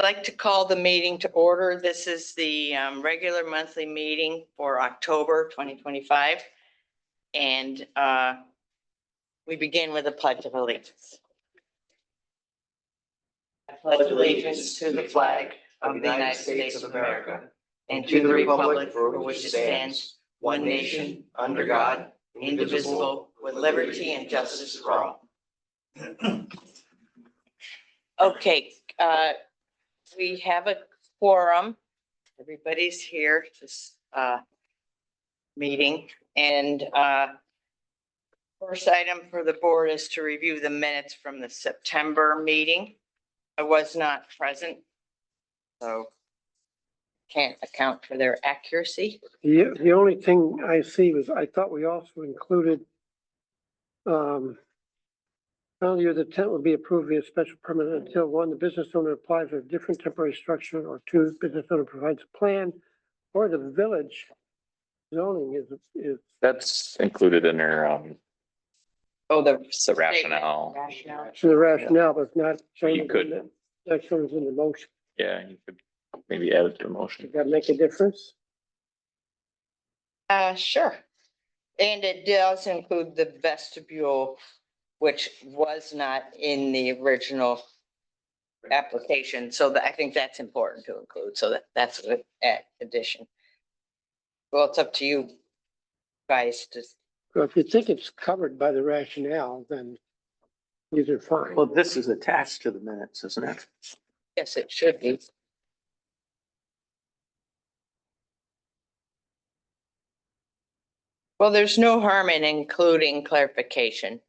I'd like to call the meeting to order. This is the regular monthly meeting for October 2025. And we begin with a pledge of allegiance. I pledge allegiance to the flag of the United States of America and to the republic for which it stands, one nation, under God, indivisible, with liberty and justice for all. Okay, we have a quorum. Everybody's here to this meeting. And first item for the board is to review the minutes from the September meeting. I was not present, so can't account for their accuracy. The only thing I see was, I thought we also included earlier, the tent would be approved via special permit until one, the business owner applies for a different temporary structure, or two, business owner provides a plan, or the village zoning is. That's included in their, Oh, the the rationale. rationale. The rationale, but it's not. You could- That shows in the motion. Yeah, you could maybe add it to the motion. Does that make a difference? Sure. And it does include the vestibule, which was not in the original application. So I think that's important to include. So that's an addition. Well, it's up to you guys to, So if you think it's covered by the rationale, then these are fine. Well, this is attached to the minutes, isn't it? yes, it should be. Well, there's no harm in including clarification.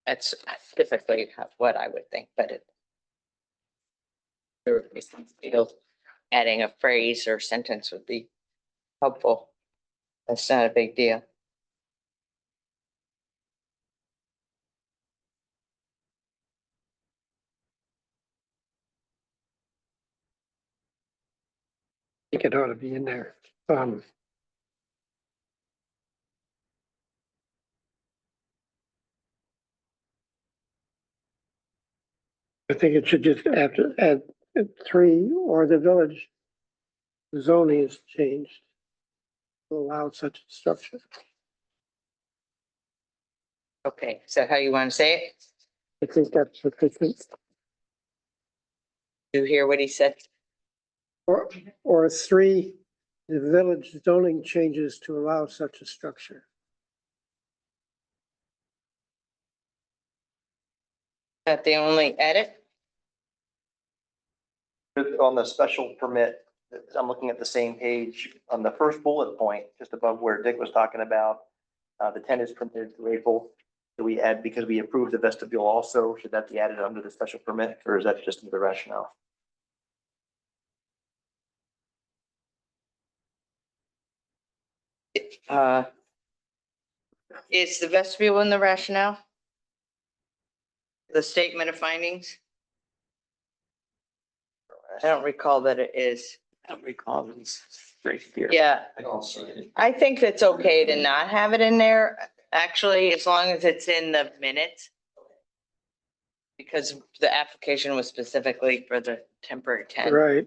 That's typically what I would think, but adding a phrase or sentence would be helpful. That's not a big deal. I think it ought to be in there. I think it should just add 3, or the village zoning is changed to allow such a structure. Okay, is that how you want to say it? I think that's sufficient. Do you hear what he said? Or 3, the village zoning changes to allow such a structure. Is that the only edit? On the special permit, I'm looking at the same page on the first bullet point, just above where Dick was talking about. The tent is permitted through April. Do we add, because we approved the vestibule also, should that be added under the special permit, or is that just the rationale? Is the vestibule in the rationale? The statement of findings? I don't recall that it is. I don't recall this right here. Yeah, I don't see it. I think it's okay to not have it in there, actually, as long as it's in the minutes. Because the application was specifically for the temporary tent. Right.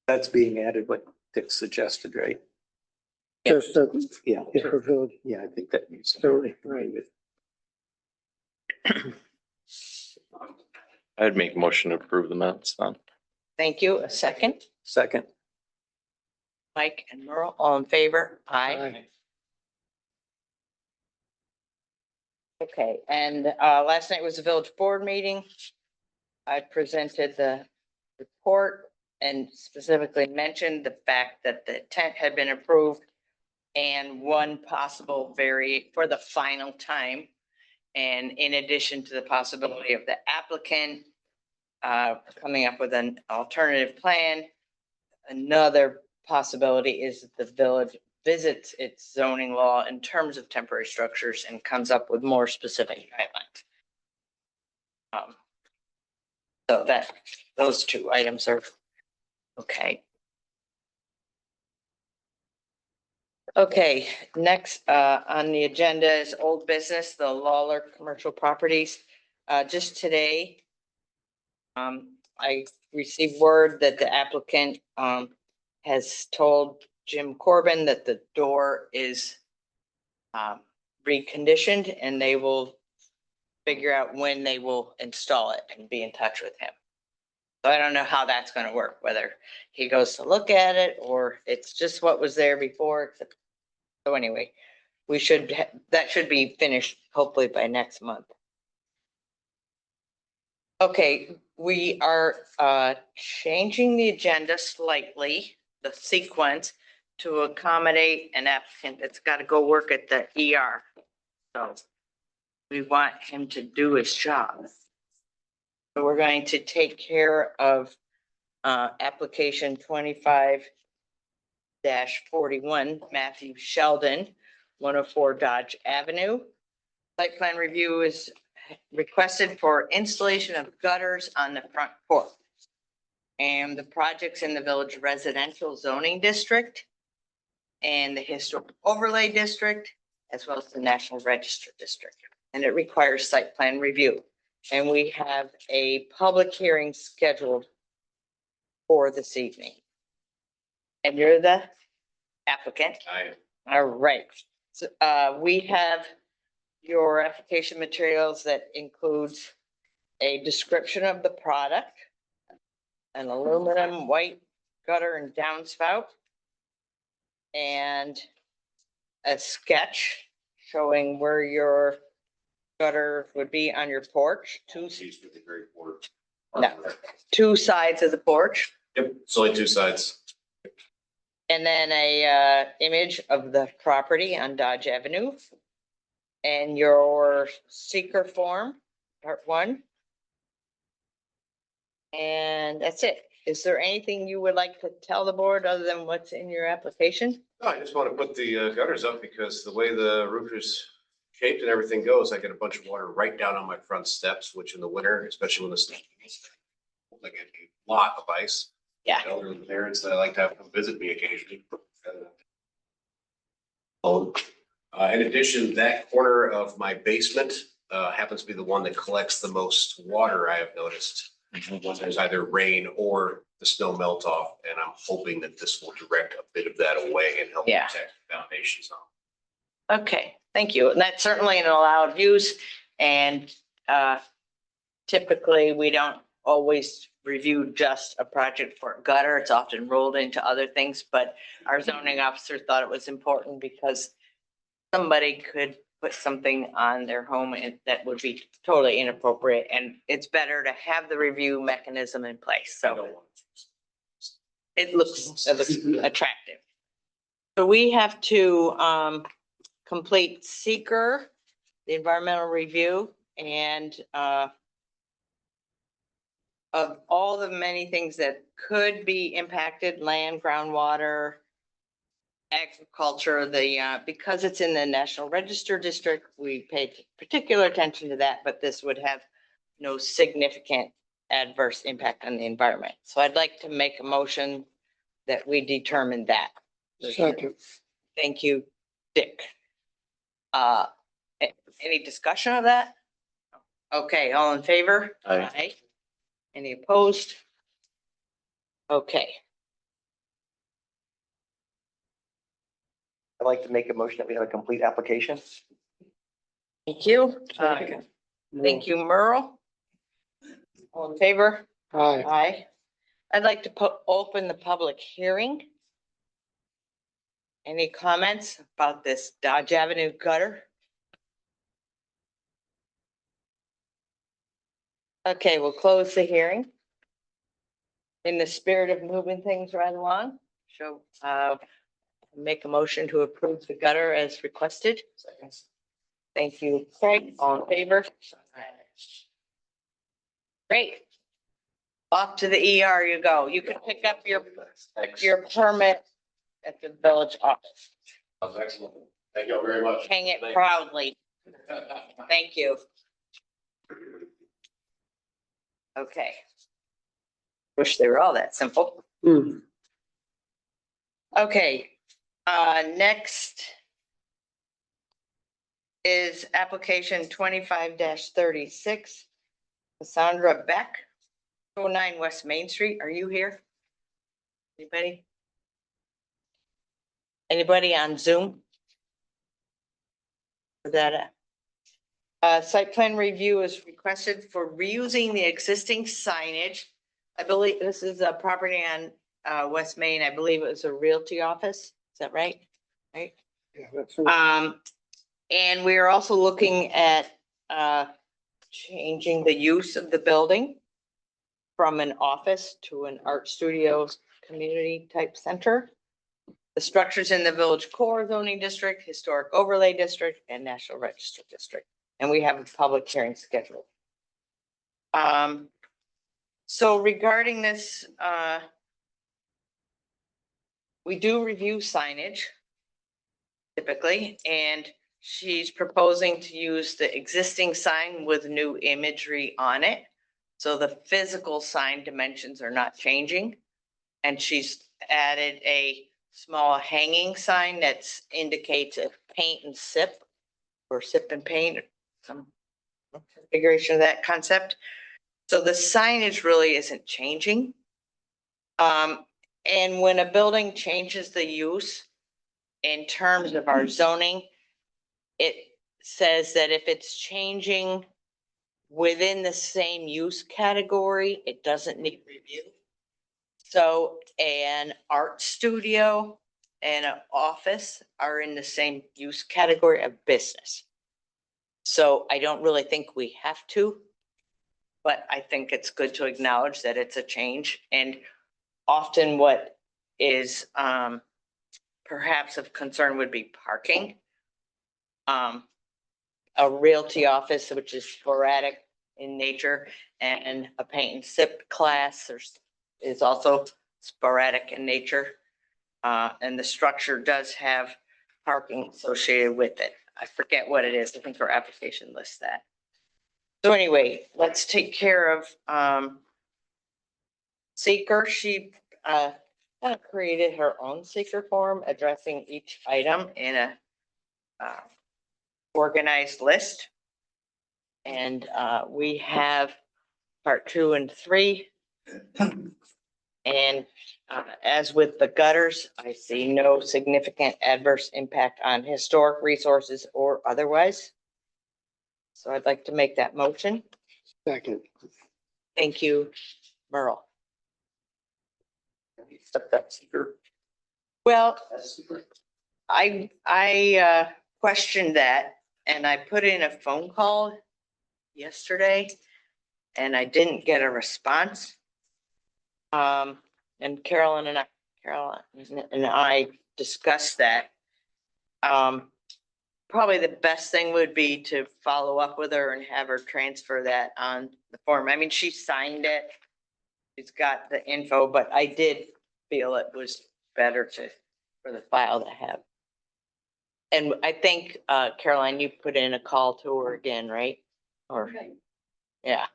That's being added, what Dick suggested, right? Just, Yeah. for village Yeah, I think that needs. zoning, right. I'd make a motion to approve the minutes then. Thank you. A second. Second. Mike and Merle, all in favor? Aye. Aye. Okay, and last night was the village board meeting. I presented the report and specifically mentioned the fact that the tent had been approved and one possible for the final time. And in addition to the possibility of the applicant coming up with an alternative plan, another possibility is that the village visits its zoning law in terms of temporary structures and comes up with more specific guidelines. So those 2 items are okay. Okay, next, on the agenda is old business, the Lawler Commercial Properties. Just today, I received word that the applicant, has told Jim Corbin that the door is, reconditioned and they will figure out when they will install it and be in touch with him. So I don't know how that's gonna work, whether he goes to look at it or it's just what was there before. So anyway, that should be finished hopefully by next month. Okay, we are changing the agenda slightly, the sequence, to accommodate an applicant that's got to go work at the ER. So we want him to do his job. So we're going to take care of application 25-41, Matthew Sheldon, 104 Dodge Avenue. Site plan review is requested for installation of gutters on the front porch. And the project's in the village residential zoning district and the historic overlay district, as well as the National Register district. And it requires site plan review. And we have a public hearing scheduled for this evening. And you're the applicant? All right. So, we have your application materials that includes a description of the product, an aluminum white gutter and downspout, and a sketch showing where your gutter would be on your porch, two sides of the porch, Yep, it's only two sides. and then a image of the property on Dodge Avenue, and your seeker form, part one. And that's it. Is there anything you would like to tell the board other than what's in your application? No, I just want to put the gutters up because the way the roof is shaped and everything goes, I get a bunch of water right down on my front steps, which in the winter, especially when the snow, like a lot of ice. Yeah. Elderly parents that I like to have come visit me occasionally. In addition, that corner of my basement happens to be the one that collects the most water, I have noticed. When there's either rain or the snow melt off, and I'm hoping that this will direct a bit of that away and help Yeah. protect the foundations on. Okay, thank you. And that's certainly an allowed use. And typically, we don't always review just a project for a gutter. It's often rolled into other things, but our zoning officer thought it was important because somebody could put something on their home and that would be totally inappropriate. And it's better to have the review mechanism in place. I So don't want it looks attractive. So we have to complete seeker, the environmental review, and of all the many things that could be impacted, land, groundwater, agriculture, because it's in the National Register District, we paid particular attention to that, but this would have no significant adverse impact on the environment. So I'd like to make a motion that we determine that. Second. Thank you, Dick. Any discussion of that? Okay, all in favor? Aye. Any opposed? Okay, I'd like to make a motion that we have a complete application. thank you. Second. Thank you, Merle. All in favor? Aye. Aye. I'd like to open the public hearing. Any comments about this Dodge Avenue gutter? Okay, we'll close the hearing. In the spirit of moving things right along, so make a motion to approve the gutter as requested. Thank you, Craig. All in favor? Great. Off to the ER you go. You can pick up your permit at the village office. That's excellent. Thank you all very much. Hang it proudly. Thank you. Okay. Wish they were all that simple. Hmm. Okay. Next is application 25-36. Cassandra Beck, 09 West Main Street. Are you here? Anybody? Anybody on Zoom? For that, site plan review is requested for reusing the existing signage. I believe this is a property on, West Main. I believe it was a realty office. Is that right? Right? Yeah, that's, And we are also looking at, changing the use of the building from an office to an art studio community type center. The structures in the village core zoning district, historic overlay district, and national register district. And we have a public hearing scheduled. So regarding this, we do review signage typically, and she's proposing to use the existing sign with new imagery on it. So the physical sign dimensions are not changing. And she's added a small hanging sign that's indicates a paint and sip or sip and paint, some configuration of that concept. So the signage really isn't changing. And when a building changes the use in terms of our zoning, it says that if it's changing within the same use category, it doesn't need review. So an art studio and an office are in the same use category of business. So I don't really think we have to, but I think it's good to acknowledge that it's a change. And often what is perhaps of concern would be parking. A realty office, which is sporadic in nature, and a paint and sip class is also sporadic in nature. And the structure does have parking associated with it. I forget what it is. I think our application lists that. So anyway, let's take care of seeker. She kind of created her own seeker form addressing each item in a organized list. And we have part 2 and 3. And as with the gutters, I see no significant adverse impact on historic resources or otherwise. So I'd like to make that motion. second. Thank you, Merle. Accept that seeker. Well, I questioned that, and I put in a phone call yesterday and I didn't get a response. And Carolyn and I discussed that. Probably the best thing would be to follow up with her and have her transfer that on the form. I mean, she signed it. She's got the info, but I did feel it was better for the file to have. And I think, Caroline, you put in a call to her again, right? Or, yeah.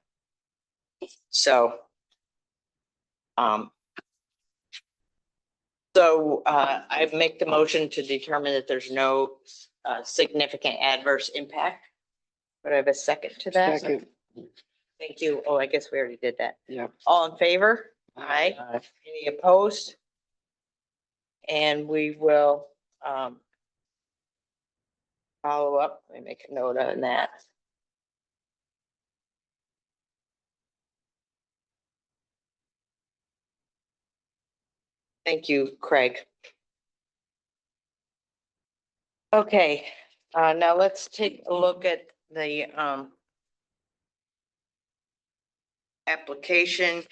So, I make the motion to determine that there's no significant adverse impact. Would I have a second to that? Second, Thank you. Oh, I guess we already did that. yeah. All in favor? Aye. Any opposed? And we will follow up. Let me make a note on that. Thank you, Craig. Okay, now let's take a look at the application.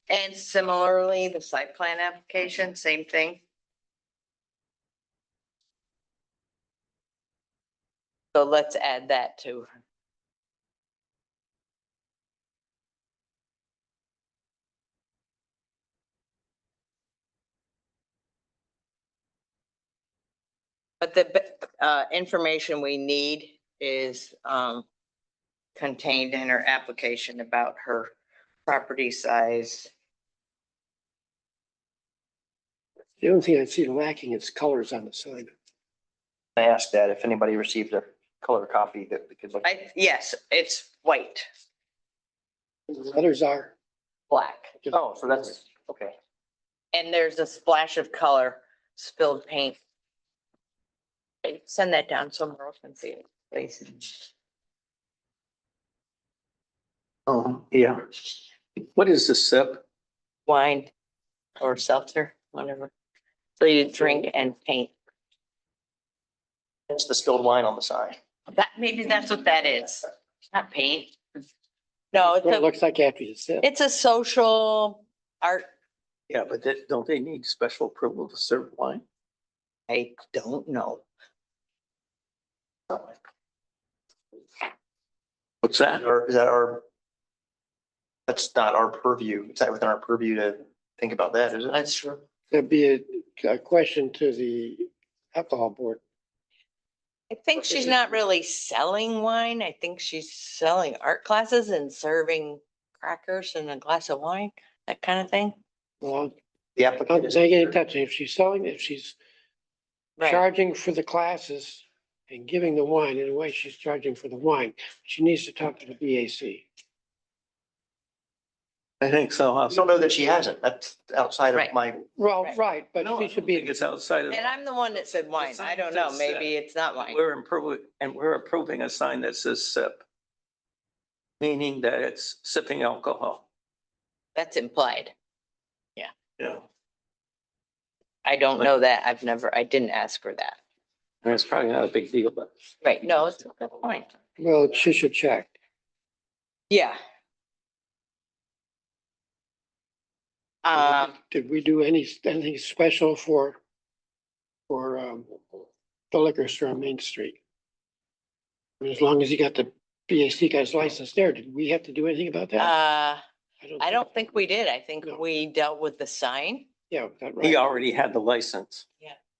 And similarly, the site plan application, same thing. So let's add that too. But the information we need is contained in her application about her property size. The only thing I see lacking is colors on the sign. I asked that if anybody received a color copy that we could look. Yes, it's white, The letters are. black, Oh, so that's, okay. and there's a splash of color, spilled paint. Okay, send that down so Merle can see it, please. Oh, yeah. What is the SIP? Wine or seltzer, whatever. So you drink and paint. It's the spilled wine on the sign. That, maybe that's what that is. Not paint. No, What it looks like after you sip. it's a social art. Yeah, but don't they need special approval to serve wine? I don't know. What's that? Or is that our? That's not our purview. It's not within our purview to think about that, is it? That's true. That'd be a question to the alcohol board. I think she's not really selling wine. I think she's selling art classes and serving crackers and a glass of wine, that kind of thing. Well, The I'll applicant is. take it in touch. If she's selling, if she's Right. charging for the classes and giving the wine, in a way, she's charging for the wine. She needs to talk to the BAC. I think so. I don't know that she hasn't. That's outside Right. of my, Well, Right. right, but No, she I should don't be. think it's outside of. And I'm the one that said wine. I don't know. Maybe it's not wine. We're approving a sign that says SIP. Meaning that it's sipping alcohol. That's implied. Yeah. I don't know that. I didn't ask for that. And it's probably not a big deal, but. Right, no, it's a good point. Well, she should check. Yeah. Did we do anything special for the liquor store on Main Street? I mean, as long as you got the BAC guy's license there, did we have to do anything about that? I don't think we did. I think No. we dealt with the sign. Yeah, that He right. already had the license.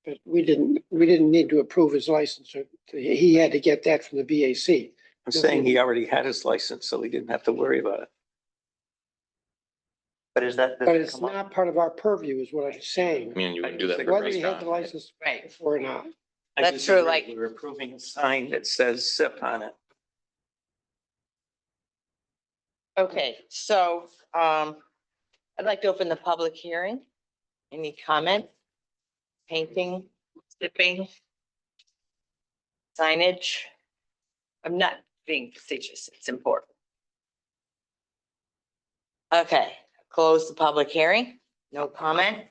But we didn't need to approve his license. He had to get that from the BAC. I'm saying he already had his license, so he didn't have to worry about it. but is that? does But it it's come up? not part of our purview is what I'm I saying. mean, you wouldn't do that. for a Whether he had the restaurant, right? license Right. before or not. I That's true, disagree. like- We're approving a sign that says SIP on it. Okay, so, I'd like to open the public hearing. Any comment? Painting, sipping? Signage? I'm not being facetious, it's important. Okay, close the public hearing, no comment.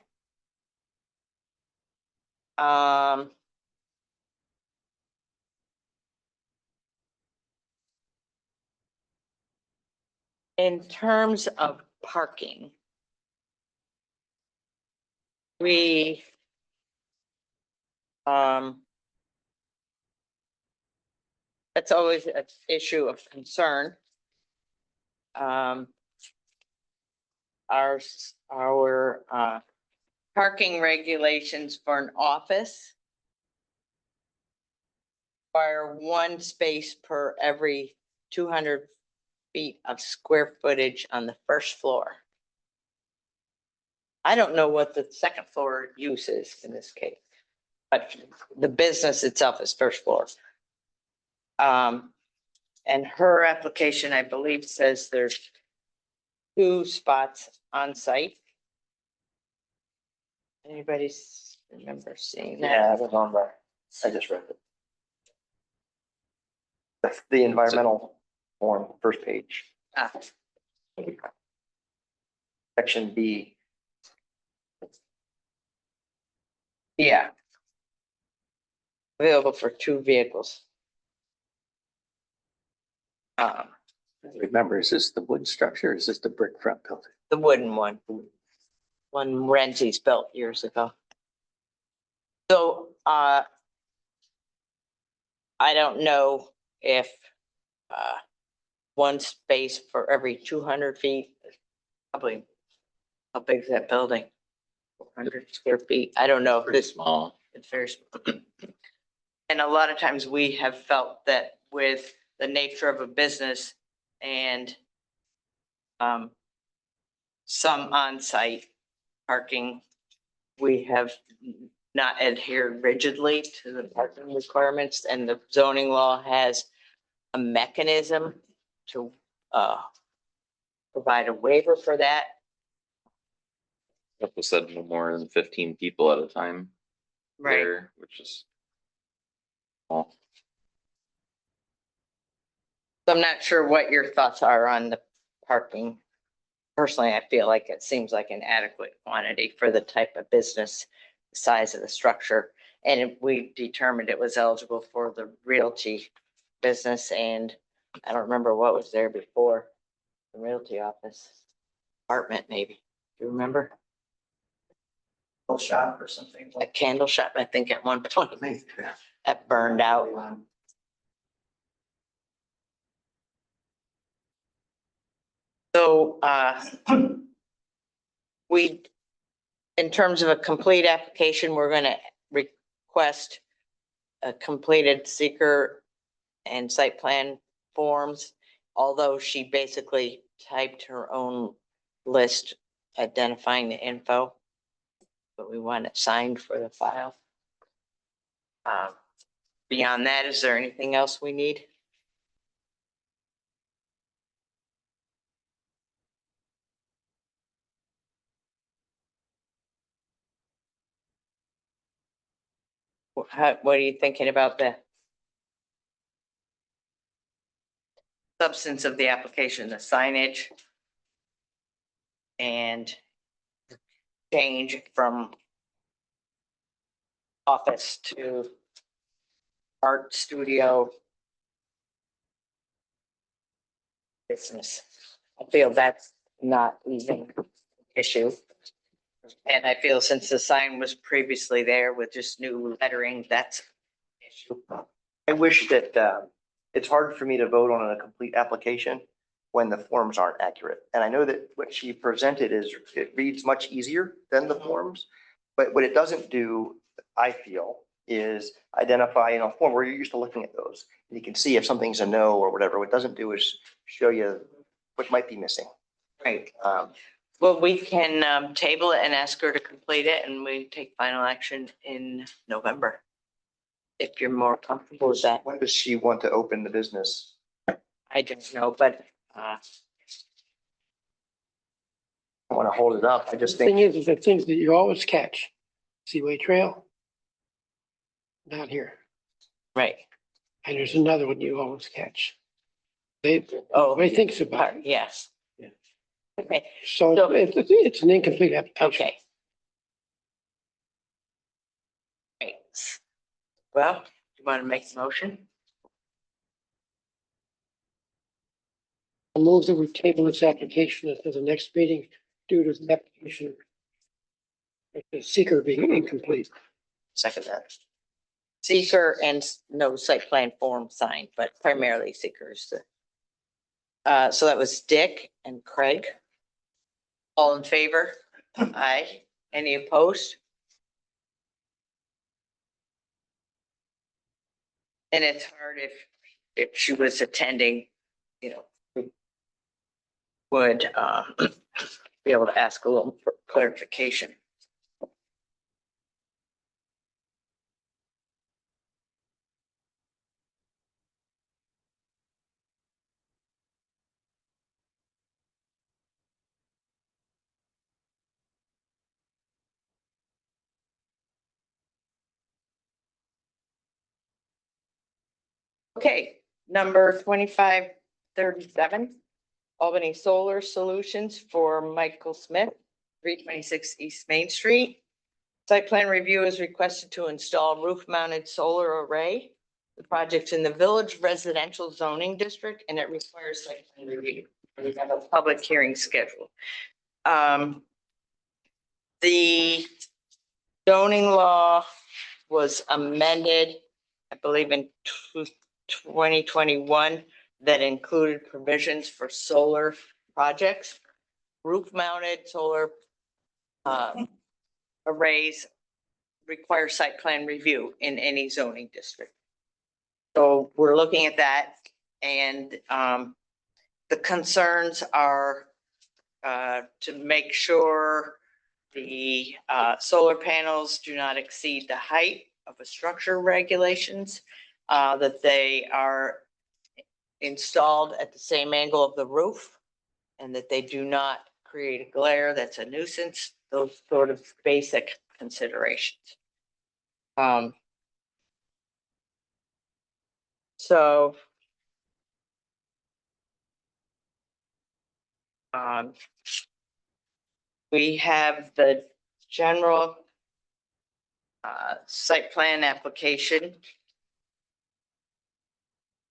In terms of parking, we that's always an issue of concern. Our parking regulations for an office require one space per every 200 feet of square footage on the first floor. I don't know what the second floor use is in this case, but the business itself is first floor. And her application, I believe, says there's 2 spots on site. Anybody remember seeing that? Yeah, it was on the, I just read it. The environmental form, first page, Ah, section B. yeah. Available for 2 vehicles. Remember, is this the wood structure or is this the brick front building? The wooden one. One Renzi's built years ago. So, I don't know if, one space for every 200 feet, probably, how big is that building? 400 square feet. I don't know if Pretty this, small. it's very. And a lot of times we have felt that with the nature of a business and some on-site parking, we have not adhered rigidly to the parking requirements, and the zoning law has a mechanism to provide a waiver for that. Couple said no more than 15 people at a time there, which is. Well, So I'm not sure what your thoughts are on the parking. Personally, I feel like it seems like an adequate quantity for the type of business, the size of the structure. And if we determined it was eligible for the realty business, and I don't remember what was there before, the realty office, apartment maybe. Do you remember? Shop or something. A candle shop, I think at one point, that burned out. So, we, in terms of a complete application, we're gonna request a completed seeker and site plan forms, although she basically typed her own list identifying the info. But we want it signed for the file. Beyond that, is there anything else we need? What are you thinking about the substance of the application, the signage? And change from office to art studio business. I feel that's not even an issue. And I feel since the sign was previously there with just new lettering, that's an issue. I wish that, it's hard for me to vote on a complete application when the forms aren't accurate. And I know that what she presented it reads much easier than the forms. But what it doesn't do, I feel, is identify in a form where you're used to looking at those. You can see if something's a no or whatever. What it doesn't do is show you what might be missing. Right. Well, we can table it and ask her to complete it, and we take final action in November. If you're more comfortable with that. When does she want to open the business? I don't know, but I don't want to hold it up. I just Thing think, is the things that you always catch. Seaway Trail. Not here. right. And there's another one you always catch. They, Oh, nobody thinks about it. yes. Yeah. Okay, So So- it's an incomplete application. okay. Great. Well, you want to make a motion? I move that we table this application until the next meeting due to the application. The seeker being incomplete. second that. Seeker and no site plan form signed, but primarily seekers. So that was Dick and Craig. All in favor? Aye. Any opposed? And it's hard if she was attending, you know, we would be able to ask a little clarification. Okay, number 2537, Albany Solar Solutions for Michael Smith, 326 East Main Street. Site plan review is requested to install roof-mounted solar array. The project's in the Village Residential Zoning District, and it requires site plan review. We have a public hearing scheduled. The zoning law was amended, I believe, in 2021 that included provisions for solar projects. Roof-mounted solar arrays require site plan review in any zoning district. So we're looking at that, and the concerns are to make sure the solar panels do not exceed the height of a structure regulations, that they are installed at the same angle of the roof, and that they do not create a glare that's a nuisance, those sort of basic considerations. So we have the general site plan application.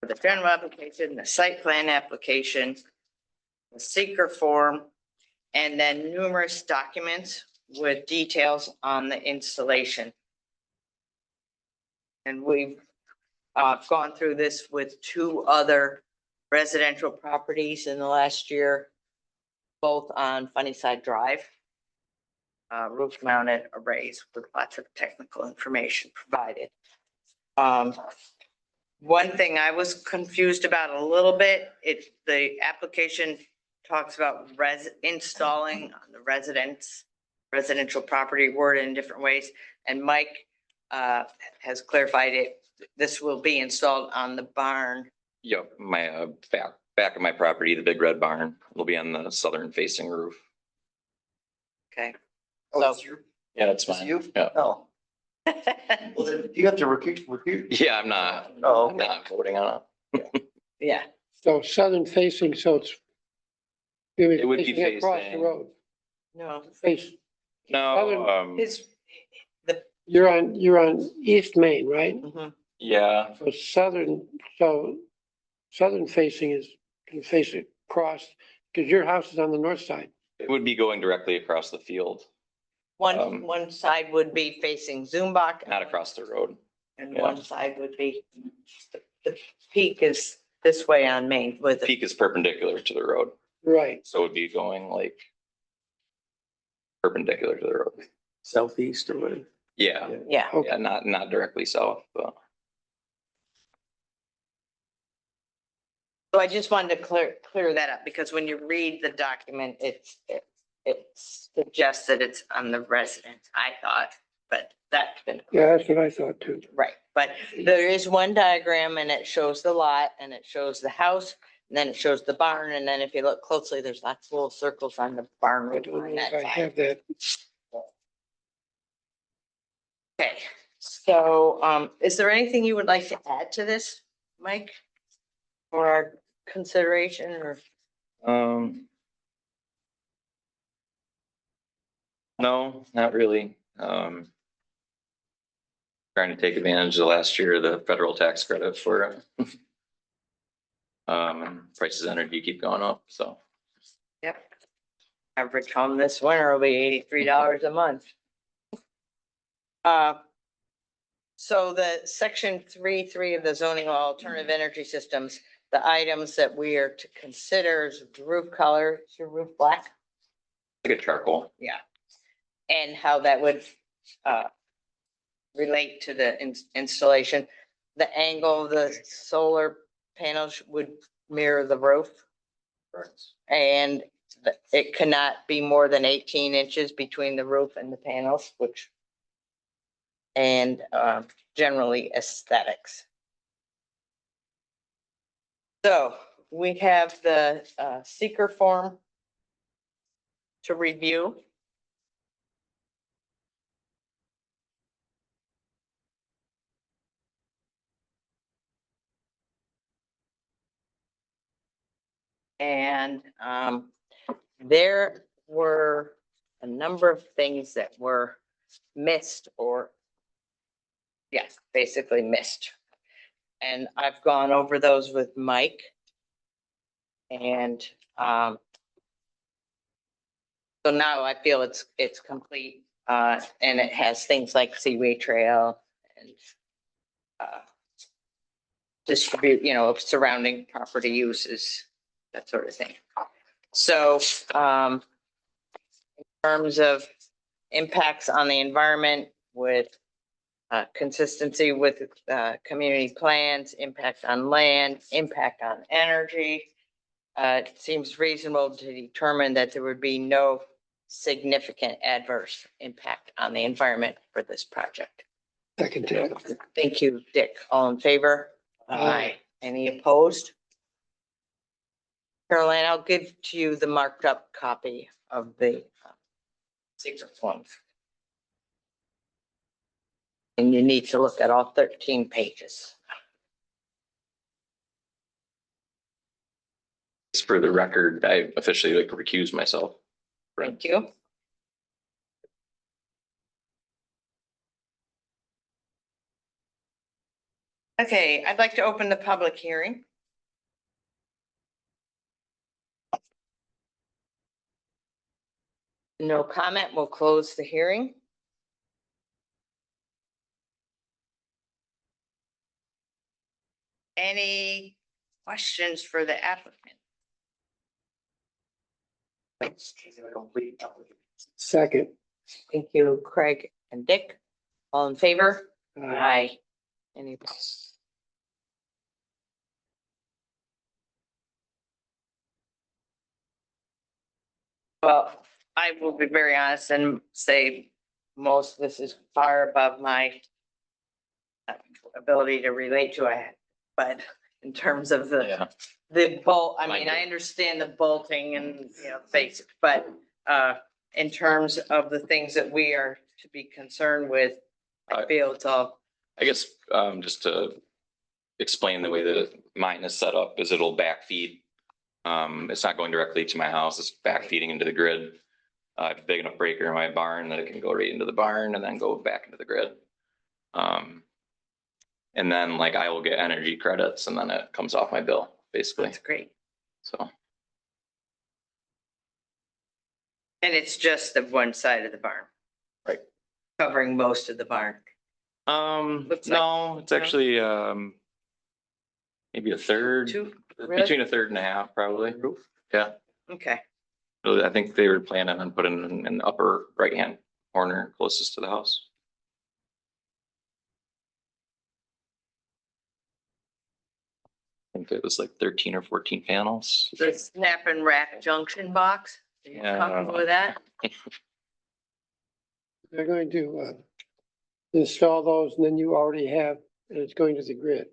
For the general application, the site plan application, the seeker form, and then numerous documents with details on the installation. And we've gone through this with 2 other residential properties in the last year, both on Sunnyside Drive. Roof mounted arrays with lots of technical information provided. One thing I was confused about a little bit, the application talks about installing on the residential property worded in different ways. And Mike has clarified it. This will be installed on the barn. Yep, my back of my property, the big red barn will be on the southern facing roof. Okay. Oh, So- it's your- Yeah, that's it's fine. you? Yeah. Oh, well, then you have to recuse. Yeah, I'm not Oh, okay. voting on it. Yeah, So southern facing, so it's. It would be facing across the facing- road, no, face, No, you're on East Main, right? mhm. yeah, So southern facing is, can face it across, because your house is on the north side. it would be going directly across the field, One side would be facing Zumbach. not across the road. And yeah. one side would be, the peak is this way on Main with the Peak is perpendicular to the road, Right. so it would be going like perpendicular to the road. Southeast or whatever. Yeah, yeah. Okay. yeah, not directly south, but So I just wanted to clear that up, because when you read the document, it suggests that it's on the residence, I thought, but that's been. Yeah, that's what I thought too. Right, but there is one diagram and it shows the lot and it shows the house, and then it shows the barn, and then if you look closely, there's lots of little circles on the barn I roof don't know on that if I side. have that. Okay, so is there anything you would like to add to this, Mike? For our consideration, or? no, not really. Trying to take advantage of last year, the federal tax credit for and prices of energy keep going up, so. Yep. Average home this winter will be $83 a month. So the section 3.3 of the zoning law, alternative energy systems, the items that we are to consider is the roof color, is your roof black? Like a charcoal. And how that would relate to the installation. The angle of the solar panels would mirror the roof. And it cannot be more than 18 inches between the roof and the panels, which, and generally aesthetics. So we have the seeker form to review. And there were a number of things that were missed, or yes, basically missed. And I've gone over those with Mike. And so now I feel it's complete, and it has things like Seaway Trail and distribute, surrounding property uses, that sort of thing. So in terms of impacts on the environment with consistency with community plans, impact on land, impact on energy, it seems reasonable to determine that there would be no significant adverse impact on the environment for this project. Second, Ted. Thank you, Dick. All in favor? Aye. Any opposed? Caroline, I'll give to you the marked up copy of the secret forms. And you need to look at all 13 pages. Just for the record, I officially like recuse myself. Thank you. Okay, I'd like to open the public hearing. No comment, we'll close the hearing. Any questions for the applicant? Second. Thank you, Craig and Dick. All in favor? Aye. Any opposed? Well, I will be very honest and say most of this is far above my ability to relate to it. But in terms of Yeah. the bolt, I mean, Mine I too. understand the bolting and, basic, but in terms of the things that we are to be concerned with, I feel it's all, I guess, just to explain the way that mine is set up is it'll backfeed. It's not going directly to my house, it's backfeeding into the grid. I have a big enough breaker in my barn that it can go right into the barn and then go back into the grid. And then like I will get energy credits and then it comes off my bill, basically, that's great. so. And it's just the one side of the barn. Right. Covering most of the barn. Looks like- No, it's actually, maybe a third, Two, really? between a third and a half, probably. Yeah, Okay, so I think they were planning on putting in the upper right-hand corner closest to the house. I think it was like 13 or 14 panels. the snap and rack junction box, are you Yeah. comfortable with that? They're going to install those and then you already have, and it's going to the grid.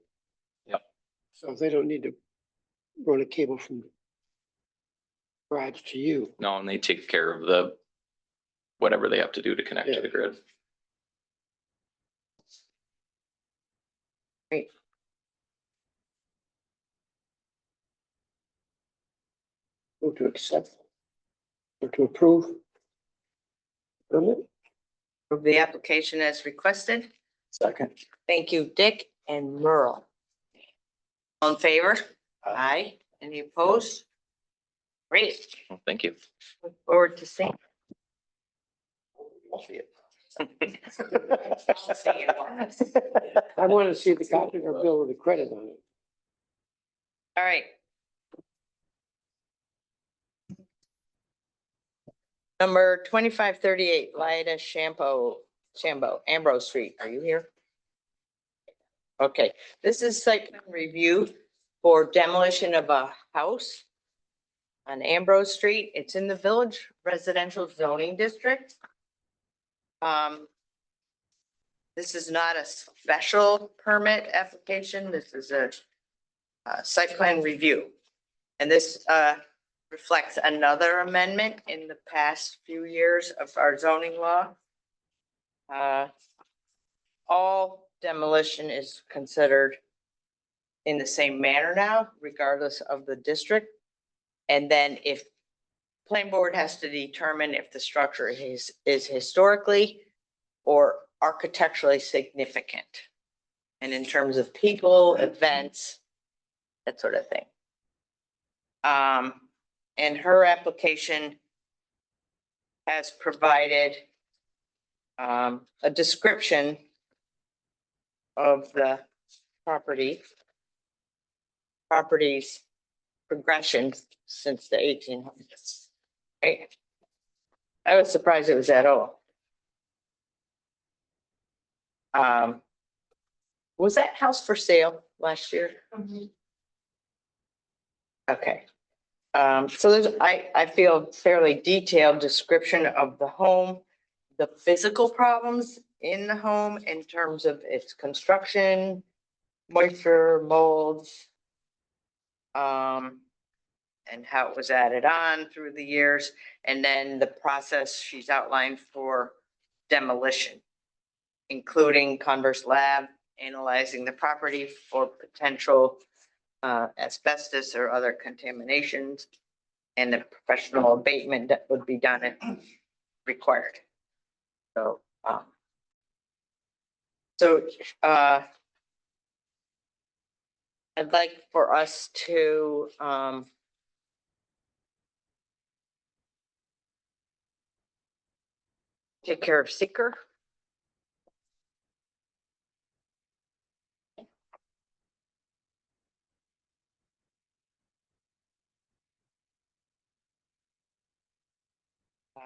Yep. So they don't need to run a cable from garage to you. No, and they take care of the, whatever they have to do to connect to the grid. Move to accept or to approve. Permit. Approve the application as requested. Second. Thank you, Dick and Merle. All in favor? Aye. Any opposed? Great. Well, thank you. Look forward to seeing. I'll see it. I want to see the copy of our bill with the credit on it. All right. Number 2538, Lyda Shambo, Ambrose Street. Are you here? Okay, this is site plan review for demolition of a house on Ambrose Street. It's in the Village Residential Zoning District. This is not a special permit application. This is a site plan review. And this reflects another amendment in the past few years of our zoning law. All demolition is considered in the same manner now, regardless of the district. And then if planning board has to determine if the structure is historically or architecturally significant. And in terms of people, events, that sort of thing. And her application has provided a description of the property's progression since the 1800s. Right? I was surprised it was that old. Was that house for sale last year? Okay. So there's, I feel fairly detailed description of the home, the physical problems in the home in terms of its construction, moisture, molds, and how it was added on through the years, and then the process she's outlined for demolition, including Converse Lab analyzing the property for potential asbestos or other contaminations, and the professional abatement that would be done if required. So, so, I'd like for us to, take care of seeker. Um,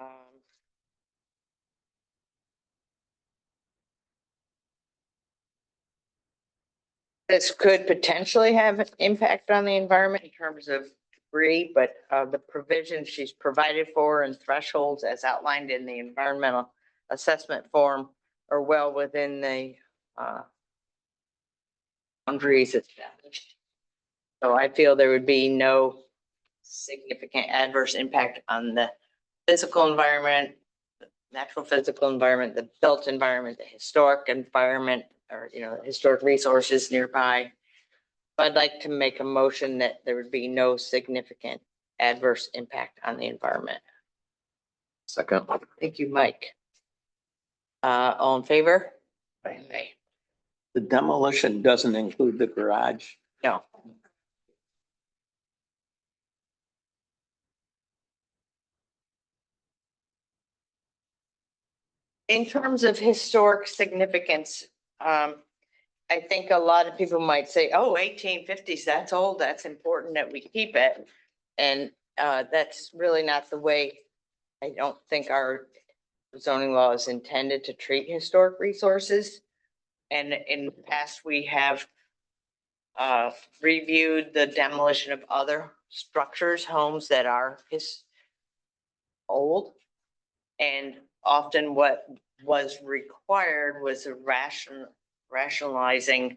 This could potentially have an impact on the environment in terms of debris, but the provisions she's provided for and thresholds as outlined in the environmental assessment form are well within the boundaries established. So I feel there would be no significant adverse impact on the physical environment, the natural physical environment, the built environment, the historic environment, or, historic resources nearby. I'd like to make a motion that there would be no significant adverse impact on the environment. Second. Thank you, Mike. All in favor? Aye. The demolition doesn't include the garage. No. In terms of historic significance, I think a lot of people might say, oh, 1850s, that's old, that's important that we keep it. And that's really not the way, I don't think our zoning law is intended to treat historic resources. And in the past, we have reviewed the demolition of other structures, homes that are old. And often what was required was a rationalizing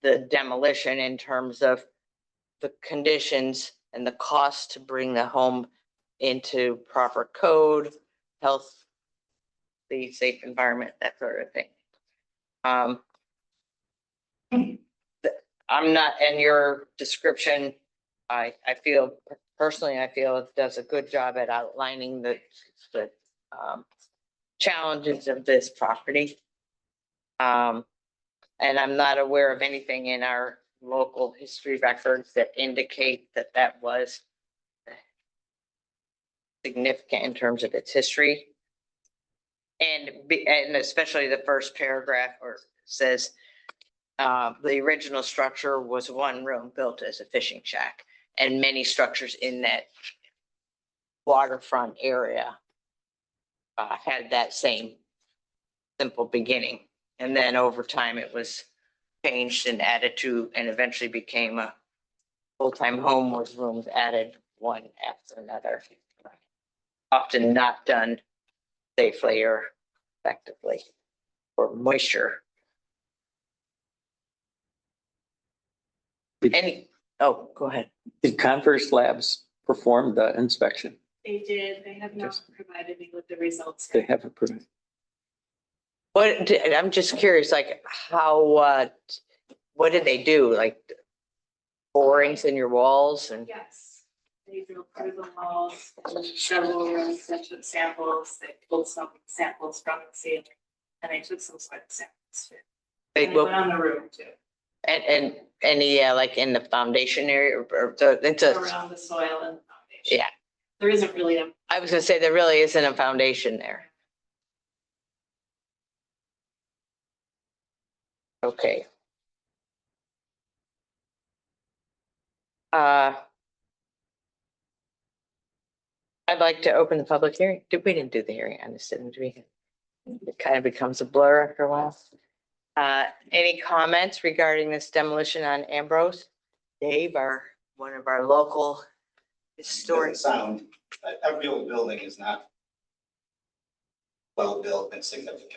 the demolition in terms of the conditions and the cost to bring the home into proper code, health, the safe environment, that sort of thing. I'm not, in your description, I feel, personally, I feel it does a good job at outlining the challenges of this property. And I'm not aware of anything in our local history records that indicate that that was significant in terms of its history. And especially the first paragraph where it says, the original structure was one room built as a fishing shack, and many structures in that waterfront area had that same simple beginning. And then over time, it was changed and added to, and eventually became a full-time home with rooms added one after another. Often not done safely or effectively for moisture. Oh, go ahead. Did Converse Labs perform the inspection? They did. They have not provided me with the results. They have approved. I'm just curious, like how, what did they do? Like borings in your walls and? Yes, they drilled through the walls, several rooms, they took samples, they pulled some samples from the ceiling, and they took some soil samples too. They And they went on the roof too, and any, like in the foundation area or it's around the soil and the foundation. yeah. There isn't really a. I was gonna say there really isn't a foundation there. Okay. I'd like to open the public hearing. We didn't do the hearing on this, didn't we? It kind of becomes a blur after a while. Any comments regarding this demolition on Ambrose? Dave, one of our local historic. Doesn't sound, every old building is not well-built and significant.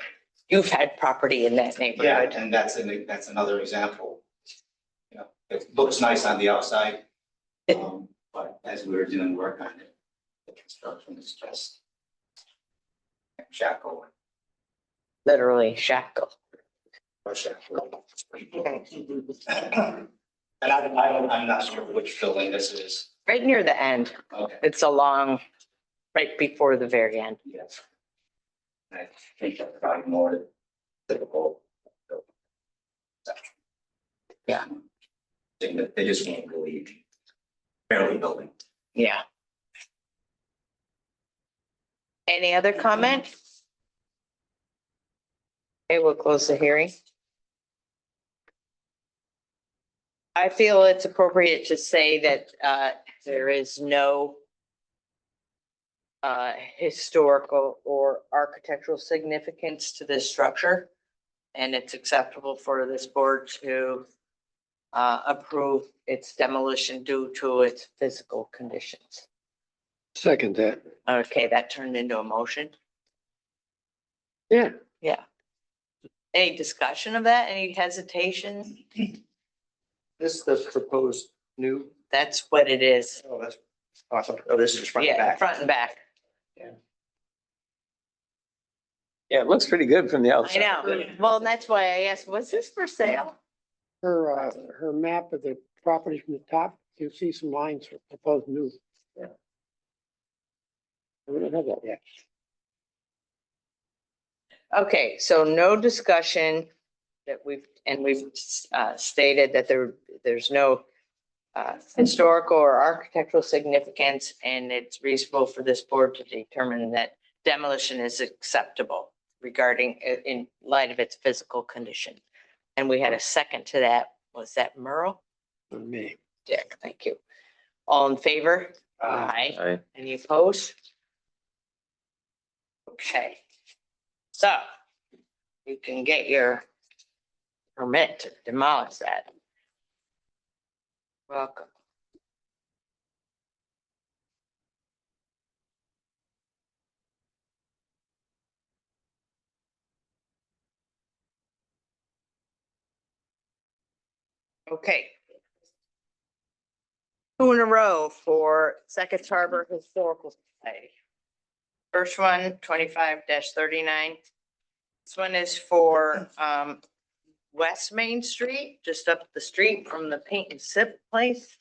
You've had property in that Yeah, neighborhood. and that's another example. You know, it looks nice on the outside. But as we were doing work on it, the construction is just shackle Literally shackle. or shackle. And I'm not sure which building this is. Right near the end. Okay, It's along, right before the very end. yes. I think that's probably more typical. Yeah. Thing that they just won't believe. Barely building. Yeah. Any other comment? Okay, we'll close the hearing. I feel it's appropriate to say that there is no historical or architectural significance to this structure. And it's acceptable for this board to approve its demolition due to its physical conditions. Second that. Okay, that turned into a motion. Yeah. Yeah. Any discussion of that? Any hesitation? This is the proposed new, That's what it is. oh, that's awesome. Oh, this is just front and Yeah, back. front and back. Yeah, it looks pretty good from the I outside. know. Well, that's why I asked, was this for sale? Her map of the property from the top, you see some lines for proposed new. Yeah. We don't have that yet. Okay, so no discussion that we've stated that there's no historical or architectural significance, and it's reasonable for this board to determine that demolition is acceptable regarding, in light of its physical condition. And we had a second to that. Was that Merle? For me. Dick, thank you. All in favor? Aye. Any opposed? Okay. So you can get your permit to demolish that. Welcome. Okay. 2 in a row for Sackets Harbor Historical Society. First one, 25-39. This one is for West Main Street, just up the street from the paint and sip place.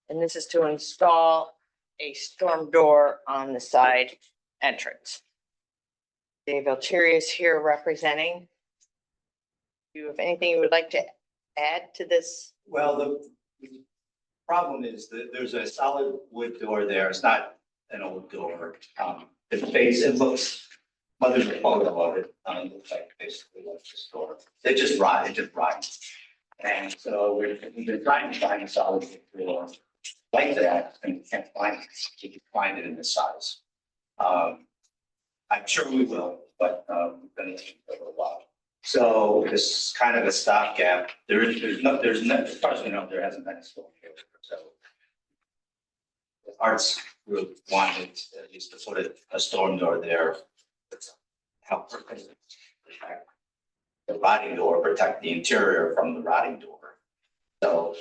And this is to install a storm door on the side entrance. Dave Altieri is here representing. Do you have anything you would like to add to this? Well, the problem is that there's a solid wood door there. It's not an old door. It looks, well, there's a photo of it. It looks like basically what's this door. It just rots. And so we've been trying to find a solid wood door like that, and we can't find it. You can find it in this size. I'm sure we will, but we've been looking for a little while. So this is kind of a stopgap. There's no, as far as we know, there hasn't been a storm here. So the arts group wanted at least to put a storm door there. To help protect the rotting door, protect the interior from the rotting door. So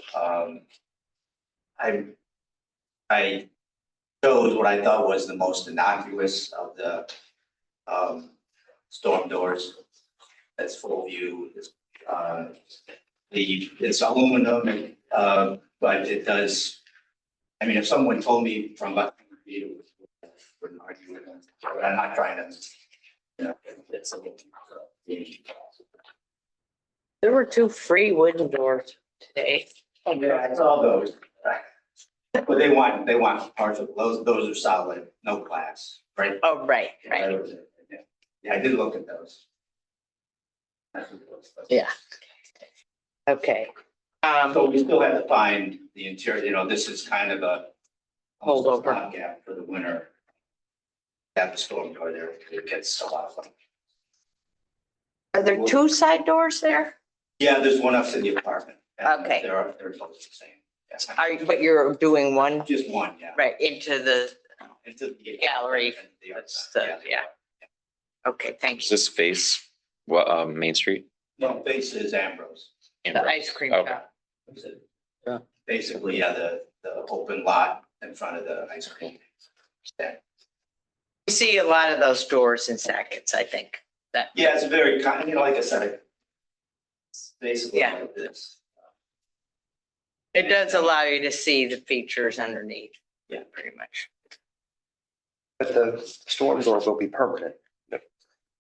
I chose what I thought was the most innocuous of the storm doors. That's full view. It's aluminum, but it does. I mean, if someone told me from about 100 feet, it wouldn't argue with them. But I'm not trying to, it's a little. There were 2 free wooden doors today. Yeah, I saw those. But they want partial, those are solid, no glass, right? Oh, right. Yeah, I did look at those. Yeah. Okay. So we still have to find the interior, this is kind of a. Holdover. Stopgap for the winter. Have the storm door there, it gets a lot of fun. Are there 2 side doors there? Yeah, there's one up to the apartment. and Okay. They're both the same. But you're doing one, Just one, yeah. right, into the, Into the Gallery. The That's outside, the- yeah. okay, Does thanks. this face, what, Main Street? No, face is Ambrose. The ice cream Okay. shop. Yeah. Basically, yeah, the open lot in front of the ice cream stand. You see a lot of those stores in Sackets, I think, that. Yeah, it's very kind, like I said, it's basically Yeah. like this. It does allow you to see the features underneath. Yeah. Pretty much. But the storm door will be permanent.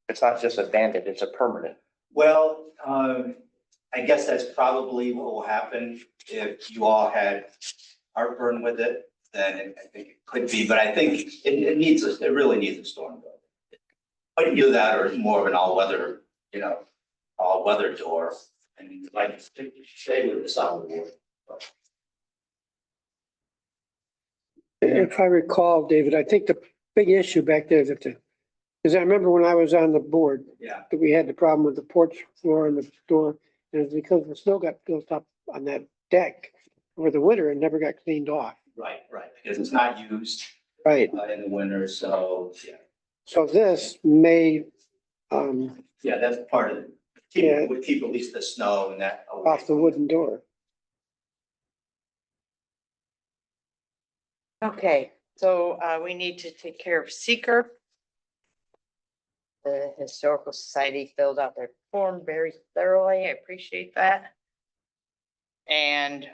It's not just abandoned, it's a permanent. Well, I guess that's probably what will happen if you all had heartburn with it, then I think it could be, but I think it really needs a storm door. But either that or more of an all-weather, all-weather door, and like, stay with the solid wood. If I recall, David, I think the big issue back there is that because I remember when I was on the board, Yeah, that we had the problem with the porch floor and the door. And it's because the snow got built up on that deck over the winter and never got cleaned off. right, because it's not used Right. in the winter, so, yeah. So this may, Yeah, that's part of it. Yeah. Would keep at least the snow and that. away. off the wooden door. Okay, so we need to take care of seeker. The Historical Society filled out their form very thoroughly. I appreciate that. And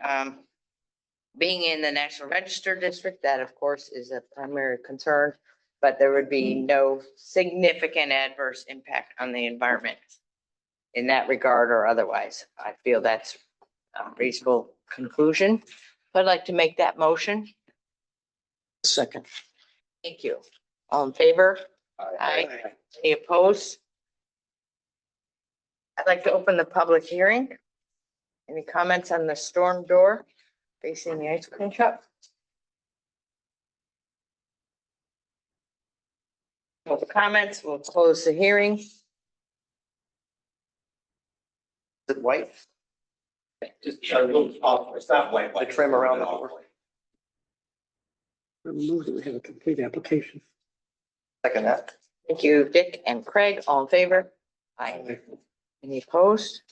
being in the National Register District, that of course is a primary concern, but there would be no significant adverse impact on the environment in that regard or otherwise. I feel that's a reasonable conclusion. So I'd like to make that motion. Second. Thank you. All in favor? Aye. Any opposed? I'd like to open the public hearing. Any comments on the storm door facing the ice cream shop? No comments, we'll close the hearing. Is it white? Just a little off, it's not white. The trim around the Off door. white. Remove that we have a complete application. Second that. Thank you, Dick and Craig, all in favor? Aye. Any opposed?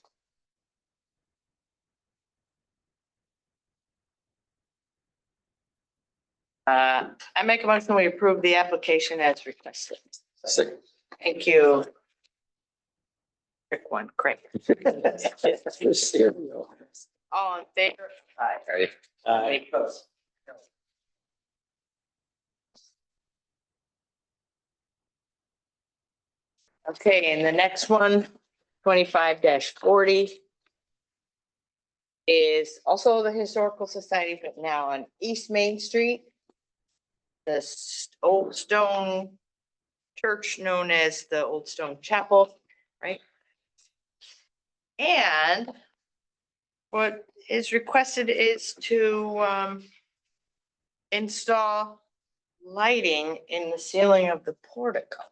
I make a motion, we approve the application as requested. Second. Thank you. Pick one, Craig. All in favor? Aye. Any opposed? Okay, and the next one, 25-40. Is also the Historical Society, but now on East Main Street. The old stone church known as the Old Stone Chapel, right? And what is requested is to install lighting in the ceiling of the portico.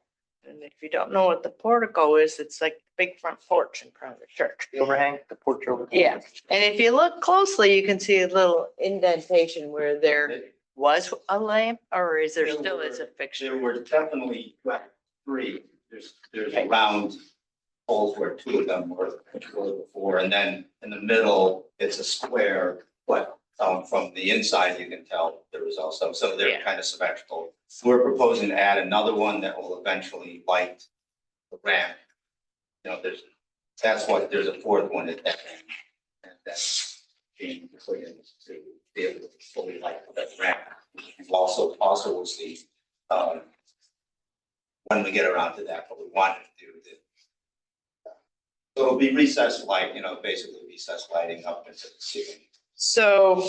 And if you don't know what the portico is, it's like the big front porch in front of the church. The overhang, the porch over. Yeah, and if you look closely, you can see a little indentation where there was a lamp, or is there still is a There fixture? were definitely three. There's round holes where two of them were before, and then in the middle, it's a square, but from the inside, you can tell there was also, so they're Yeah. kind of symmetrical. We're proposing to add another one that will eventually light the ramp. There's a fourth one at that end. And that's being put in to be able to fully light that ramp. You also will see, when we get around to that, what we wanted to do. So it'll be recessed light, basically recessed lighting up into the ceiling. So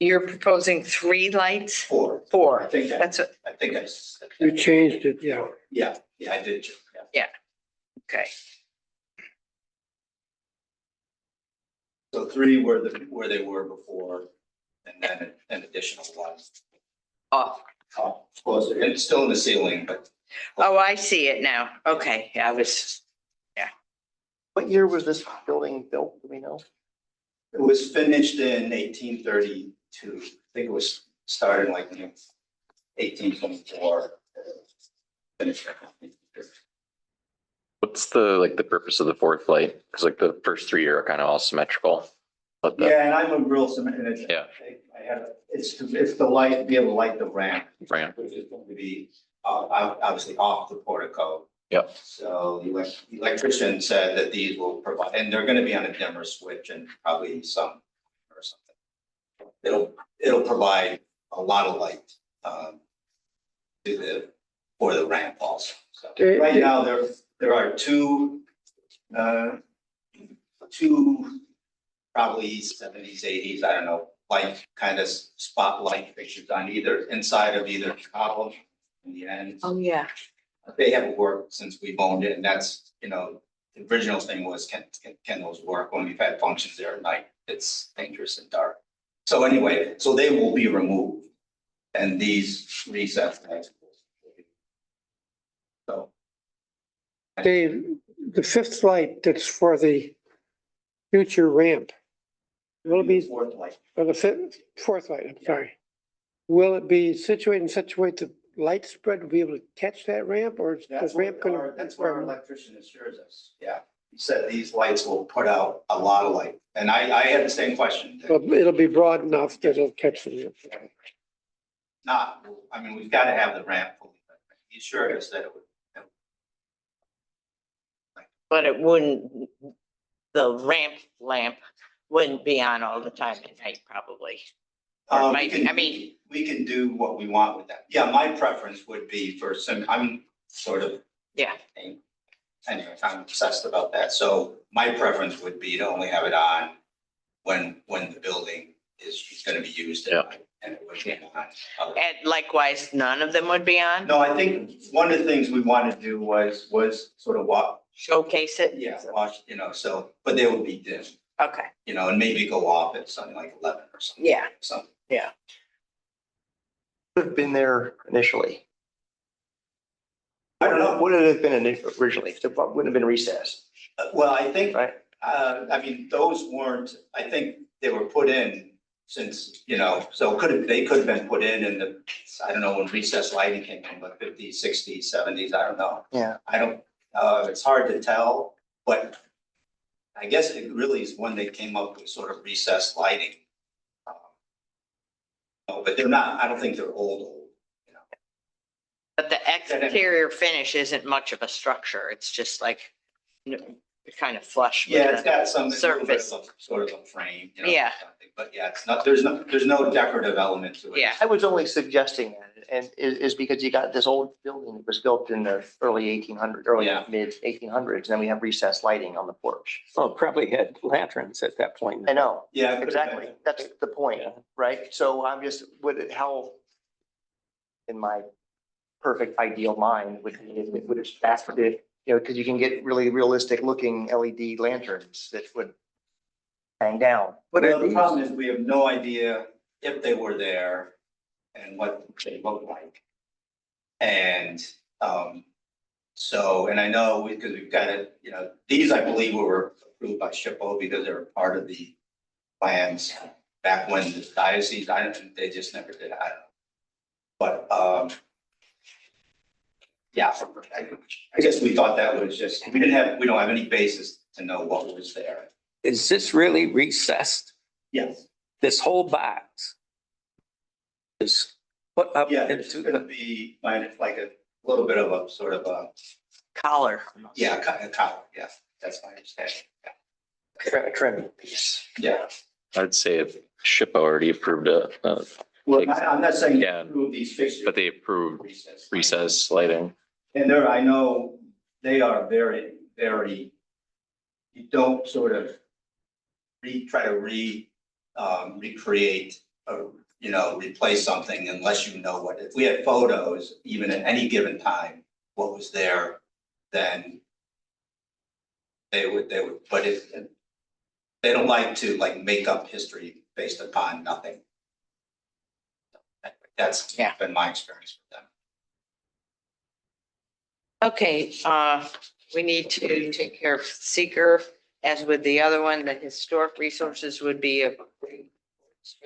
you're proposing 3 lights? Four. I Four, think that's what, I think I said that. You changed it, yeah. Yeah, I did. Yeah. okay. So 3 were where they were before, and then an additional one. Oh, Closer, and it's still in the ceiling, but oh, I see it now. Okay, yeah, I was, What year was this building built? Do we know? It was finished in 1832. I think it was started like in 1824. Finished. What's the purpose of the fourth light? Cause like the first three are kind of all symmetrical. But the, Yeah, and I'm a real cement. Yeah. I have, it's the light, to be able to light the ramp. Ramp. Which is going to be, obviously off the portico. Yep. So the electrician said that these will provide, and they're gonna be on a dimmer switch and probably some or something. It'll provide a lot of light, for the ramp also. So right now, there are two probably 70s, 80s, I don't know, light kind of spotlight fixtures on either inside of either column in the end. Oh, yeah. They haven't worked since we've owned it, and that's, the original thing was, can those work? When we've had functions there at night, it's dangerous and dark. So anyway, so they will be removed, and these recessed lights. So. Dave, the fifth light that's for the future ramp, will it be, Fourth light. or the fourth light, I'm sorry. Will it be situated in such a way the light spread will be able to catch that ramp, or is That's the ramp what gonna? that's what our electrician assures us. Yeah. He said these lights will put out a lot of light. And I had the same question. Well, it'll be broad enough that it'll catch the ramp. We've got to have the ramp fully. He assured us that it would. But it wouldn't, the ramp lamp wouldn't be on all the time at night, probably. Or might be, I mean, We can do what we want with that. Yeah, my preference would be for some, I'm sort of. yeah, Anyway, I'm obsessed about that. So my preference would be to only have it on when the building is going to be used. Yeah. And it would be on. and likewise, none of them would be on, No, I think one of the things we wanted to do was sort of showcase it? watch, so, but they would be dim, Okay, and maybe go off at something like 11 or something. yeah, So, Have been there initially. I don't know. Would it have been originally? It wouldn't have been recessed, Well, I think, right? those weren't, I think they were put in since, so they could have been put in the, I don't know when recessed lighting came in, but 50s, 60s, 70s, I don't know. Yeah. I don't, it's hard to tell, but I guess it really is when they came up with sort of recessed lighting. But they're not, I don't think they're old. but the exterior finish isn't much of a structure, it's just like, kind of flush. with Yeah, it's the got some surface. sort of a frame, Yeah. something, but yeah, it's not, there's no decorative element to it. Yeah. I was only suggesting that, and is because you got this old building that was built in the early 1800s, Yeah. mid 1800s, and then we have recessed lighting on the porch. Well, probably had lanterns at that point. I know, Yeah. it could have exactly. been. That's the point, Yeah. right? So I'm just, how, in my perfect ideal mind, would it back to, because you can get really realistic looking LED lanterns that would hang down. But Well, at the least, problem is we have no idea if they were there and what they look like. And, and I know because we've got it, these I believe were approved by SHPO because they were part of the plans back when the diocese, they just never did, I don't know. But, yeah, I guess we thought that was just, we don't have any basis to know what was there. is this really recessed? Yes. This whole box is put up Yeah, it's into gonna the, be like a little bit of a sort of a, Collar. a collar, yeah, that's my understanding. A trim piece. Yeah. I'd say if SHPO already approved Well, I'm not saying Yeah. approve these fixtures. but they approved Recess. recess lighting. And I know they are very, very, you don't sort of try to recreate or, replace something unless you know what, if we had photos, even at any given time, what was there, then they would, but they don't like to make up history based upon nothing. That's Yeah. been my experience with them. Okay, we need to take care of seeker as with the other one, the historic resources would be for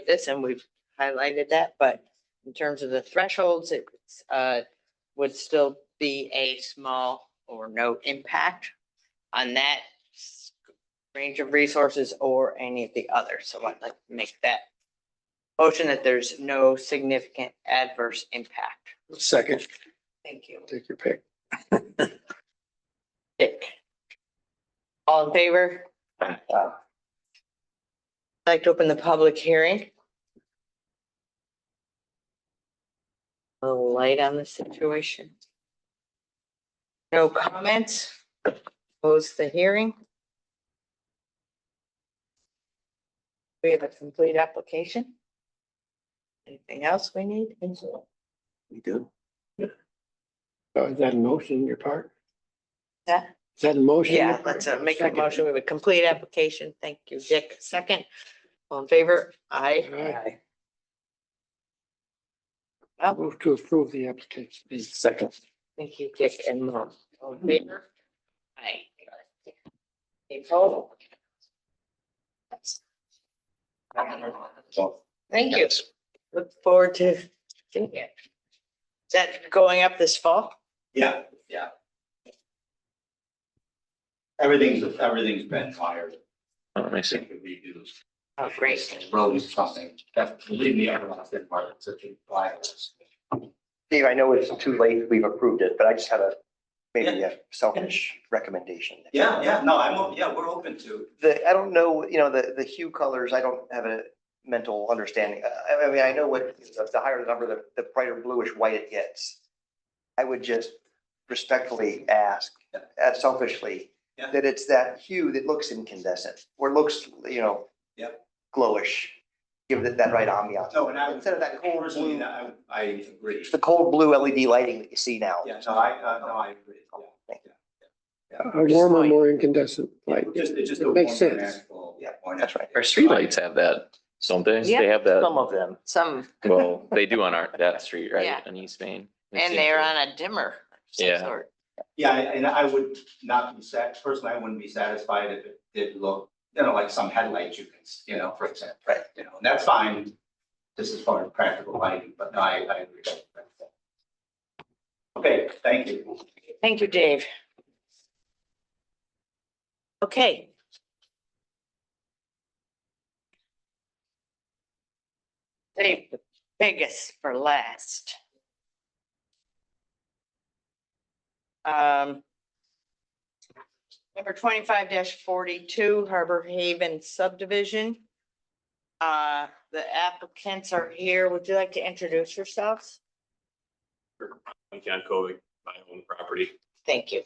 this, and we've highlighted that, but in terms of the thresholds, it's, would still be a small or no impact on that range of resources or any of the others. So I'd like to make that motion that there's no significant adverse impact. Second, Thank you. take your pick. Dick. All in favor? Uh, I'd like to open the public hearing. A little light on the situation. No comments? Close the hearing. We have a complete application. Anything else we need? We do. Oh, is that a motion on your part? Yeah. Is that a motion? Yeah, let's make a motion. We have a complete application. Thank you, Dick. Second. All in favor? Aye. Aye. Well, Move to approve the application. Second. thank you, Dick and Mom. All in favor? Aye. April? Thank you. Look forward to seeing it. Is that going up this fall? Yeah, yeah. Everything's been fired. Oh, I see. Oh, great. Road's something, that, believe me, I lost that part, it's such a virus. Dave, I know it's too late, we've approved it, but I just had maybe a selfish recommendation. Yeah, no, yeah, we're open to. I don't know, the hue colors, I don't have a mental understanding. I mean, I know what, the higher the number, the brighter bluish white it gets. I would just respectfully ask, selfishly, Yeah. that it's that hue that looks incandescent, or looks, Yep. glowish. Give it that right ambiance. No, and I, Instead of that cold personally, blue, I agree. the cold blue LED lighting that you see now. Yeah, no, I agree. A warmer, more incandescent light. It's just It a makes warmer sense. natural. Yeah, that's right. Our streetlights have that, don't they? Yeah, They have that, Some of them. Some, well, they do on that street, right, Yeah. on East Main. and they're on a dimmer. of some Yeah. sort. Yeah, and I would not be personally, I wouldn't be satisfied if it did look, like some headlights you can, for example. Right. And that's fine. This is part of practical lighting, but no, I agree. Okay, thank you. Thank you, Dave. Okay. Save the biggest for last. Number 25-42 Harbor Haven subdivision. The applicants are here. Would you like to introduce yourselves? I'm John Covey, my own property. Thank you.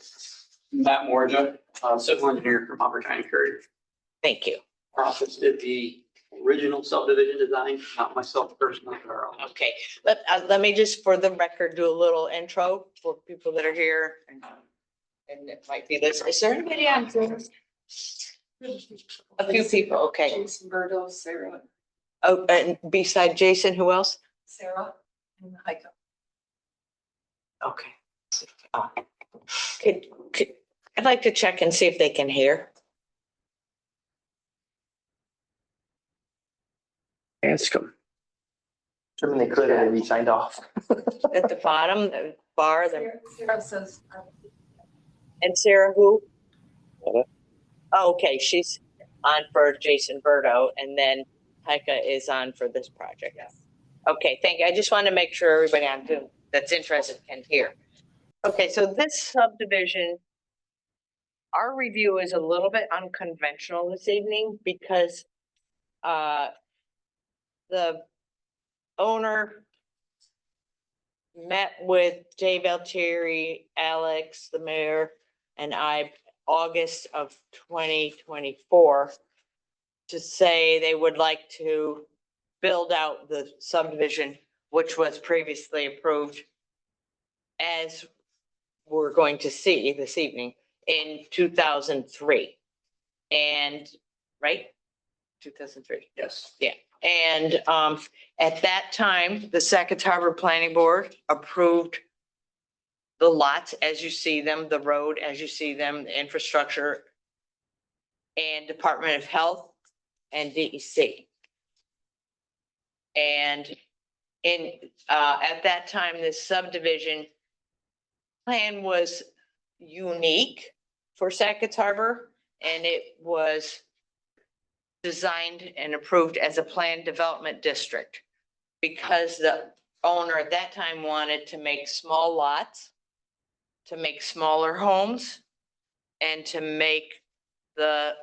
Matt Morja, civil engineer from Humbertine Courier. Thank you. Office did the original subdivision design, not myself personally, but our office. Okay, let me just, for the record, do a little intro for people that are here and it might be this. Is there anybody on Zoom? A few people, okay. Jason Berto, Sarah, Oh, and beside Jason, who else? Sarah, and Heiko. Okay. Could, I'd like to check and see if they can hear. Ask them. Assuming they could, and they signed off. At the bottom, the bar, Sarah says, and Sarah who? Oh, okay, she's on for Jason Berto, and then Heike is on for this project. yes. Okay, thank you. I just want to make sure everybody on Zoom that's interested can hear. Okay, so this subdivision, our review is a little bit unconventional this evening because the owner met with Dave Altieri, Alex, the mayor, and I, August of 2024, to say they would like to build out the subdivision, which was previously approved, as we're going to see this evening, in 2003. And, right? 2003. Yes. And at that time, the Sackets Harbor Planning Board approved the lots as you see them, the road as you see them, the infrastructure and Department of Health and DEC. And at that time, this subdivision plan was unique for Sackets Harbor, and it was designed and approved as a planned development district because the owner at that time wanted to make small lots, to make smaller homes, and to make the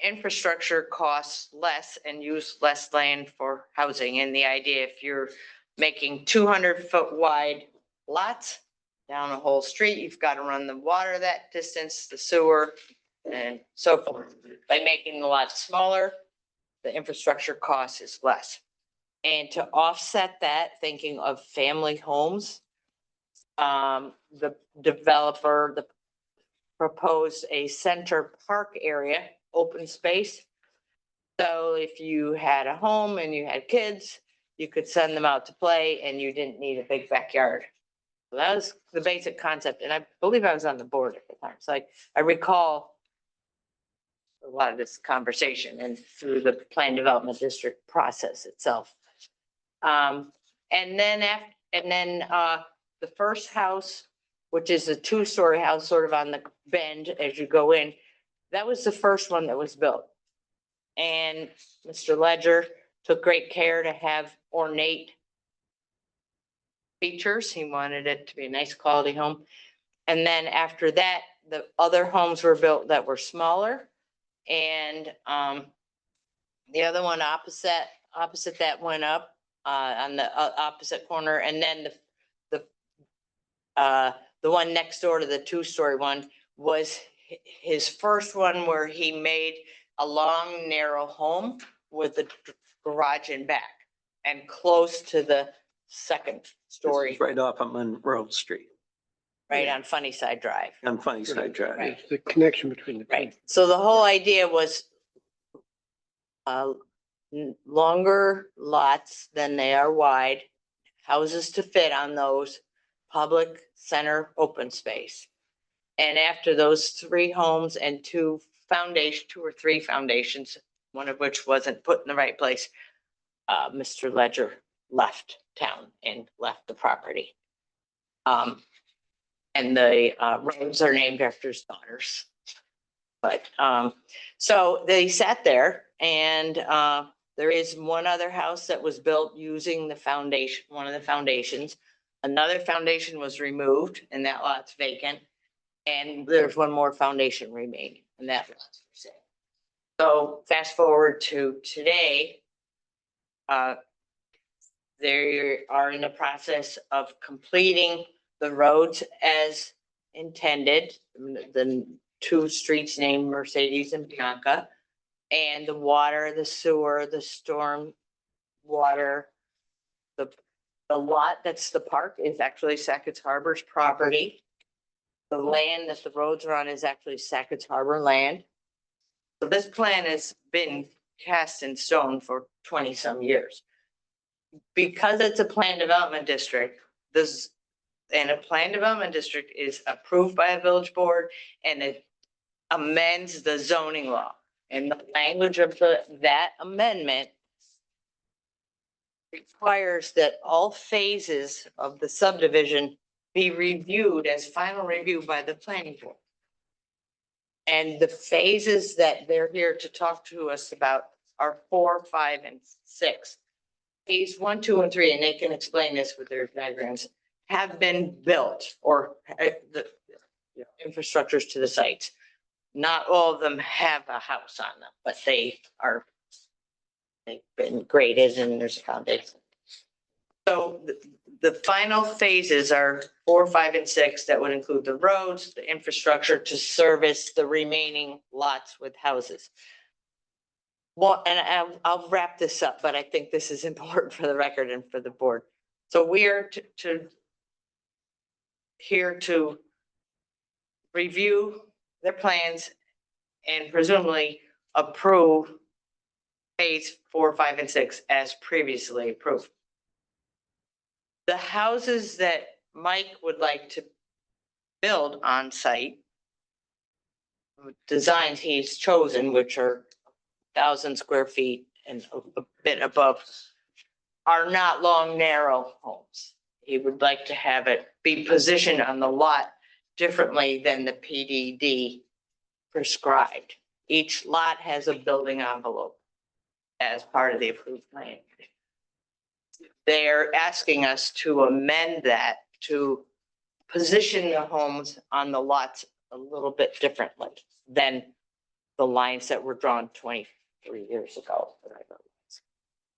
infrastructure costs less and use less land for housing. And the idea, if you're making 200-foot wide lots down a whole street, you've got to run the water that distance, the sewer, and so forth. By making the lots smaller, the infrastructure cost is less. And to offset that, thinking of family homes, the developer proposed a center park area, open space. So if you had a home and you had kids, you could send them out to play and you didn't need a big backyard. So that was the basic concept. And I believe I was on the board at the time. So I recall a lot of this conversation and through the plan development district process itself. And then the first house, which is a 2-story house, sort of on the bend as you go in, that was the first one that was built. And Mr. Ledger took great care to have ornate features. He wanted it to be a nice quality home. And then after that, the other homes were built that were smaller. And the other one opposite that went up on the opposite corner. And then the one next door to the 2-story one was his first one where he made a long, narrow home with a garage in back and close to the second This story, is right off of Monroe Street right on Funny Side Drive. on Funny Side Drive. Right. It's the connection between the two. Right. So the whole idea was longer lots than they are wide, houses to fit on those, public center open space. And after those 3 homes and 2 or 3 foundations, one of which wasn't put in the right place, Mr. Ledger left town and left the property. And the roads are named after his daughters. But so they sat there, and there is one other house that was built using the foundation, one of the foundations. Another foundation was removed and that lot's vacant. And there's one more foundation remaining and that lot's for sale. So fast forward to today, they are in the process of completing the roads as intended. The 2 streets named Mercedes and Bianca, and the water, the sewer, the storm water. The lot that's the park is actually Sackets Harbor's property. The land that the roads are on is actually Sackets Harbor land. So this plan has been cast in stone for 20-some years. Because it's a planned development district, a planned development district is approved by a village board and it amends the zoning law. And the language of that amendment requires that all phases of the subdivision be reviewed as final review by the planning board. And the phases that they're here to talk to us about are 4, 5, and 6. Phase 1, 2, and 3, and they can explain this with their diagrams, have been built or the infrastructures to the sites. Not all of them have a house on them, but they've been graded and there's a foundation. So the final phases are 4, 5, and 6 that would include the roads, the infrastructure to service the remaining lots with houses. Well, and I'll wrap this up, but I think this is important for the record and for the board. So we are here to review their plans and presumably approve phase 4, 5, and 6 as previously approved. The houses that Mike would like to build on site designs he's chosen, which are 1,000 square feet and a bit above, are not long, narrow homes. He would like to have it be positioned on the lot differently than the PDD prescribed. Each lot has a building envelope as part of the approved plan. They're asking us to amend that to position the homes on the lots a little bit differently than the lines that were drawn 23 years ago.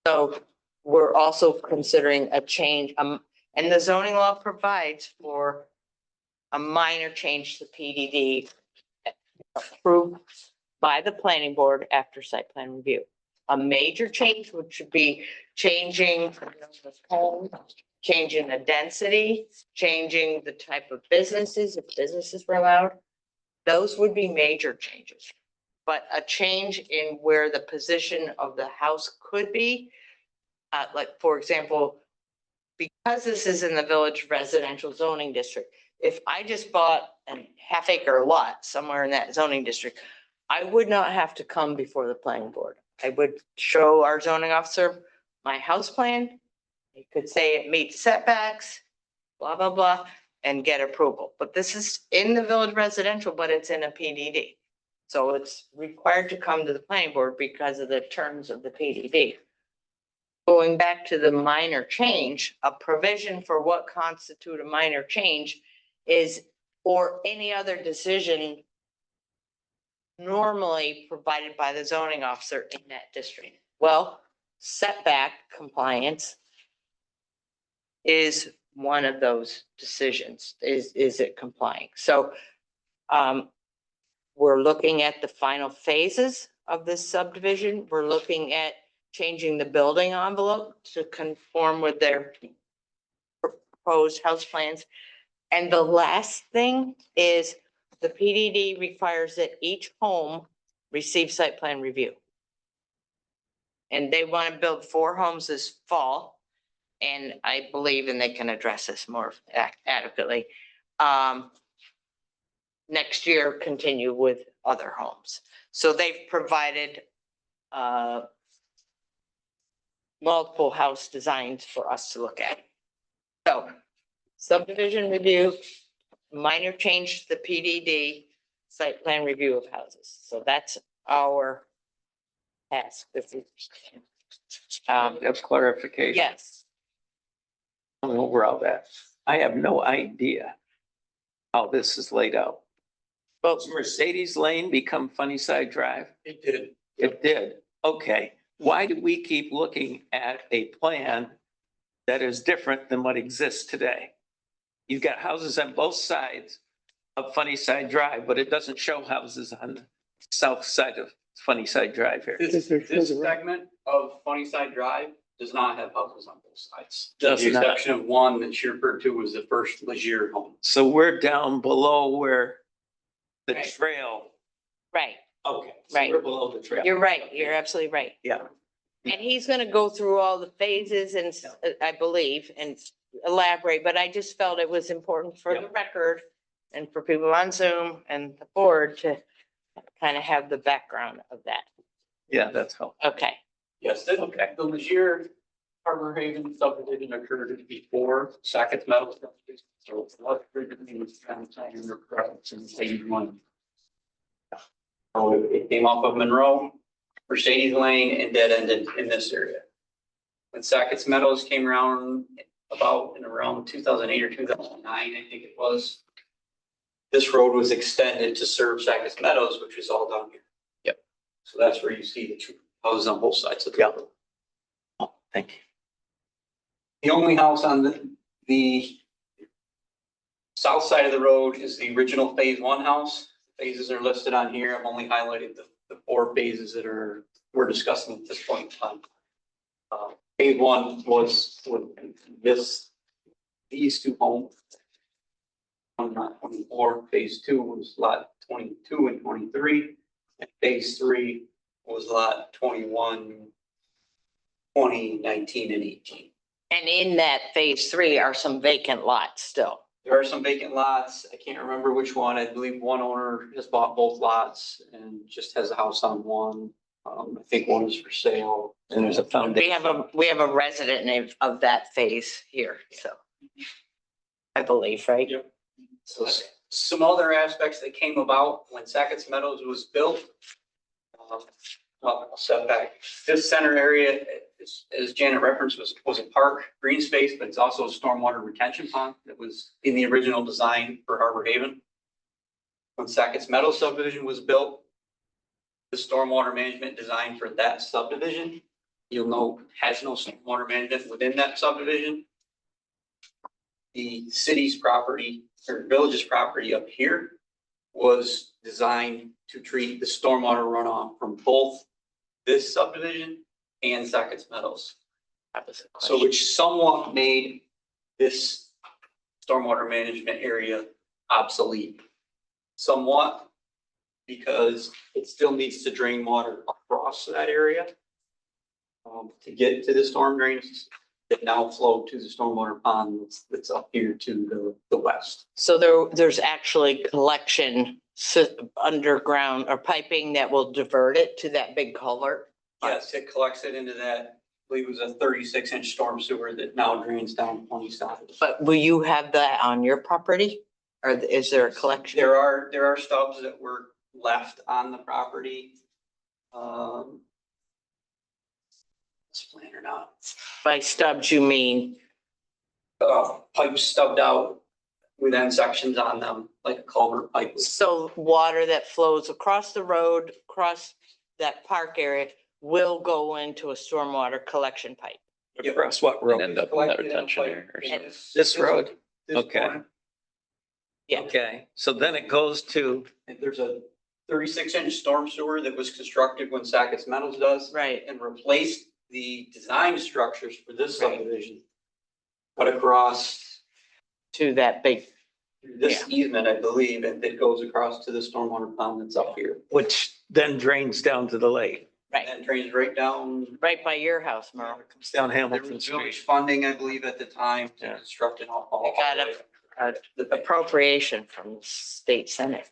So we're also considering a change, and the zoning law provides for a minor change to PDD approved by the planning board after site plan review. A major change, which would be changing the home, changing the density, changing the type of businesses, if businesses were allowed. Those would be major changes. But a change in where the position of the house could be, like, for example, because this is in the village residential zoning district, if I just bought a half-acre lot somewhere in that zoning district, I would not have to come before the planning board. I would show our zoning officer my house plan. He could say it meets setbacks, blah, blah, blah, and get approval. But this is in the village residential, but it's in a PDD. So it's required to come to the planning board because of the terms of the PDD. Going back to the minor change, a provision for what constitute a minor change is, or any other decision normally provided by the zoning officer in that district. Well, setback compliance is one of those decisions. Is it complying? So we're looking at the final phases of this subdivision. We're looking at changing the building envelope to conform with their proposed house plans. And the last thing is the PDD requires that each home receive site plan review. And they want to build 4 homes this fall. And I believe, and they can address this more adequately. Next year, continue with other homes. So they've provided multiple house designs for us to look at. So subdivision review, minor change to the PDD, site plan review of houses. So that's our task. That's clarification. Yes, Over all that. I have no idea how this is laid out. but Does Mercedes Lane become Funnyside Drive? It did. It did. Okay. Why do we keep looking at a plan that is different than what exists today? You've got houses on both sides of Funnyside Drive, but it doesn't show houses on the south side of Funnyside Drive here. This segment of Sunnyside Drive does not have houses on both sides. Does The not. exception of one that she referred to was the first Legier home. So we're down below where the Right. trail. right, Okay. So Right. we're below the trail. you're right. You're absolutely right. Yeah. And he's gonna go through all the phases and I believe and elaborate, but I just felt it was important for the record and for people on Zoom and the board to kind of have the background of that. Yeah, that's helpful. Okay, Yes, the Legier Harbor Haven subdivision occurred before Sackets Metal. So it's not originally was kind of in the products in stage one. So it came off of Monroe, Mercedes Lane, and dead ended in this area. When Sackets Meadows came around around 2008 or 2009, I think it was. This road was extended to serve Sackets Meadows, which is all down here. Yep. So that's where you see the two houses on both sides of the road. Oh, thank you. The only house on the south side of the road is the original phase 1 house. Phases are listed on here. I've only highlighted the 4 phases that we're discussing at this point in time. Phase 1 was these 2 homes. On lot 24, phase 2 was lot 22 and 23, and phase 3 was lot 21, 20, 19, and 18. and in that phase 3 are some vacant lots still. There are some vacant lots. I can't remember which one. I believe one owner has bought both lots and just has a house on one. I think one is for sale. And there's a foundation. We have a resident name of that phase here, so. I believe, right? Yep. So some other aspects that came about when Sackets Meadows was built. Well, I'll step back. This center area, as Janet referenced, was a park, green space, but it's also a stormwater retention pond that was in the original design for Harbor Haven. When Sackets Meadows subdivision was built, the stormwater management design for that subdivision, you'll note, has no stormwater management within that subdivision. The city's property or village's property up here was designed to treat the stormwater runoff from both this subdivision and Sackets Meadows. That was a So question. which somewhat made this stormwater management area obsolete. Somewhat because it still needs to drain water across that area to get to the storm drains that now flow to the stormwater pond that's up here to the west. So there's actually collection underground or piping that will divert it to that big culvert? Yes, it collects it into that, I believe it was a 36-inch storm sewer that now drains down 20 sides. But will you have that on your property? Or is there a collection? There are stubs that were left on the property. It's planned or not. By stubs, you mean, Pipes stubbed out with end sections on them, like a culvert pipe. so water that flows across the road, across that park area will go into a stormwater collection pipe? Across what And road? end up in that retention area or something. This road? This Okay. corner. Yeah. Okay, so then it goes to, And there's a 36-inch storm sewer that was constructed when Sackets Meadows does. Right. And replaced the design structures for this Right. subdivision. But across To that big, this easement, I believe, and it goes across to the stormwater pond that's up here. which then drains down to the lake. right, And drains right down. right by your house, Merle. Comes down There Hamilton was Street. village funding, I believe, at the time to Yeah. construct an all. They got appropriation from the state senate.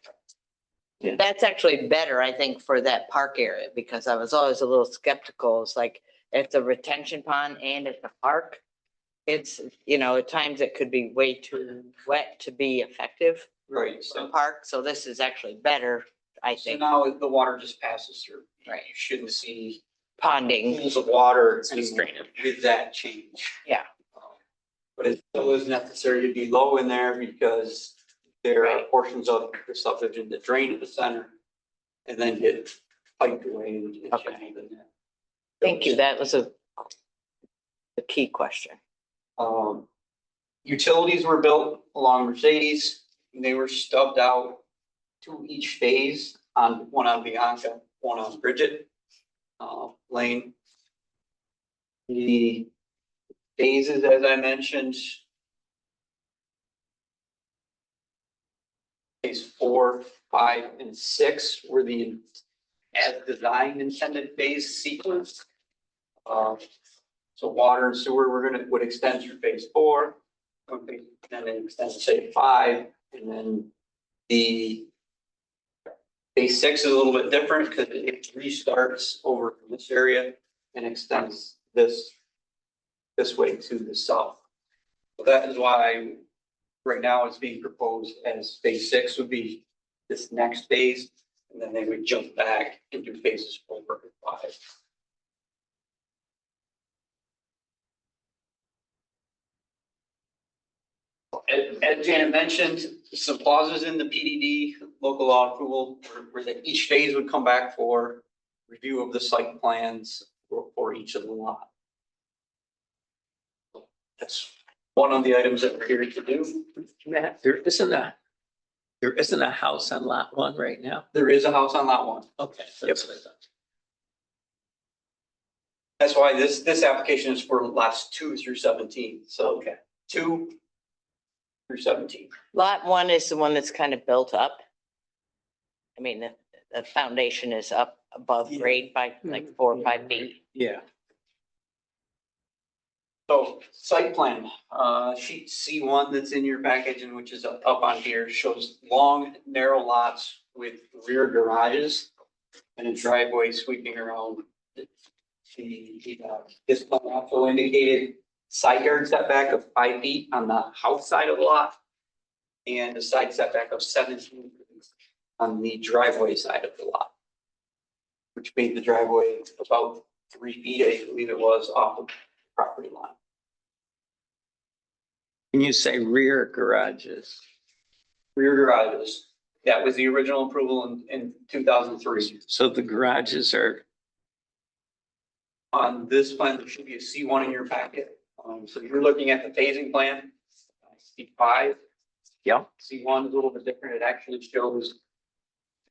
Yeah. That's actually better, I think, for that park area, because I was always a little skeptical. It's like, it's a retention pond and it's a park. It's, at times it could be way too wet to be effective Right, for a so, park, so this is actually better, I so think, now the water just passes through. Right. You shouldn't see ponding. pools of water It's just anymore drainage. with that change. Yeah. But it still is necessary to be low in there because there are Right. portions of the subdivision that drain to the center and then get piped away and Okay. channeled in there. Thank you, that was the key question. Utilities were built along Mercedes, and they were stubbed out to each phase on, one on Bianca, one on Bridget, Lane. The phases, as I mentioned. Phase 4, 5, and 6 were the as designed intended phase sequence. So water and sewer, would extend through phase 4. Okay, then it extends to say 5, and then the phase 6 is a little bit different because it restarts over from this area and extends this way to the south. So that is why right now it's being proposed as phase 6 would be this next phase, and then they would jump back and do phases 4 and 5. As Janet mentioned, some clauses in the PDD, local law approval, where that each phase would come back for review of the site plans for each of the lot. That's one of the items that we're here to do. Matt, there isn't a house on lot 1 right now? There is a house on lot 1. Okay. That's what I thought. That's why this application is for lots 2 through 17. So 2 through 17. Lot 1 is the one that's kind of built up. I mean, the foundation is up above Yeah. grade by like 4 or 5 feet. Yeah. So site plan, sheet C1 that's in your package and which is up on here shows long, narrow lots with rear garages and a driveway sweeping around. This plan also indicated side yard setback of 5 feet on the house side of the lot and a side setback of 17 on the driveway side of the lot, which made the driveway about 3 feet, I believe it was, off the property line. When you say rear garages, Rear garages. That was the original approval in 2003. so the garages are, On this plan, there should be a C1 in your packet. So you're looking at the phasing plan, C5. yeah, C1 is a little bit different. It actually shows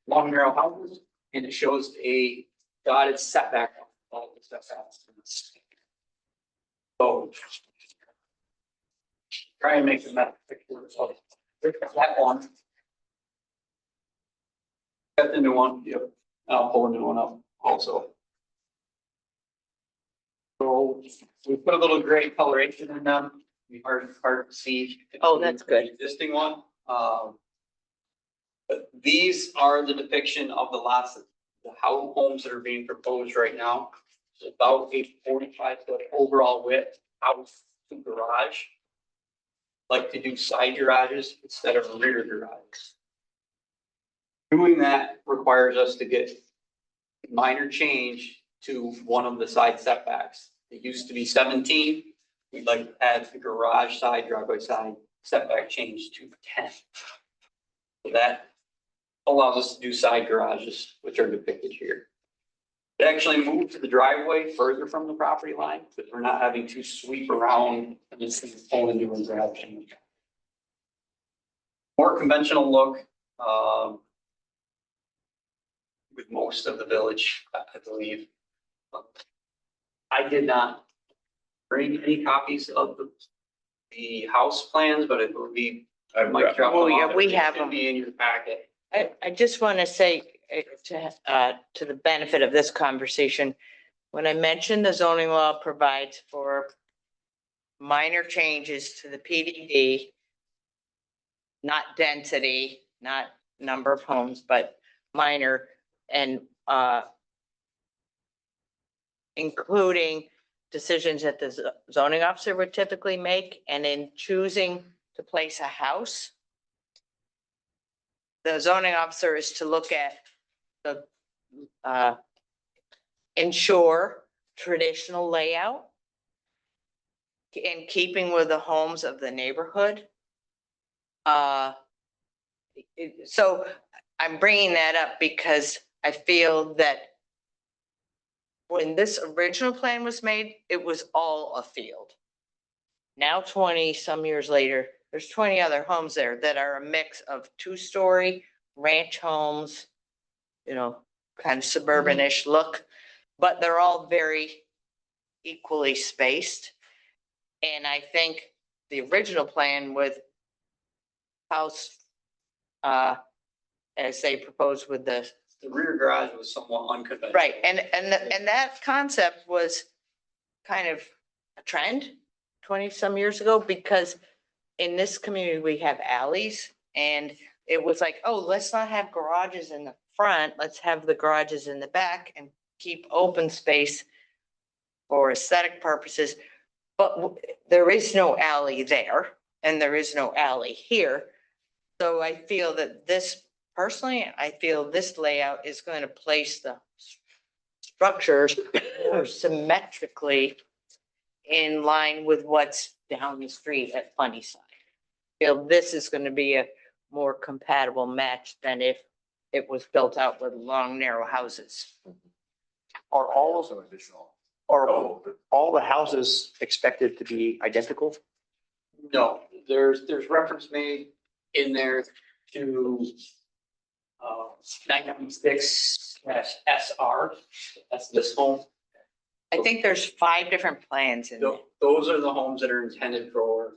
long narrow houses and it shows a dotted setback. All the setbacks. So try and make the map picture of that one. Got the new one, yep. I'll pull a new one up also. So we put a little gray coloration in them. We hard to see. Oh, that's good. The existing one. But these are the depiction of the lots, the homes that are being proposed right now. It's about a 45-foot overall width house to garage. Like to do side garages instead of rear garages. Doing that requires us to get minor change to one of the side setbacks. It used to be 17. We'd like to add the garage side, driveway side setback change to 10. So that allows us to do side garages, which are depicted here. It actually moved to the driveway further from the property line, because we're not having to sweep around and just pull into a garage. More conventional look, with most of the village, I believe. I did not bring any copies of the house plans, but I believe I might drop them Oh, yeah, off. we They have should them. Be in your packet. I just want to say, to the benefit of this conversation, when I mentioned the zoning law provides for minor changes to the PDD, not density, not number of homes, but minor, and including decisions that the zoning officer would typically make, and in choosing to place a house, the zoning officer is to look at the ensure traditional layout in keeping with the homes of the neighborhood. So I'm bringing that up because I feel that when this original plan was made, it was all a field. Now 20 some years later, there's 20 other homes there that are a mix of 2-story ranch homes, kind of suburban-ish look, but they're all very equally spaced. And I think the original plan with house, as they proposed with the, The rear garage was somewhat unconventional. right, and that concept was kind of a trend 20 some years ago, because in this community, we have alleys, and it was like, oh, let's not have garages in the front, let's have the garages in the back and keep open space for aesthetic purposes. But there is no alley there, and there is no alley here. So I feel that personally, I feel this layout is going to place the structures more symmetrically in line with what's down the street at Sunnyside. I feel this is going to be a more compatible match than if it was built out with long, narrow houses. Are all the houses expected to be identical? No, there's reference made in there to 996-SR. That's this home. I think there's 5 different plans in there. Those are the homes that are intended for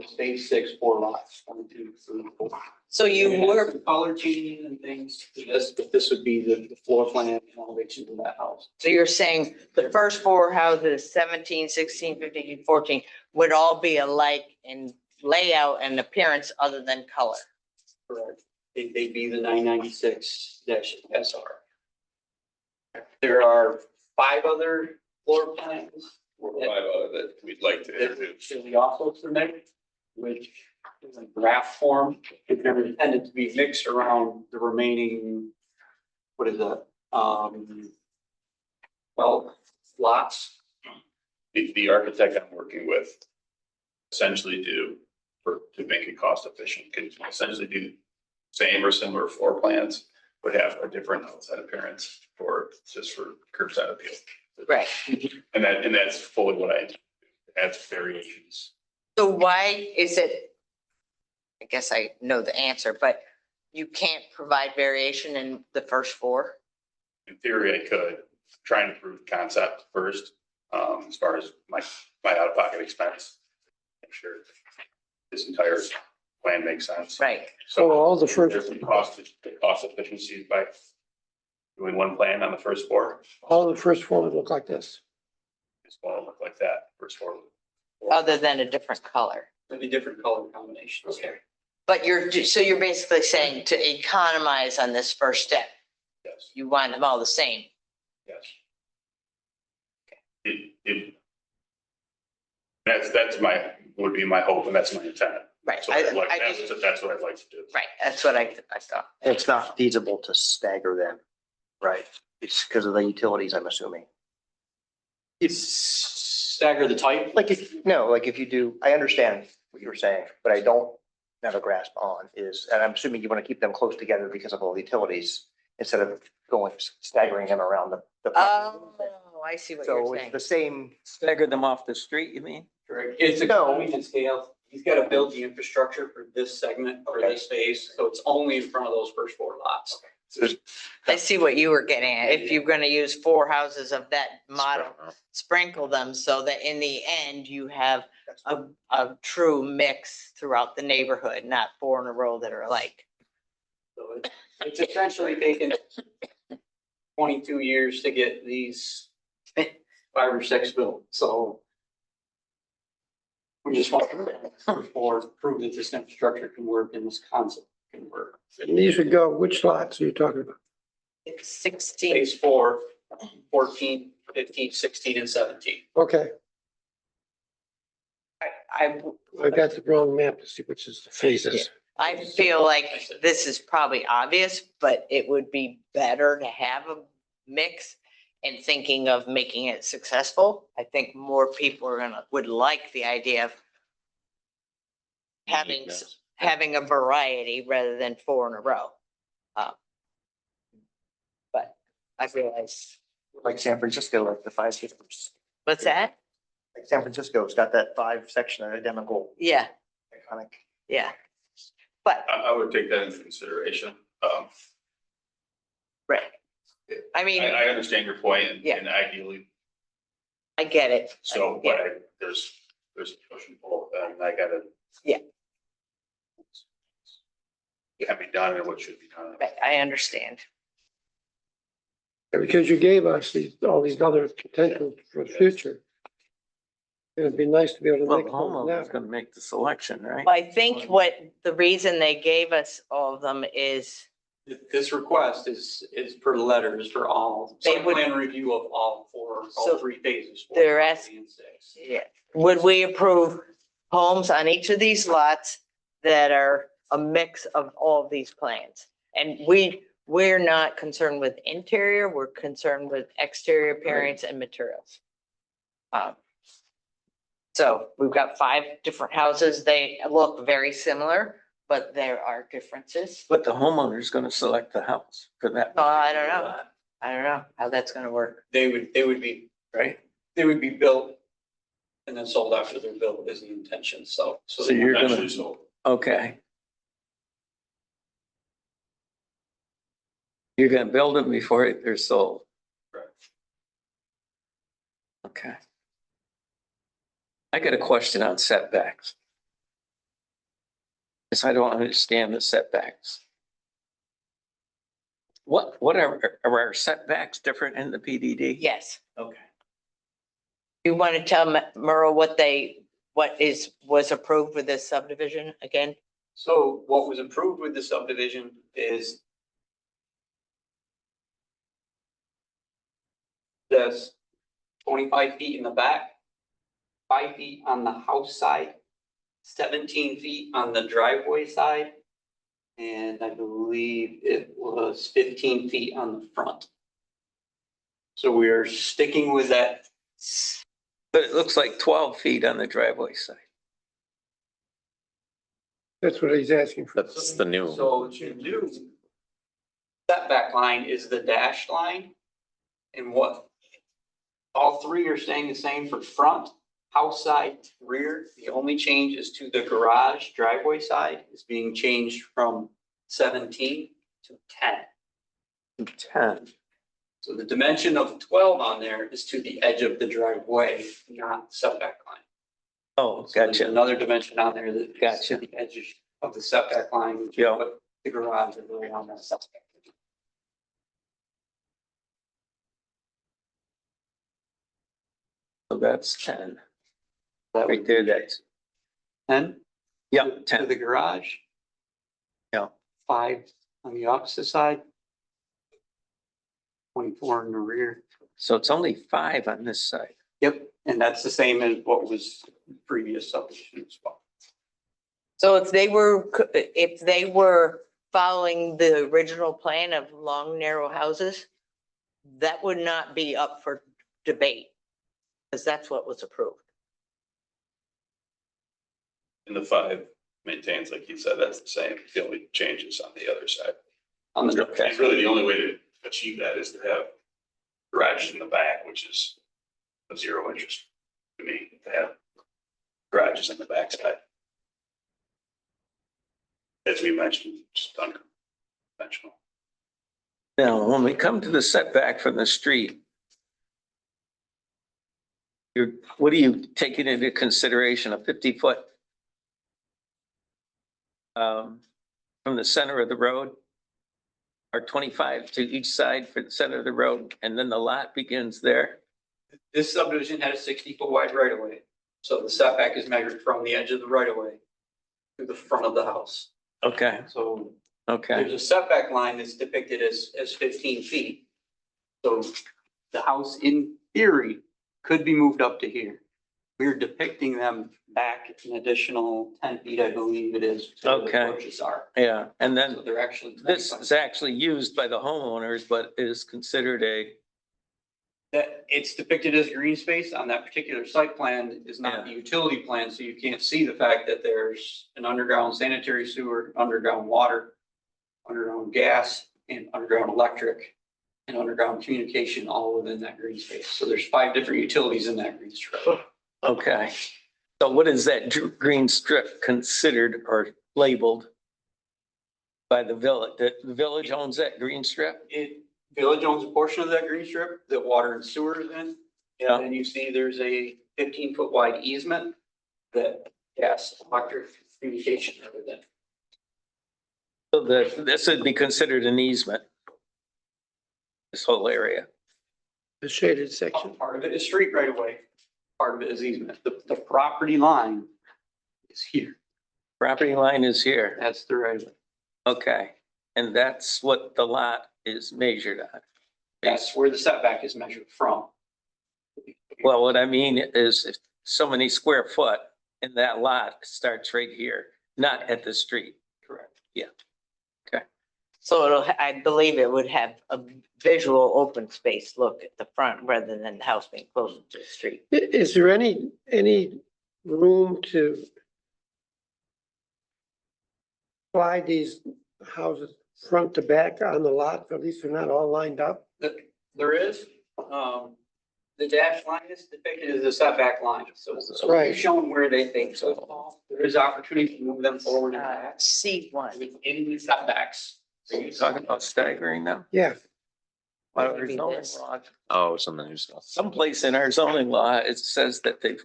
Stage 6, 4 lots, 1, 2, 3, 4. So you And were, some color changing and things to this, but this would be the floor plan and elevation of that house. so you're saying the first four houses, 17, 16, 15, 14, would all be alike in layout and appearance other than color? Correct. They'd be the 996-SR. There are 5 other floor plans That we'd like that we also submitted, which is in draft form. They're intended to be mixed around the remaining, what is that? Well, lots. The architect I'm working with essentially to make it cost efficient, can essentially do same or similar floor plans, but have a different outside appearance for curbside appeal. Right. And that's fully what I, adds variations. So why is it, I guess I know the answer, but you can't provide variation in the first four? In theory, I could, trying to prove concept first, as far as my out-of-pocket expense. Make sure this entire plan makes sense. Right. So all the first, There's some cost efficiencies by doing one plan on the first floor. all the first four would look like this. It's going to look like that, first floor. Other than a different color. Maybe different color combinations. Okay. But so you're basically saying to economize on this first step, Yes, you want them all the same. yes. That's would be my hope, and that's my intent. Right. So that's what I'd like to do. Right, that's what I thought. It's not feasible to stagger them, right? It's because of the utilities, I'm assuming. It's stagger the type. Like if you do, I understand what you were saying, but I don't have a grasp on is, and I'm assuming you want to keep them close together because of all the utilities instead of staggering them around the. Oh, I see what So you're it's saying. the same, Stagger them off the street, you mean? Correct. It's a No. economy and scale. He's got to build the infrastructure for this segment, for Okay. this phase. So it's only in front of those first 4 lots. so there's I see what you were getting at. If you're gonna use 4 houses of that model, sprinkle them so that in the end you have a true mix throughout the neighborhood, not 4 in a row that are alike. So it's essentially taken 22 years to get these 5 or 6 built. So we just want to prove that this infrastructure can work and this concept can work. And these would go, which lots are you talking about? It's 16. Phase 4, 14, 15, 16, and 17. Okay, I I got the wrong map to see which is the phases. I feel like this is probably obvious, but it would be better to have a mix and thinking of making it successful. I think more people would like the idea of having a variety rather than 4 in a row. But I realize, like San Francisco, like the 5 systems. what's that? Like San Francisco's got that 5 section identical Yeah, iconic. yeah. But, I would take that into consideration. right. I mean, I understand your point, Yeah. and ideally, I get it. so, Yeah. but there's a push and pull, and I gotta. Yeah. Can be done and what should be done. Right, I understand. Because you gave us all these other potentials for the future. It'd be nice to be able to Well, make the those homeowner's now. gonna make the selection, right? I think the reason they gave us all of them is, This request is per letters for all, They site would- plan review of all So 3 phases. 4, they're 5, asking- and 6. yeah, would we approve homes on each of these lots that are a mix of all of these plans? And we're not concerned with interior, we're concerned with exterior appearance and materials. So we've got 5 different houses. They look very similar, but there are differences. But the homeowner's gonna select the house for that. Oh, I don't know. I don't know how that's gonna work. They would be, right? They would be built and then sold after they're built is the intention, so. So you're gonna, Eventually, so okay. You're gonna build them before they're sold. Correct. Okay. I got a question on setbacks. Guess I don't understand the setbacks. What are our setbacks different in the PDD? Yes. Okay. You want to tell Merle was approved with this subdivision again? So what was approved with the subdivision is this 25 feet in the back, 5 feet on the house side, 17 feet on the driveway side, and I believe it was 15 feet on the front. So we're sticking with that. But it looks like 12 feet on the driveway side. That's what he's asking for. That's the new. So the new setback line is the dashed line. And what, all three are staying the same for front, house side, rear. The only change is to the garage driveway side is being changed from 17 to 10. 10. So the dimension of 12 on there is to the edge of the driveway, not the setback line. Oh, So there's gotcha. another dimension on there that is to Gotcha. the edge of the setback line, which is Yeah. what the garage is really on that setback. So that's 10. That Right would there, be that's, 10. yeah, To 10. the garage. Yeah. 5 on the opposite side. 24 in the rear. So it's only 5 on this side. Yep, and that's the same as what was previous subdivision as well. So if they were following the original plan of long, narrow houses, that would not be up for debate, because that's what was approved. And the 5 maintains, like you said, that's the same. The only changes on the other side. On the, Okay. And really, the only way to achieve that is to have garages in the back, which is of zero interest to me, to have garages in the backside. As we mentioned, just unconventional. Now, when we come to the setback from the street, what are you taking into consideration, a 50-foot from the center of the road? Or 25 to each side for the center of the road, and then the lot begins there? this subdivision had a 60-foot wide right of way. So the setback is measured from the edge of the right of way to the front of the house. Okay, So okay, there's a setback line that's depicted as 15 feet. So the house in theory could be moved up to here. We're depicting them back an additional 10 feet, I believe it is. to where the Okay. porches are. yeah, and then So they're actually. this 25. is actually used by the homeowners, but is considered That it's depicted as green space on that particular site plan is not the utility plan, so you can't see the fact that there's an underground sanitary sewer, underground water, underground gas, and underground electric, and underground communication all within that green space. So there's 5 different utilities in that green strip. okay. So what is that green strip considered or labeled by the village? The village owns that green strip? Village owns a portion of that green strip that water and sewer is in. Yeah. And you see there's a 15-foot wide easement that gas, electric, communication, everything. So this would be considered an easement? This whole area? The shaded section. Part of it is street right away. Part of it is easement. The property line is here. Property line is here, That's the right of way. okay, and that's what the lot is measured on. That's where the setback is measured from. Well, what I mean is if so many square foot in that lot starts right here, not at the street. Correct. So I believe it would have a visual open space look at the front rather than the house being closer to the street. Is there any room to slide these houses front to back on the lot? At least they're not all lined up. There is, the dash line is depicted as a setback line. So Right. we've shown where they think so. There is opportunity to move them forward and back C1. within the setbacks. Are you talking about staggering now? Yeah, Well, Maybe there's no this. law. Oh, some of the new stuff. Someplace in our zoning law, it says that they've,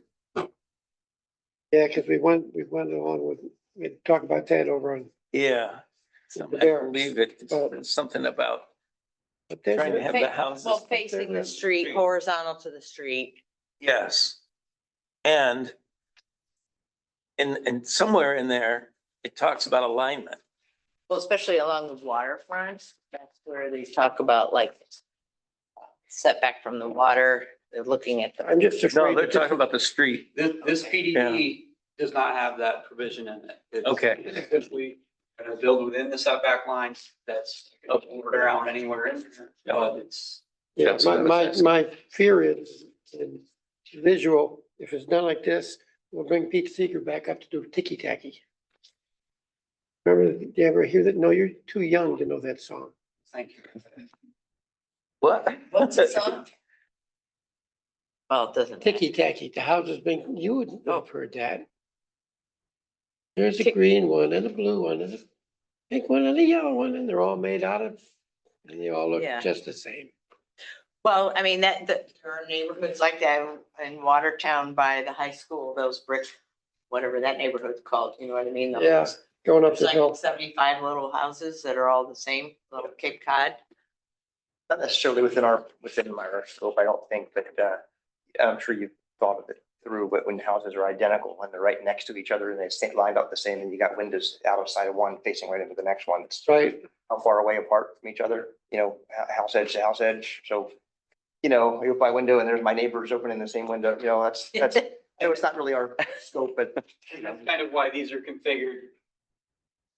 yeah, because we went along We talk about that over on, Yeah. I There. believe it. It's something about but there's, trying to have the houses. Well, facing the street, horizontal to the street. Yes. And somewhere in there, it talks about alignment. Well, especially along the waterfront, that's where they talk about like setback from the water, they're looking at the. I'm just No, afraid. they're that talking about the street. This PDD does not have that provision in it. It's- Okay. It's simply gonna build within the setback lines, that's over around anywhere in there, but it's. Yeah, That's what I my was my fear is, in visual, if it's done like this, we'll bring Pete Seeger back up to do ticky tacky. Remember, do you ever hear that? No, you're too young to know that song. Thank you. What? What's the song? Well, it doesn't. Ticky tacky, the houses being, you wouldn't have heard that. There's a Tick- green one and a blue one and a pink one and a yellow one, and they're all made out of, and they all look Yeah. just the same. Well, I mean, there are neighborhoods like that in Watertown by the high school, those brick, whatever that neighborhood's called, you know what I mean? Those- Yeah, going up There's the like hill. 75 little houses that are all the same, little Cape Cod. Not necessarily within my scope, I don't think, but, I'm sure you've thought of it through, but when houses are identical and they're right next to each other and they stay lined up the same, and you got windows out of sight of one facing right into the next one, it's Right, how far away apart from each other, house edge to house edge. So, you open my window and there's my neighbors opening the same window, that's, it's not really our scope, but. That's kind of why these are configured.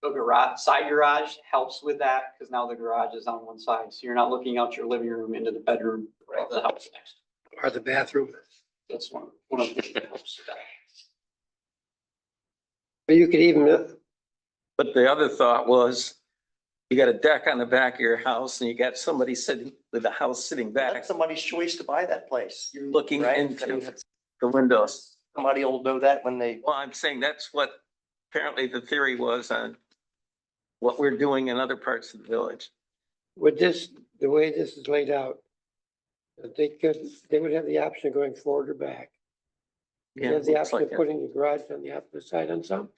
The garage, side garage helps with that, because now the garage is on one side, so you're not looking out your living room into the bedroom of the house next. or the bathroom. That's one of the things that helps with that. But you could even, But the other thought was, you got a deck on the back of your house and you got somebody sitting with the house sitting back, That's somebody's choice to buy that place. you're looking Right? into the windows. Somebody will know that when they. Well, I'm saying that's what apparently the theory was on what we're doing in other parts of the village. with this, the way this is laid out, they would have the option of going forward or back. They Yeah, have the looks option like of it. putting the garage on the opposite side on some.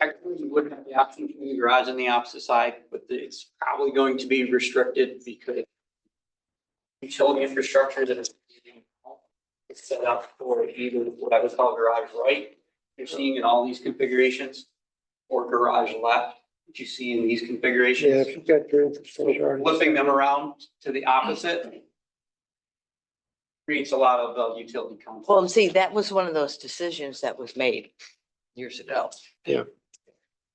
Technically, you wouldn't have the option to do the garage on the opposite side, but it's probably going to be restricted because utility infrastructure that is set up for either what I would call garage right, you're seeing in all these configurations, or garage left, that you see in these Yeah, configurations. if you've got your infrastructure. already- Flipping them around to the opposite creates a lot of utility conflict. Well, see, that was one of those decisions that was made years ago. Yeah.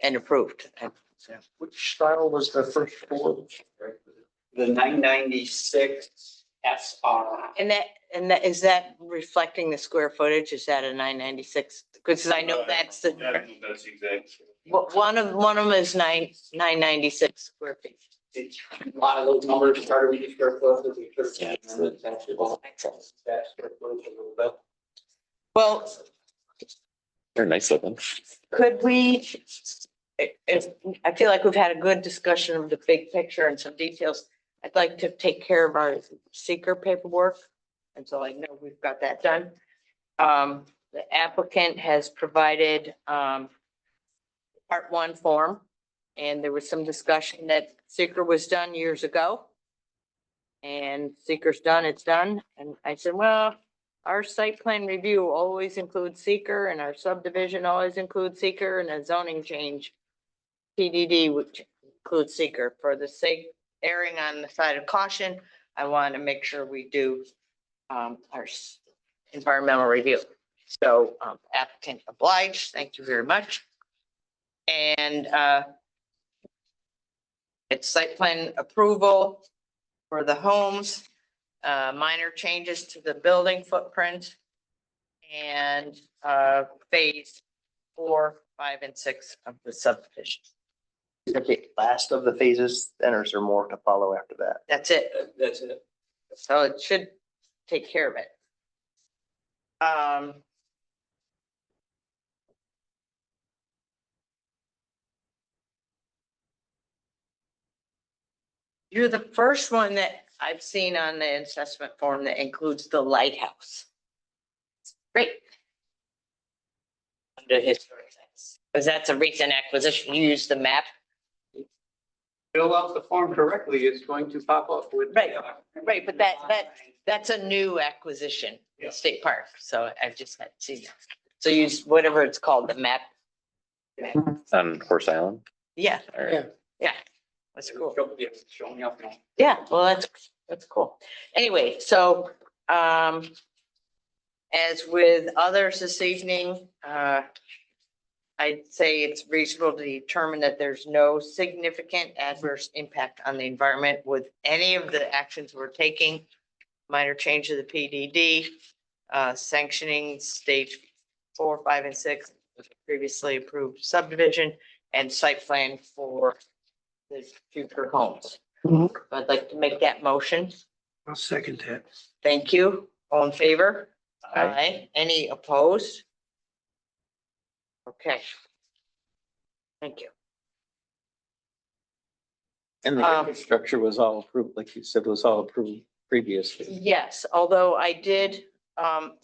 And approved. And Which style was the first floor? The 996 SR. that, is that reflecting the square footage? Is that a 996? Because I know that's the, That's exact. one of them is 996 square feet. A lot of those numbers started with the square foot. It's actually all that square footage a little bit. Well, They're nice looking. could we, I feel like we've had a good discussion of the big picture and some details. I'd like to take care of our seeker paperwork. And so I know we've got that done. The applicant has provided, part 1 form. And there was some discussion that seeker was done years ago. And seeker's done, it's done. And I said, well, our site plan review always includes seeker and our subdivision always includes seeker and a zoning change. PDD, which includes seeker. For the sake erring on the side of caution, I want to make sure we do our environmental review. So applicant obliged, thank you very much. And it's site plan approval for the homes, minor changes to the building footprint. And phase 4, 5, and 6 of the subdivision. Is that the last of the phases, then, or is there more to follow after that? That's it. That's it. So it should take care of it. You're the first one that I've seen on the assessment form that includes the lighthouse. Great. the historic sites. Because that's a recent acquisition. You use the map. Fill out the form correctly, it's going to pop up with. Right, but that's a new acquisition, Yeah. state park. So I've just had seen that. So use whatever it's called, the map. On Horse Island. Yeah, Or- Yeah. yeah. That's cool. Showing up now. Yeah, well, that's cool. Anyway, so, as with others this evening, I'd say it's reasonable to determine that there's no significant adverse impact on the environment with any of the actions we're taking. Minor change of the PDD, sanctioning stage 4, 5, and 6, previously approved subdivision, and site plan for the future homes. Mhm. I'd like to make that motion. I'll second that. Thank you. All in favor? Aye. Any opposed? Okay. Thank you. And the Um, infrastructure was all approved, like you said, was all approved previously. Yes, although I did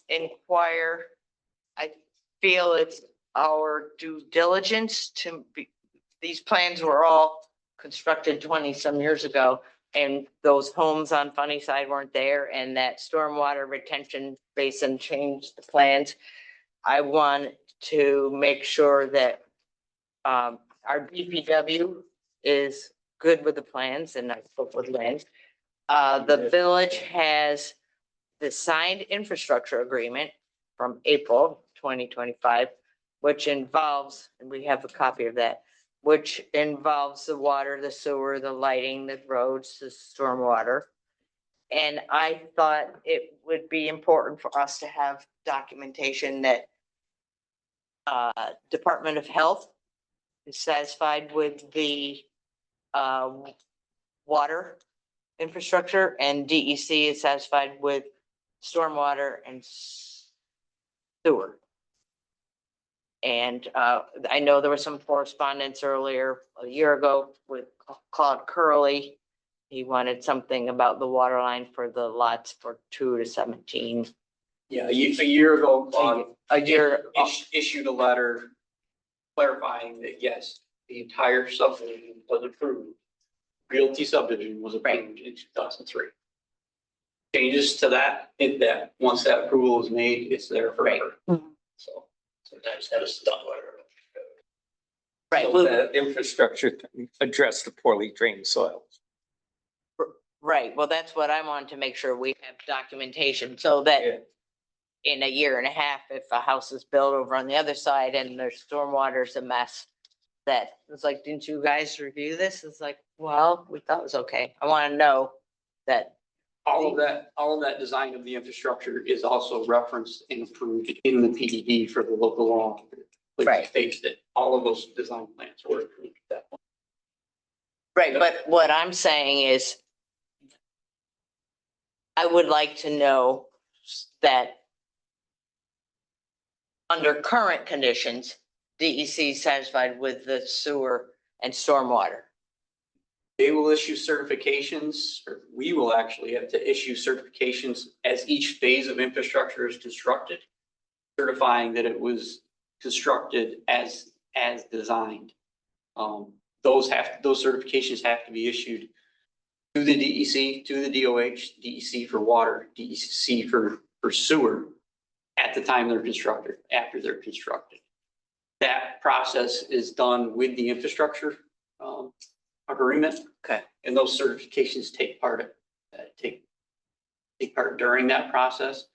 inquire, I feel it's our due diligence to be, these plans were all constructed 20-some years ago. And those homes on Funny Side weren't there, and that stormwater retention basin changed the plans. I want to make sure that our DPW is good with the plans, and I spoke with Lynn. The village has the signed infrastructure agreement from April 2025, which involves, and we have a copy of that, which involves the water, the sewer, the lighting, the roads, the stormwater. And I thought it would be important for us to have documentation that Department of Health is satisfied with the water infrastructure, and DEC is satisfied with stormwater and sewer. And I know there was some correspondence earlier, a year ago, with Claude Curley. He wanted something about the water line for the lots for 2 to 17. Yeah, a year ago, A year, issued a letter clarifying that, yes, the entire subdivision was approved. Realty subdivision was approved in 2003. Changes to that, once that approval is made, it's there forever. So sometimes that is done. right, So well, the infrastructure addressed the poorly drained soils. right, well, that's what I wanted to make sure we have documentation so that in a year and a half, if a house is built over on the other side and their stormwater's a mess, that it's like, didn't you guys review this? It's like, well, we thought it was okay. I want to know that. All of that design of the infrastructure is also referenced and approved in the PDD for the local law. Which Right. states that all of those design plans were approved at that point. Right, but what I'm saying is I would like to know that under current conditions, DEC is satisfied with the sewer and stormwater. They will issue certifications, or we will actually have to issue certifications as each phase of infrastructure is constructed, certifying that it was constructed as designed. Those certifications have to be issued to the DEC, to the DOH, DEC for water, DEC for sewer at the time they're constructed, after they're constructed. That process is done with the infrastructure agreement. Okay. And those certifications take part during that process.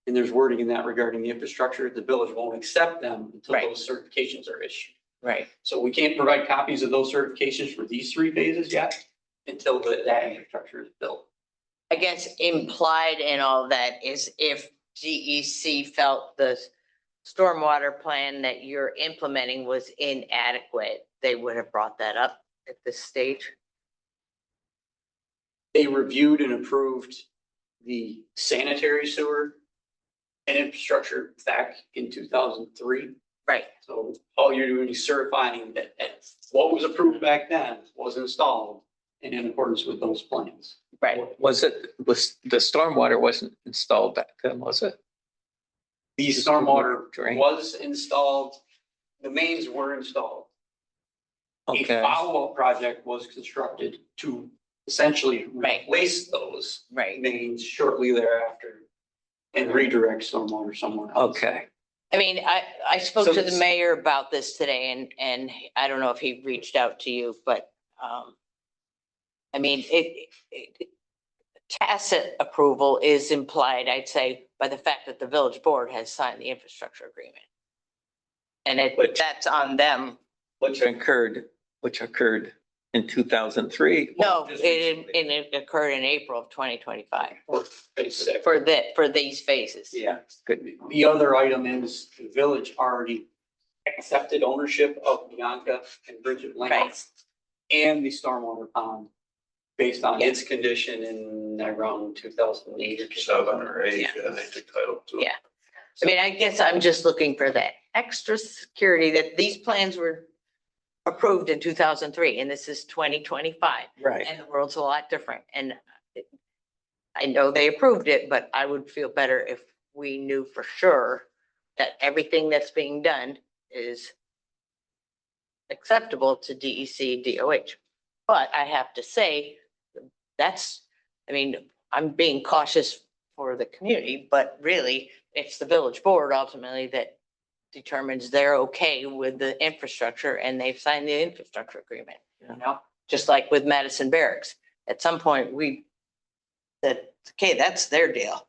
And there's wording in that regarding the infrastructure. The village won't accept them until Right. those certifications are issued. Right. So we can't provide copies of those certifications for these 3 phases yet until that infrastructure is built. I guess implied in all of that is if DEC felt the stormwater plan that you're implementing was inadequate, they would have brought that up at this stage. They reviewed and approved the sanitary sewer and infrastructure back in 2003. Right. So all you're doing is certifying that what was approved back then was installed and in accordance with those plans. Right. Was the stormwater wasn't installed back then, was it? The stormwater was installed, the mains were installed. A Okay, follow-up project was constructed to essentially Right. replace those Right. mains shortly thereafter and redirect stormwater somewhere else. okay. I mean, I spoke So to the this- mayor about this today and I don't know if he reached out to you, but, I mean, tacit approval is implied, I'd say, by the fact that the village board has signed the infrastructure agreement. And that's on them. Which occurred in 2003. No, it occurred in April of 2025 For phase six. for these phases. Yeah. Could be. The other item is the village already accepted ownership of Bianca and Bridget Lane. Right. And the stormwater pond based on Yeah. its condition in around 2008 or 7 or 8, Yeah. yeah, they took title to it. Yeah. I mean, I guess I'm just looking for that extra security that these plans were approved in 2003 and this is 2025 Right. and the world's a lot different. And I know they approved it, but I would feel better if we knew for sure that everything that's being done is acceptable to DEC, DOH. But I have to say, I mean, I'm being cautious for the community, but really, it's the village board ultimately that determines they're okay with the infrastructure and they've signed the infrastructure agreement, you know? Just like with Madison Barracks. At some point, we said, okay, that's their deal.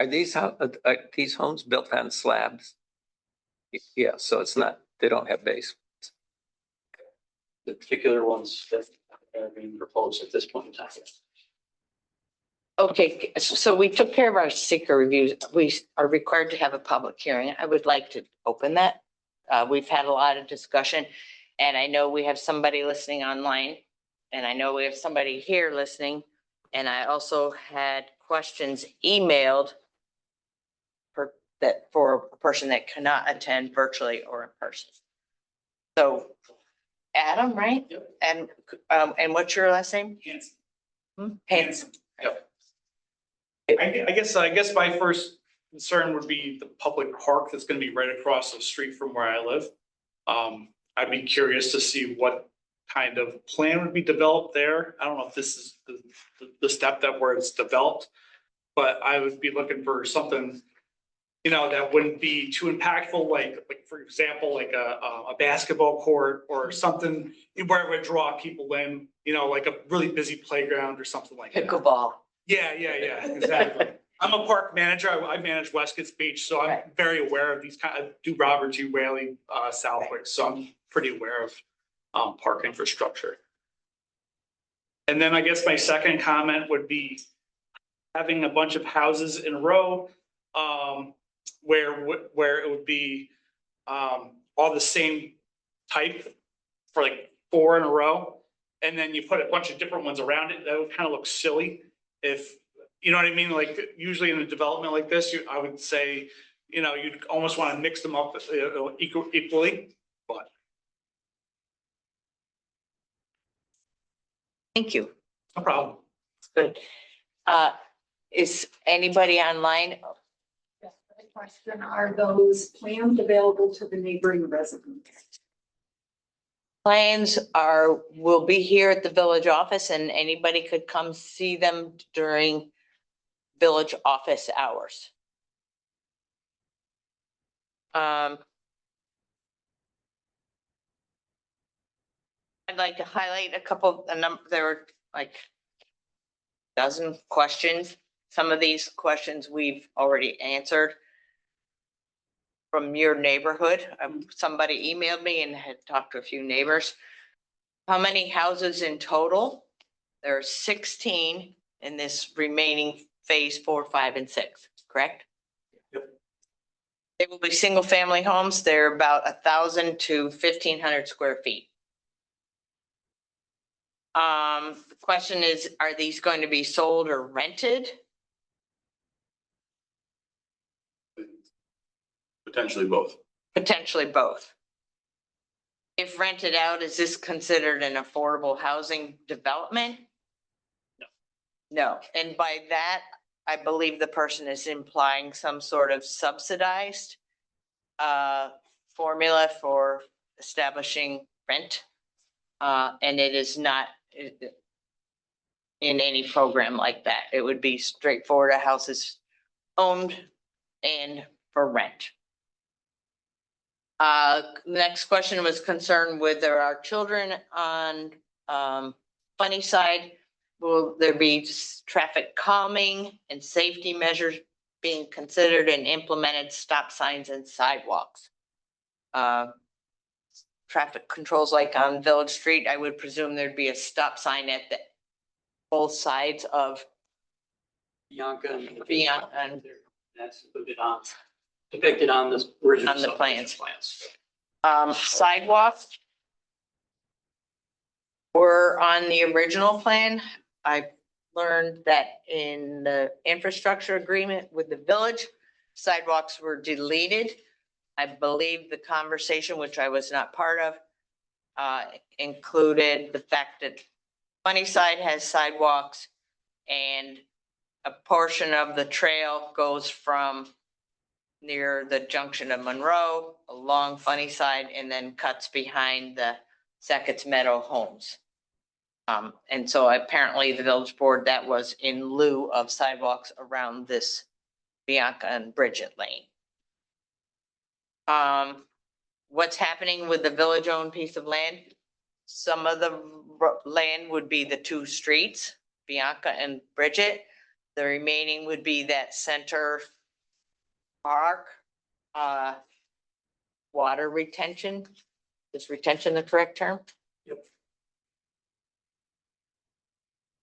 Are these homes built on slabs? Yeah, so it's not, they don't have base. the particular ones that are being proposed at this point in time. Okay, so we took care of our seeker reviews. We are required to have a public hearing. I would like to open that. We've had a lot of discussion and I know we have somebody listening online and I know we have somebody here listening. And I also had questions emailed for a person that cannot attend virtually or in person. So Adam, right? Yep. And what's your last name? Hanson. Hanson. Yep. I guess my first concern would be the public park that's gonna be right across the street from where I live. I'd be curious to see what kind of plan would be developed there. I don't know if this is the step that where it's developed. But I would be looking for something, that wouldn't be too impactful, like for example, like a basketball court or something where it would draw people in, like a really busy playground or something like that. Pickleball. Yeah, exactly. I'm a park manager. I manage Westcott's Beach, so I'm Right. very aware of these do Roberts, U Whaley, Southwick, so I'm pretty aware of park infrastructure. And then I guess my second comment would be having a bunch of houses in a row, where it would be all the same type for like 4 in a row. And then you put a bunch of different ones around it, that would kind of look silly. If, you know what I mean? Like usually in a development like this, I would say, you'd almost want to mix them up equally, but. Thank you. No problem. Good. Is anybody online? Question, are those plans available to the neighboring residents? Plans will be here at the village office and anybody could come see them during village office hours. I'd like to highlight there were like dozen questions. Some of these questions we've already answered from your neighborhood. Somebody emailed me and had talked to a few neighbors. How many houses in total? There are 16 in this remaining phase 4, 5, and 6, correct? Yep. They will be single-family homes. They're about 1,000 to 1,500 square feet. The question is, are these going to be sold or rented? Potentially both. Potentially both. If rented out, is this considered an affordable housing development? No. No, and by that, I believe the person is implying some sort of subsidized formula for establishing rent. And it is not in any program like that. It would be straightforward, a house is owned and for rent. Next question was concerned with there are children on Funny Side. Will there be traffic calming and safety measures being considered and implemented, stop signs and sidewalks? Traffic controls like on Village Street, I would presume there'd be a stop sign at the both sides of Bianca and. Bianca and- That's depicted on this original. On the plans. Plans. Sidewalks were on the original plan. I learned that in the infrastructure agreement with the village, sidewalks were deleted. I believe the conversation, which I was not part of, included the fact that Funny Side has sidewalks and a portion of the trail goes from near the junction of Monroe along Funny Side and then cuts behind the Sackets Meadow homes. And so apparently the village board, that was in lieu of sidewalks around this Bianca and Bridget Lane. What's happening with the village owned piece of land? Some of the land would be the two streets, Bianca and Bridget. The remaining would be that center park, water retention. Is retention the correct term?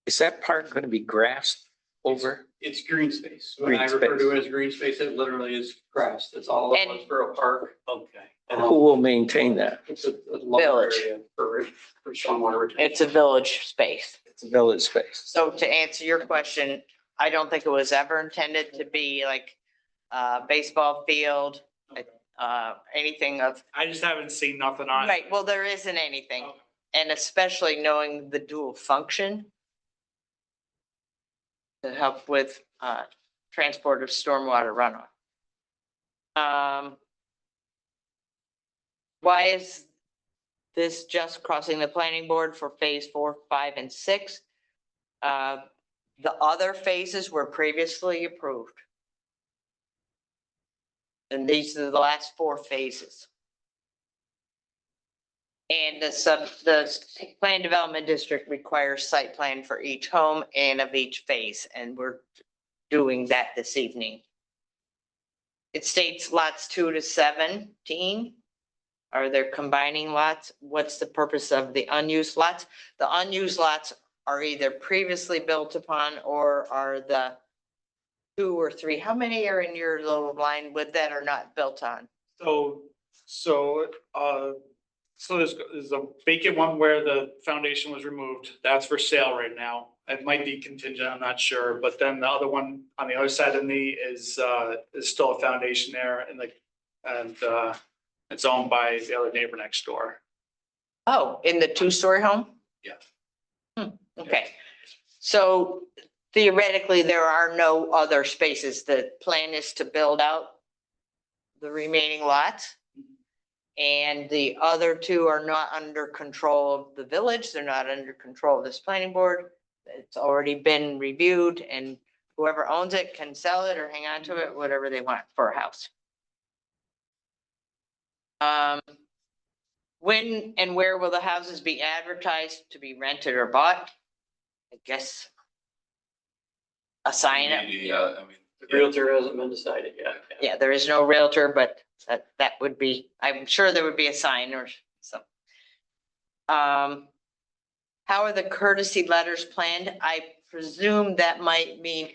Is that park going to be grassed over? It's green space. When I Green refer to space. it as green space, it literally is grass. That's all it And- was for a park. Okay. And who will maintain that? It's a large Village. area for stormwater retention. It's a village space. It's a village space. So to answer your question, I don't think it was ever intended to be like a baseball field, anything of, I just haven't seen nothing on it. right, well, there isn't anything. And especially knowing the dual function to help with transport of stormwater runoff. Why is this just crossing the planning board for phase 4, 5, and 6? The other phases were previously approved. And these are the last 4 phases. And the plan development district requires site plan for each home and of each phase, and we're doing that this evening. It states lots 2 to 17. Are there combining lots? What's the purpose of the unused lots? The unused lots are either previously built upon or are the 2 or 3. How many are in your little line with that are not built on? So there's a vacant one where the foundation was removed. That's for sale right now. It might be contingent, I'm not sure. But then the other one on the other side of me is still a foundation there and it's owned by the other neighbor next door. Oh, in the 2-story home? Yeah. Okay, so theoretically, there are no other spaces. The plan is to build out the remaining lots. And the other 2 are not under control of the village. They're not under control of this planning board. It's already been reviewed and whoever owns it can sell it or hang on to it, whatever they want for a house. When and where will the houses be advertised to be rented or bought? I guess a sign up. The realtor hasn't been decided yet. Yeah, there is no realtor, but that would be, I'm sure there would be a sign or some. How are the courtesy letters planned? I presume that might mean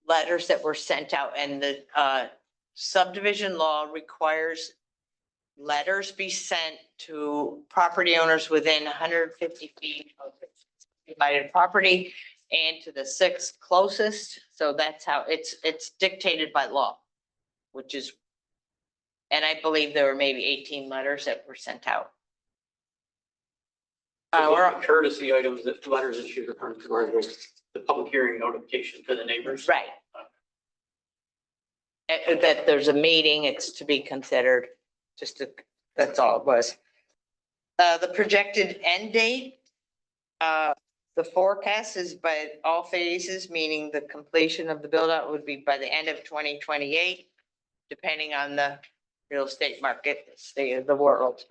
letters that were sent out, and the subdivision law requires letters be sent to property owners within 150 feet of divided property and to the 6th closest. So that's how it's dictated by law, which is, and I believe there were maybe 18 letters that were sent out. We're on courtesy items that letters issued are currently. the public hearing notification to the neighbors. Right. That there's a meeting, it's to be considered, that's all it was. The projected end date, the forecast is by all phases, meaning the completion of the build out would be by the end of 2028, depending on the real estate market, state of the world.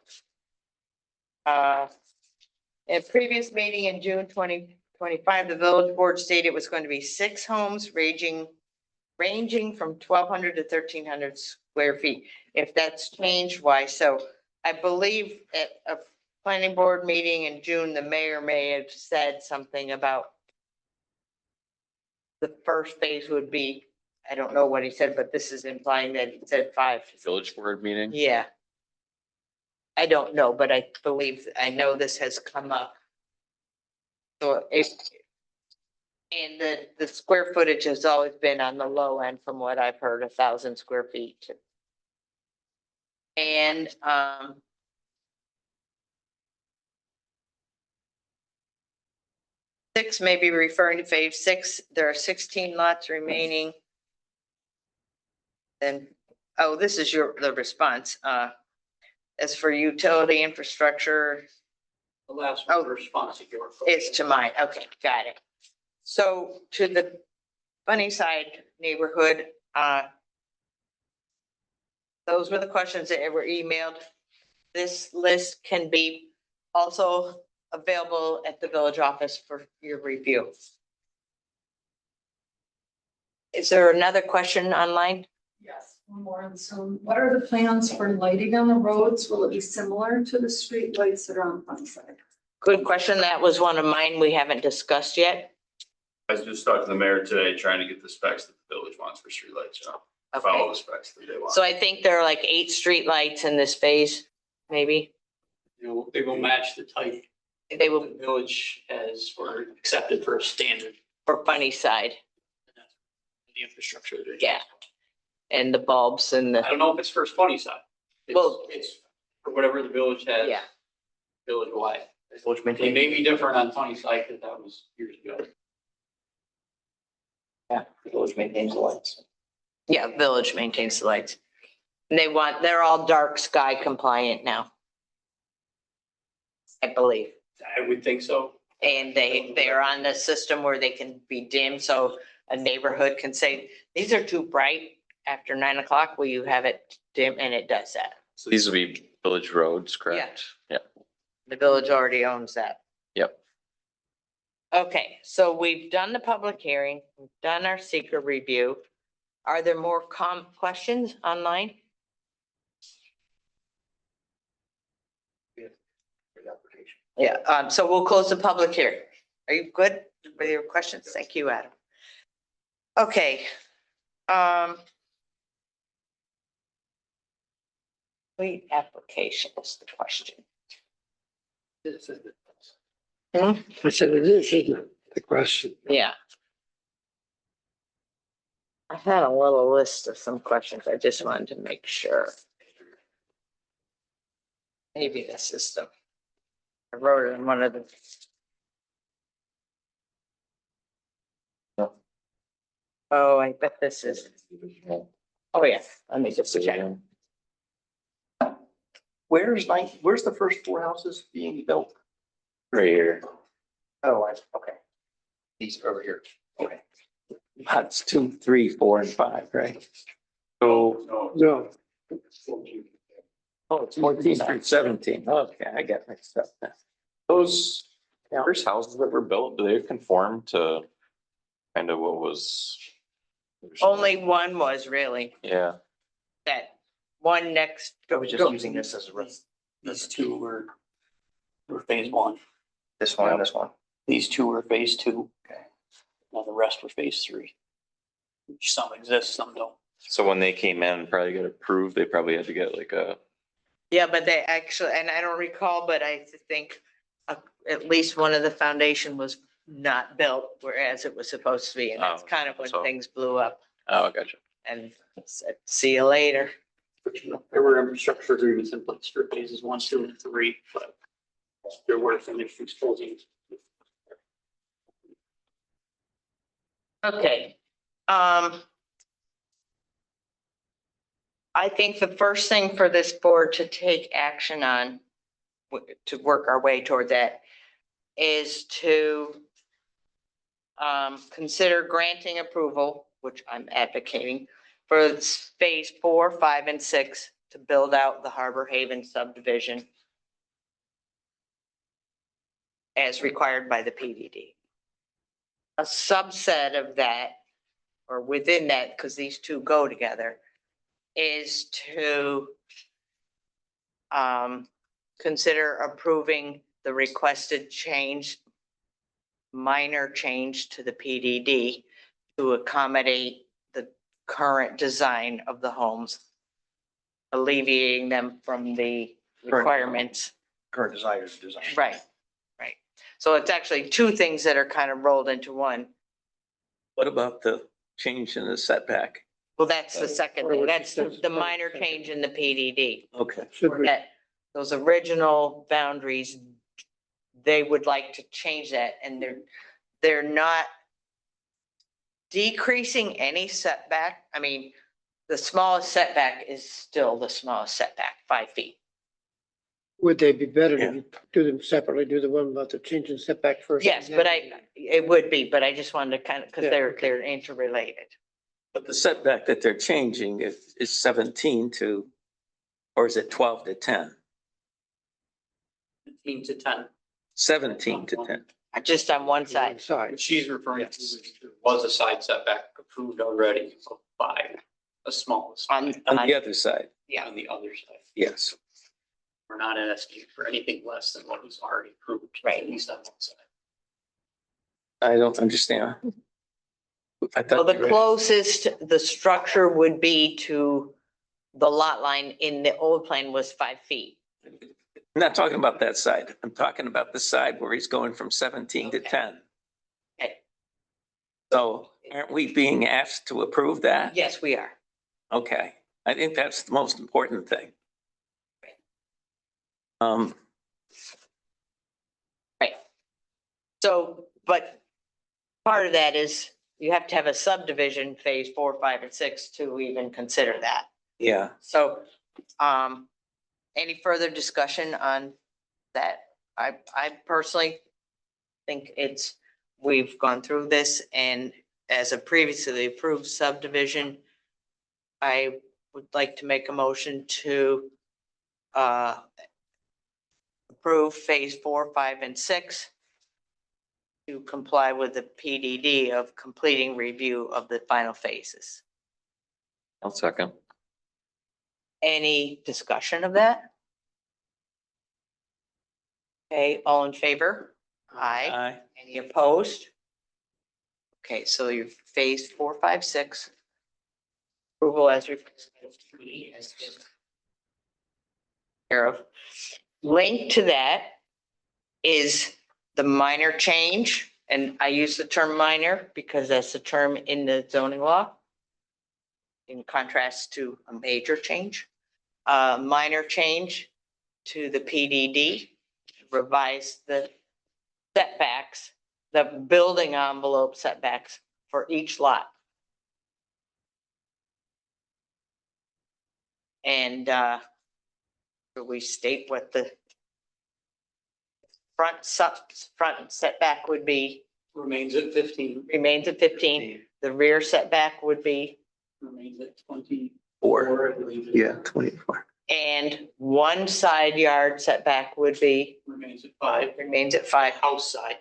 In previous meeting in June 2025, the village board stated it was going to be 6 homes ranging from 1,200 to 1,300 square feet. If that's changed, why? So I believe at a planning board meeting in June, the mayor may have said something about the first phase would be, I don't know what he said, but this is implying that he said 5. Village board meeting. Yeah. I don't know, but I believe, I know this has come up. So and the square footage has always been on the low end from what I've heard, 1,000 square feet. And, 6 may be referring to phase 6. There are 16 lots remaining. And, oh, this is the response. As for utility infrastructure, The last Oh, one response to your. is to mine. Okay, got it. So to the Sunnyside neighborhood, those were the questions that were emailed. This list can be also available at the village office for your review. Is there another question online? Yes, one more on Zoom. What are the plans for lighting on the roads? Will it be similar to the street lights that are on Sunnyside? Good question. That was one of mine we haven't discussed yet. I just talked to the mayor today, trying to get the specs that the village wants for streetlights, follow Okay. the specs that they want. So I think there are like 8 streetlights in this phase, maybe. They will match the type They will, the village has for accepted for a standard. for Sunnyside, The infrastructure. yeah. And the bulbs and I the, don't know if it's for Sunnyside. Well- It's for whatever the village has. yeah. Village wide. Village They maintained. may be different on Sunnyside because that was years ago. Yeah, the village maintains the lights. Yeah, village maintains the lights. And they're all dark sky compliant now. I believe. I would think so. And they are on the system where they can be dim, so a neighborhood can say, these are too bright after 9 o'clock, will you have it dim? And it does that. So these will be village roads, correct? Yeah. The village already owns that. Yep. Okay, so we've done the public hearing, we've done our seeker review. Are there more questions online? Yeah, so we'll close the public hearing. Are you good with your questions? Thank you, Adam. Okay. Complete application is the question. Hmm? I said it is, isn't it? The question. Yeah. I had a little list of some questions. I just wanted to make sure. Maybe this is the, I wrote it in one of the. Oh, I bet this is. Oh, yeah, let me just check. Where's the first 4 houses being built? Right here. Oh, okay. These are over here. Okay. Lots 2, 3, 4, and 5, right? So No, Oh, it's 14 through 17. Okay, I got mixed up now. those first houses that were built, do they conform to kind of what was? Only one was really Yeah. that one next. I was just using this as a These 2 were phase 1. this one and this one. These 2 were phase 2. Okay. And the rest were phase 3. Some exist, some don't. So when they came in, and probably got approved, they probably had to get like a, Yeah, but they actually, and I don't recall, but I think at least one of the foundation was not built, whereas it was supposed to be. And that's Oh, kind of when so- things blew up oh, gotcha. and said, see you later. There were infrastructure agreements in place for phases 1, 2, and 3, but there were some issues closing. Okay, I think the first thing for this board to take action on, to work our way toward that, is to consider granting approval, which I'm advocating, for phase 4, 5, and 6 to build out the Harbor Haven subdivision as required by the PDD. A subset of that, or within that, because these two go together, is to consider approving the requested change, minor change to the PDD to accommodate the current design of the homes, alleviating them from the requirements. Current designers design. Right, right. So it's actually two things that are kind of rolled into one. What about the change in the setback? Well, that's the second Or thing. what you That's said. the minor change in the PDD. Okay. Should we, That those original boundaries, they would like to change that, and they're not decreasing any setback. I mean, the smallest setback is still the smallest setback, 5 feet. would they be better Yeah. to do them separately, do the one about the change in setback first? Yes, but it would be, but I just wanted to kind of, because Yeah, they're, okay. they're interrelated. But the setback that they're changing is 17 to, or is it 12 to 10? 15 to 10. 17 to 10. Just on one side. Side. What she's referring to was a side setback approved already of 5, the smallest. On On the other side, Yeah, On the other side. yes. We're not asking for anything less than what was already approved. Right. At least on one side. I don't understand. I well, thought the you were- closest the structure would be to the lot line in the old plan was 5 feet. I'm not talking about that side. I'm talking about the side where he's going from 17 to Okay. 10. Okay. So aren't we being asked to approve that? Yes, we are. Okay, I think that's the most important thing. Right. So, but part of that is you have to have a subdivision phase 4, 5, and 6 to even consider that. Yeah, So, any further discussion on that? I personally think we've gone through this, and as a previously approved subdivision, I would like to make a motion to approve phase 4, 5, and 6 to comply with the PDD of completing review of the final phases. I'll second. Any discussion of that? Okay, all in favor? Aye. aye. Any opposed? Okay, so your phase 4, 5, 6. Approval as care of. Linked to that is the minor change, and I use the term minor because that's the term in the zoning law. In contrast to a major change, minor change to the PDD, revise the setbacks, the building envelope setbacks for each lot. And we state what the front setback would be, Remains at 15, remains at 15. The rear setback would be, remains at 24. Or, I believe it yeah, 24. and one side yard setback would be, Remains at 5. remains at 5, House side.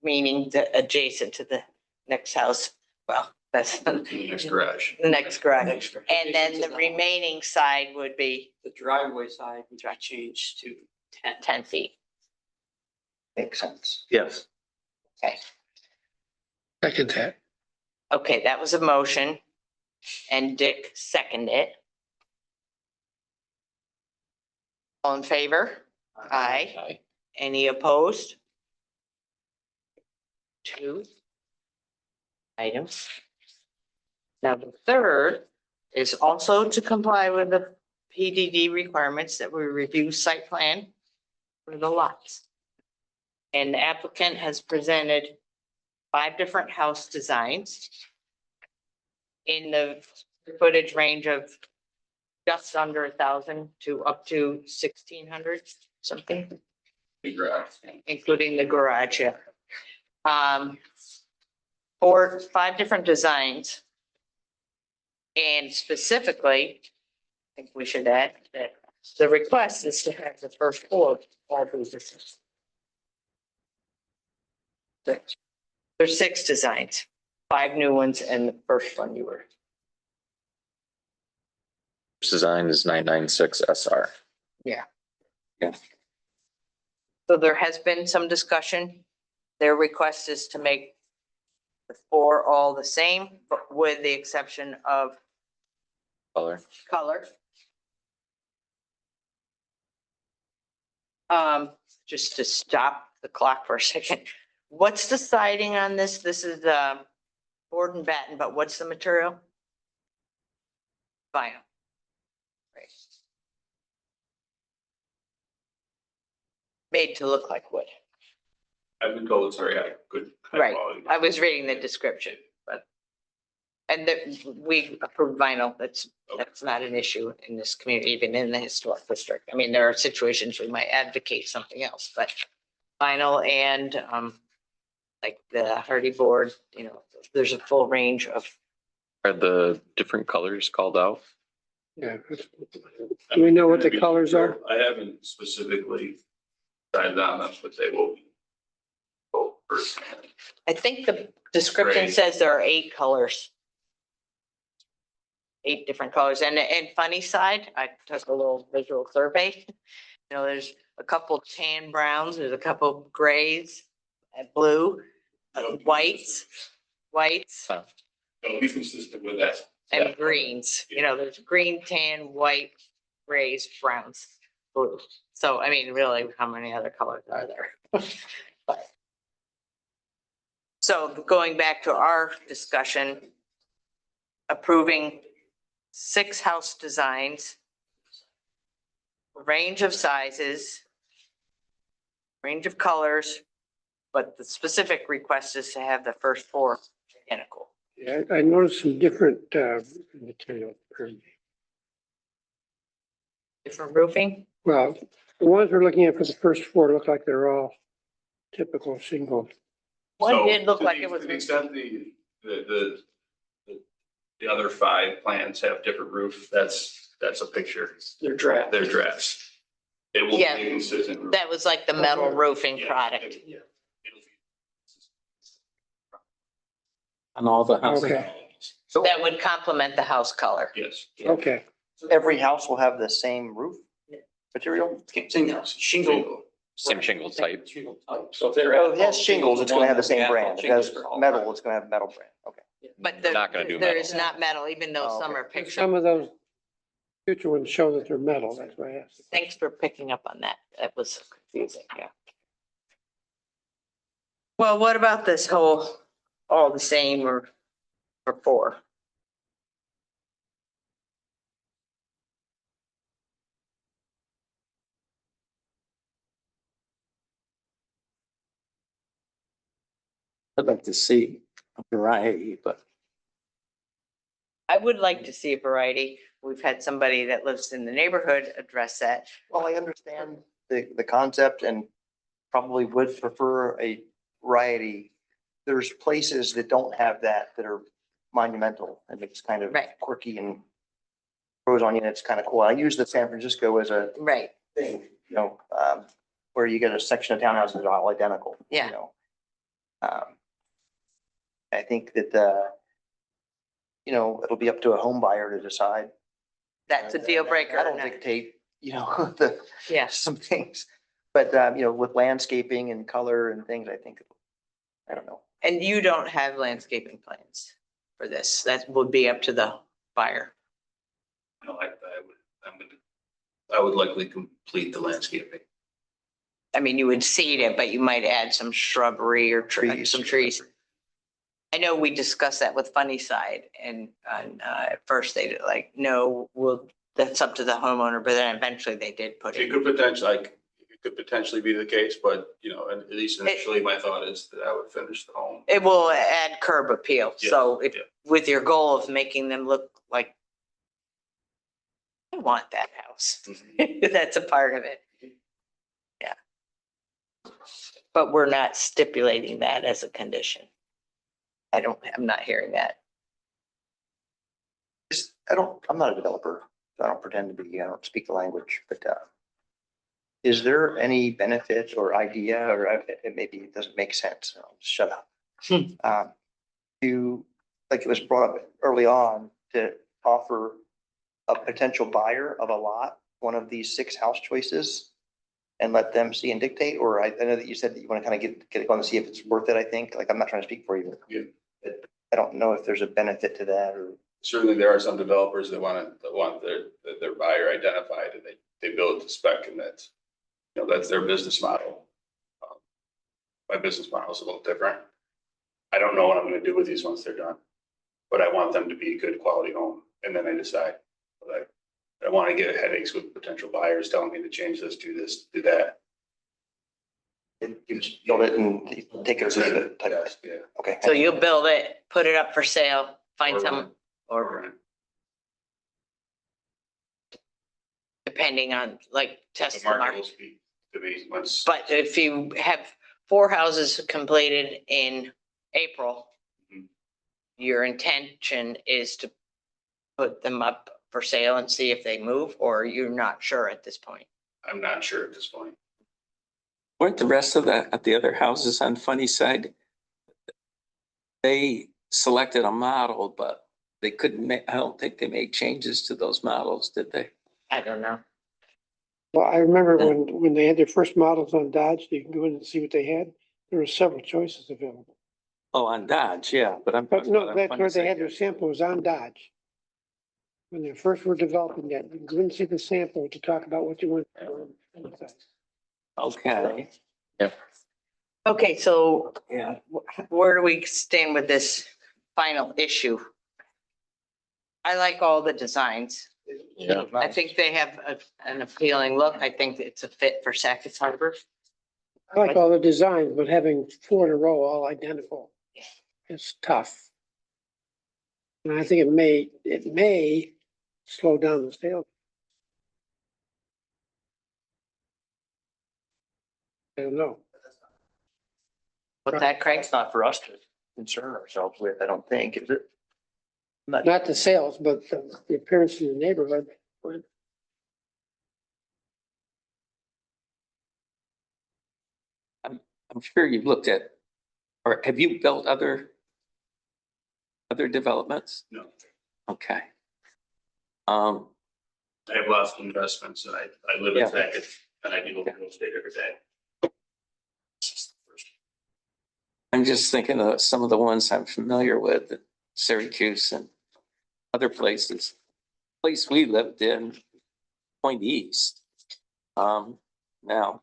meaning the adjacent to the next house. Well, that's the Next garage. next garage. Extra. And then the remaining side would be The driveway side, which I changed to 10. 10 feet. Makes sense. Yes. Okay. Second that. Okay, that was a motion, and Dick seconded it. All in favor? Aye. Aye. Any opposed? 2 items. Now, the third is also to comply with the PDD requirements that we review site plan for the lots. And the applicant has presented 5 different house designs in the footage range of just under 1,000 to up to 1,600 something, including the garage. Yeah. 5 different designs. And specifically, I think we should add that the request is to have the first 4 all businesses. There's 6 designs, 5 new ones, and the first one you were. This design is 996 SR. So there has been some discussion. Their request is to make the 4 all the same, but with the exception of Color. color. Just to stop the clock for a second. What's the siding on this? This is board and batten, but what's the material? Vinyl. Right. Made to look like wood. I've been told it's very good. high Right. quality. I was reading the description, but. And that we approve vinyl. That's not an issue in this community, even in the historic district. I mean, there are situations we might advocate something else, but vinyl and like the hardy board, you know, there's a full range of. Are the different colors called out? Yeah. Do we know what the colors are? I haven't specifically decided on them, but they will be. Both first. I think the description Great. says there are 8 colors. 8 different colors. And funny side, I took a little visual survey. You know, there's a couple tan browns, there's a couple grays, and blue, whites, Huh. It'll be consistent with that. and greens. You know, there's green, tan, white, grays, browns, blue. So, I mean, really, how many other colors are there? But. So going back to our discussion, approving 6 house designs, range of sizes, range of colors, but the specific request is to have the first 4 identical. Yeah, I noticed some different material. Different roofing? Well, the ones we're looking at for the first 4 look like they're all typical single. One So, did look to like the- it was. To the extent the other 5 plans have different roof, that's a picture. They're draft. They're drafts. It will be Yeah. a consistent. roof. That was like the metal roofing Yeah, product. it'll be- On all the houses. Okay. So That would complement the house color. Yes. Okay, every house will have the same roof material? Shingle. Same shingle type. Shingle type. So if they're. Oh, if it has shingles, it's gonna have the same brand. If it has metal, it's gonna have metal brand. Okay. But Not gonna do there metal. is not metal, even though Oh, some okay. are pictured. some of those future ones show that they're metal, that's why I asked. Thanks for picking up on that. That was confusing, yeah. Well, what about this whole, all the same or 4? I'd like to see a variety, but I would like to see a variety. We've had somebody that lives in the neighborhood address that. Well, I understand the concept and probably would prefer a variety. There's places that don't have that are monumental and it's kind of Right. quirky and grows on you and it's kind of cool. I use the San Francisco as a Right, thing, you know, where you get a section of townhouses that are all identical. Yeah. You know. I think that, you know, it'll be up to a home buyer to decide. that's a deal breaker. I or don't not. dictate, you know, the, Yes, some things. But, you know, with landscaping and color and things, I think, I don't know. and you don't have landscaping plans for this. That would be up to the buyer. No, I would likely complete the landscaping. I mean, you would seed it, but you might add some shrubbery or some trees. I know we discussed that with Funny Side and at first they did like, no, that's up to the homeowner, but then eventually they did put You it. could potentially, like, you could potentially be the case, but you know, at least initially, my thought is that I would finish the home. It will add curb appeal, so Yeah, if, yeah. with your goal of making them look like I want that house. That's a part of it. Yeah. But we're not stipulating that as a condition. I'm not hearing that. I'm not a developer, so I don't pretend to be, I don't speak the language, but, is there any benefit or idea, or it maybe it doesn't make sense, I'll just shut up. To, like it was brought up early on, to offer a potential buyer of a lot, one of these 6 house choices, and let them see and dictate, or I know that you said that you want to kind of get it going to see if it's worth it, I think, like, I'm not trying to speak for you. Yeah. But I don't know if there's a benefit to that, or. Certainly, there are some developers that want their buyer identified, and they build to spec, and that's, you know, that's their business model. My business model is a little different. I don't know what I'm gonna do with these once they're done, but I want them to be a good quality home, and then I decide. But I want to get headaches with potential buyers telling me to change this, do that. You just build it and take it or leave it type of, Yeah. okay. So you'll build it, put it up for sale, find Or some, rent. or depending on, like, test The the market will market. speak to me once. But if you have 4 houses completed in April, Mhm. your intention is to put them up for sale and see if they move, or you're not sure at this point? I'm not sure at this point. Weren't the rest of the other houses on Funny Side? They selected a model, but they couldn't make, I don't think they made changes to those models, did they? I don't know. Well, I remember when they had their first models on Dodge, you can go in and see what they had. There were several choices available. Oh, on Dodge, yeah, but I'm. But talking no, about on that's Funny where they Side. had their samples on Dodge. When they first were developing that, you can go and see the sample to talk about what you want. Okay, Okay, so yeah. where do we stand with this final issue? I like all the designs. Yeah. I think they have an appealing look. I think it's a fit for Sackets Harbor. I like all the designs, but having 4 in a row, all identical, is tough. And I think it may slow down the sale. I don't know. What's that, Craig? It's not for us to concern ourselves with, I don't think, is it? Not the sales, but the appearance in the neighborhood. I'm sure you've looked at, or have you built other developments? No, Okay. I have lots of investments, and I live Yeah. in Sackett, and I deal with real estate every day. I'm just thinking of some of the ones I'm familiar with, Syracuse and other places. Place we lived in, Point East. Now,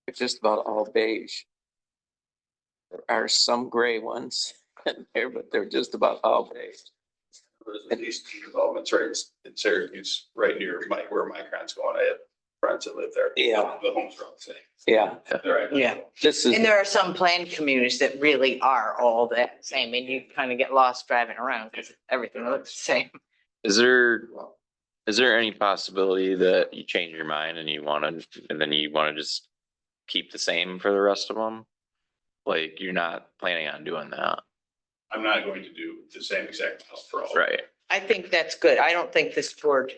it's just about all beige. There are some gray ones in there, but they're just about all beige. There's at least 2 developments right in Syracuse, right near where my grand's going. I have friends that live there. Yeah. The homes are all the same. Yeah, They're right. Yeah. this is, And there are some planned communities that really are all that same, and you kind of get lost driving around because everything looks the same. Is there any possibility that you change your mind and then you want to just keep the same for the rest of them? Like, you're not planning on doing that, I'm not going to do the same exact house for all. right? I think that's good. I don't think this board,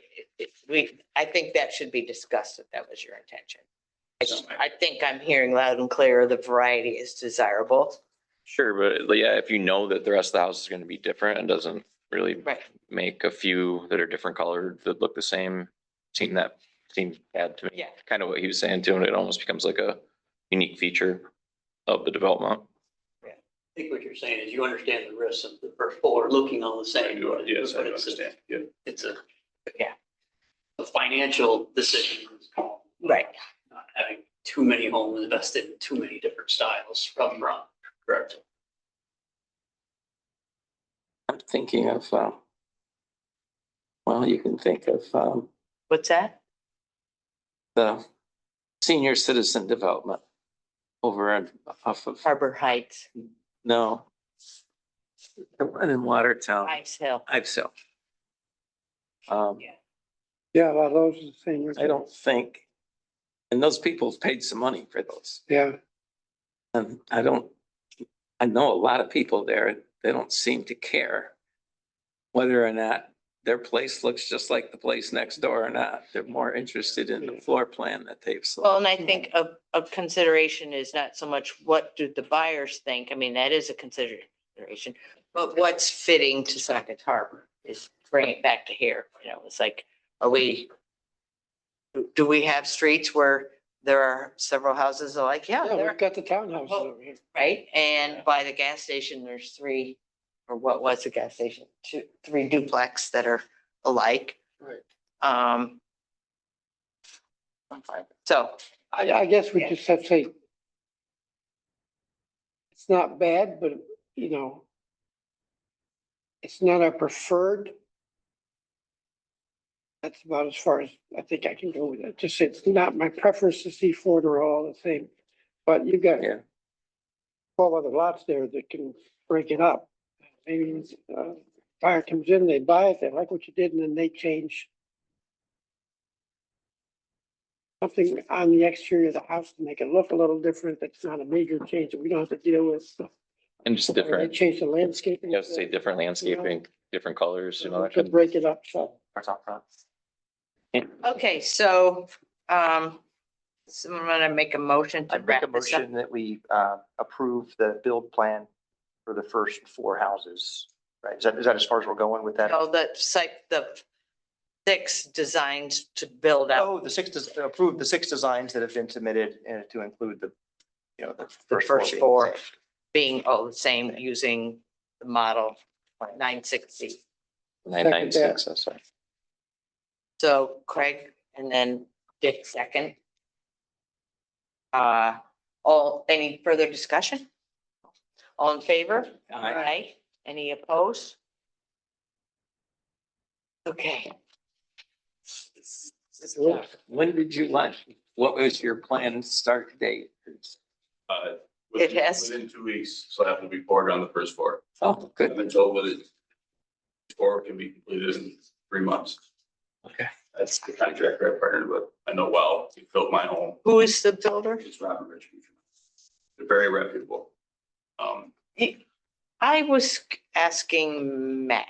I think that should be discussed if that was your intention. I think I'm hearing loud and clear the variety is desirable. Sure, but yeah, if you know that the rest of the house is going to be different and doesn't really Right. make a few that are different colored that look the same, seems bad to me. Yeah. Kind of what he was saying too, and it almost becomes like a unique feature of the development. I think what you're saying is you understand the risks of the first floor looking all the I same. do, yes, I but do it's a- understand. Yeah. It's a. Yeah. A financial decision. Right. Not having too many homes invested in too many different styles from front. Correct. I'm thinking of, well, you can think of, What's that? the senior citizen development over in, off of, Harbor Heights, no. The one in Watertown, Ice Hill. Ivesville. Yeah, a lot of those are the same. I don't think, and those people have paid some money for those. Yeah, And I know a lot of people there, they don't seem to care whether or not their place looks just like the place next door or not. They're more interested in the floor plan that they've Well, sold. and I think a consideration is not so much what do the buyers think? I mean, that is a consideration. But what's fitting to Sackets Harbor is bring it back to here, it's like, do we have streets where there are several houses alike? Yeah, yeah, there, we've got the townhouses over here. right? And by the gas station, there's three, or what was the gas station? Three duplex that are alike. Right. So, I guess we just have to say it's not bad, but it's not our preferred. That's about as far as I think I can go with it. Just say it's not my preference to see four that are all the same. But you've got Yeah. 12 other lots there that can break it up. Maybe buyer comes in, they buy it, they like what you did, and then they change something on the exterior of the house to make it look a little different. That's not a major change that we don't have to deal with. And just Or They different, change the landscaping. you have to say different landscaping, different colors, that To kind of. break it up, so. okay, so, someone want to make a motion to I make a wrap this up? motion that we approve the build plan for the first four houses. Right, is that as far as we're going with that? No, the site, the 6 designs to build out. Oh, approve the 6 designs that have been submitted to include the The first 4 first being 4 the same. being, the same, using the model 960. 996, I'm sorry. So Craig and then Dick second. Any further discussion? All in favor? Aye. Any opposed? Okay. When did you want, what was your planned start date? It has- Within 2 weeks, so that will be poured on the first floor. Oh, I've good. been told that it floor can be completed in 3 months. Okay. That's the contractor I partnered with. I know well, he built my home. Who is the builder? It's Robert Rich. They're very reputable. I was asking Matt.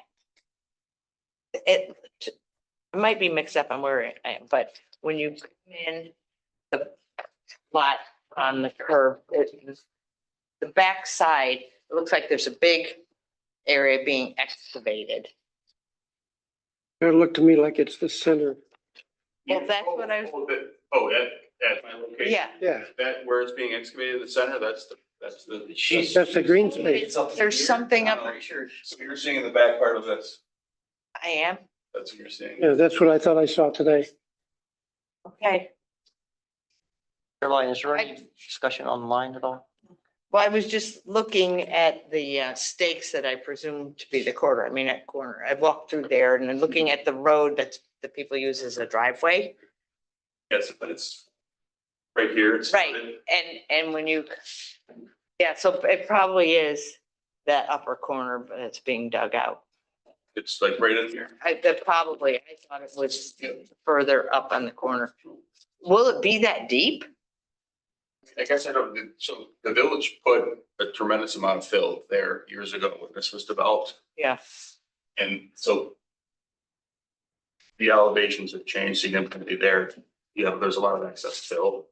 It might be mixed up on where I am, but when you come in the lot on the curve, the back side, it looks like there's a big area being excavated. It looked to me like it's the center. Well, that's what I was, At my location. yeah. Yeah, That where it's being excavated in the center, that's the. that's the green space. There's something up, So you're seeing in the back part of this, I am, that's what you're seeing. Yeah, that's what I thought I saw today. okay. Caroline, is there any discussion online at all? Well, I was just looking at the stakes that I presume to be the corner. I walked through there and then looking at the road that people use as a driveway. Yes, but it's right here. It's Right, and when you, yeah, so it probably is that upper corner, but it's being dug out. It's like right in here. I thought it was further up on the corner. Will it be that deep? I guess I don't, so the village put a tremendous amount of fill there years ago when this was developed. Yeah. And so the elevations have changed significantly there. There's a lot of excess fill.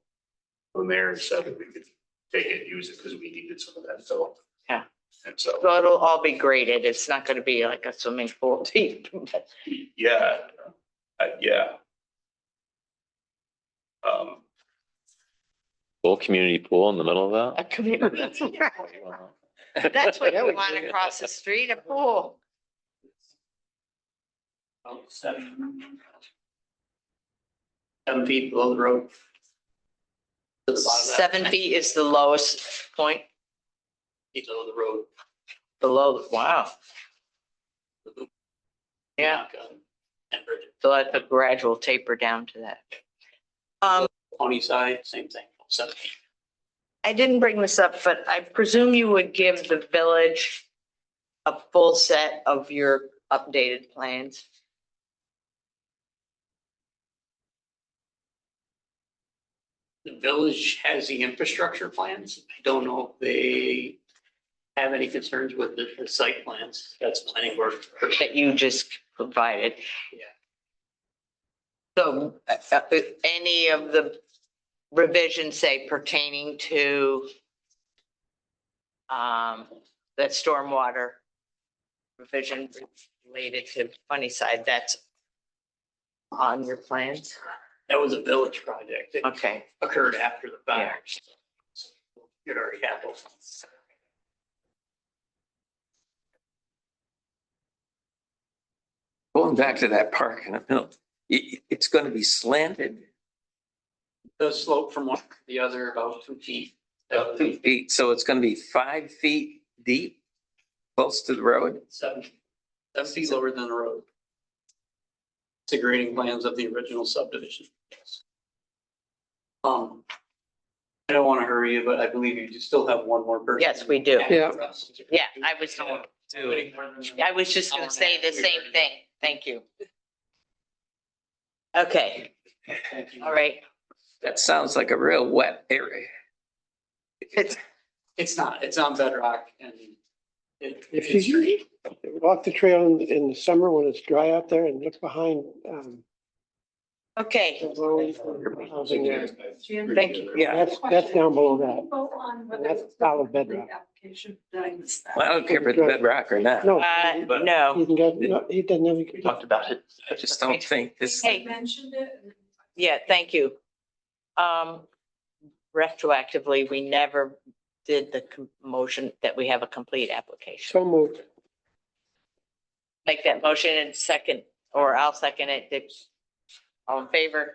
The mayor said that we could take it, use it because we needed some of that fill. Yeah. And so, So it'll all be graded. It's not gonna be like a swimming pool deep. yeah, yeah. Full community pool in the middle of A community. That's what you want across the street, a pool. 7 feet below the road. To the bottom of that, 7 feet is the lowest point feet below the road. below, wow. Yeah, And bridge. so that's a gradual taper down to that. funny side, same thing. 17. I didn't bring this up, but I presume you would give the village a full set of your updated plans. The village has the infrastructure plans. I don't know if they have any concerns with the site plans. That's planning board. That you just provided. Yeah. So any of the revisions, say pertaining to that stormwater revision related to Sunnyside, that's on your plans? That was a village project. It Okay. occurred after the fact. It already happened. Going back to that park in the middle, it's going to be slanted The slope from one to the other about 2 feet. 2 feet, so it's going to be 5 feet deep, close to the road. 7 feet lower than the road. It's the grading plans of the original subdivision. I don't want to hurry you, but I believe you still have one more person. Yes, we do. Yeah. Yeah, I was just gonna say the same thing. Thank you. Okay, all right. That sounds like a real wet area. It's not, it's on bedrock and If you walk the trail in the summer when it's dry out there and look behind, Okay, housing there. thank you. Yeah, That's down below that. Vote on whether That's it's a solid complete bedrock. Application, did I miss that? well, I don't care if it's bedrock or not. No. No, You can get, no, he doesn't have. We talked about it. I just don't think this. Hey. Mentioned it. yeah, thank you. Retroactively, we never did the motion that we have a complete application. So moved. Make that motion in second, or I'll second it. All in favor?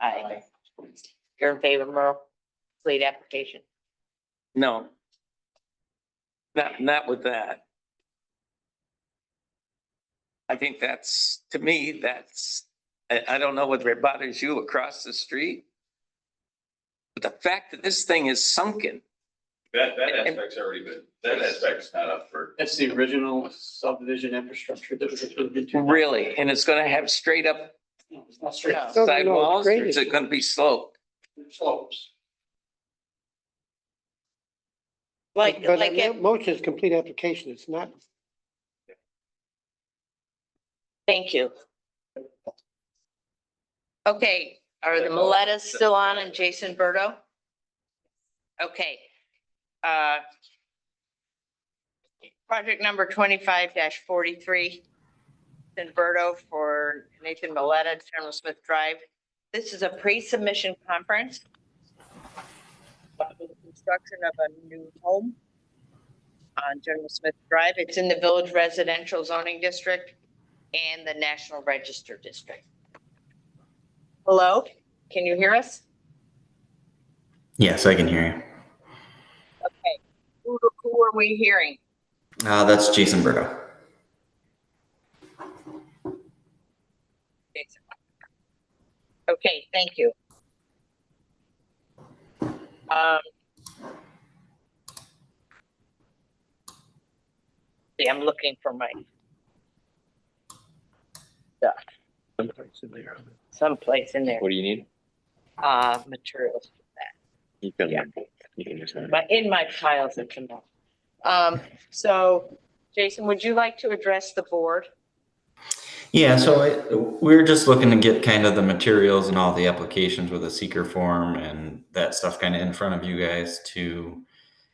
Aye. You're in favor, Merle? Complete application. No. Not with that. I think that's, to me, that's, I don't know whether it bothers you across the street. But the fact that this thing is sunken, That aspect's already been, that aspect's not up for. that's the original subdivision infrastructure that was approved in. really, and it's gonna have straight up No, it's not straight. No. No, sidewalls, or graded. is it gonna be sloped? Slopes. Like But it, motion is complete application. It's not. thank you. Okay, are the Miletas still on and Jason Berto? Okay. Project number 25-43, Jason Berto for Nathan Mileta, General Smith Drive. This is a pre-submission conference about the construction of a new home on General Smith Drive. It's in the Village Residential Zoning District and the National Register District. Hello, can you hear us? Yes, I can hear you. Okay, who are we hearing? That's Jason Berto. Jason. Okay, thank you. See, I'm looking for my stuff. Someplace in there. What do you need? Materials for that. You can, Yeah. you can just. But in my files at the moment. So Jason, would you like to address the board? Yeah, so we're just looking to get kind of the materials and all the applications with a seeker form and that stuff kind of in front of you guys to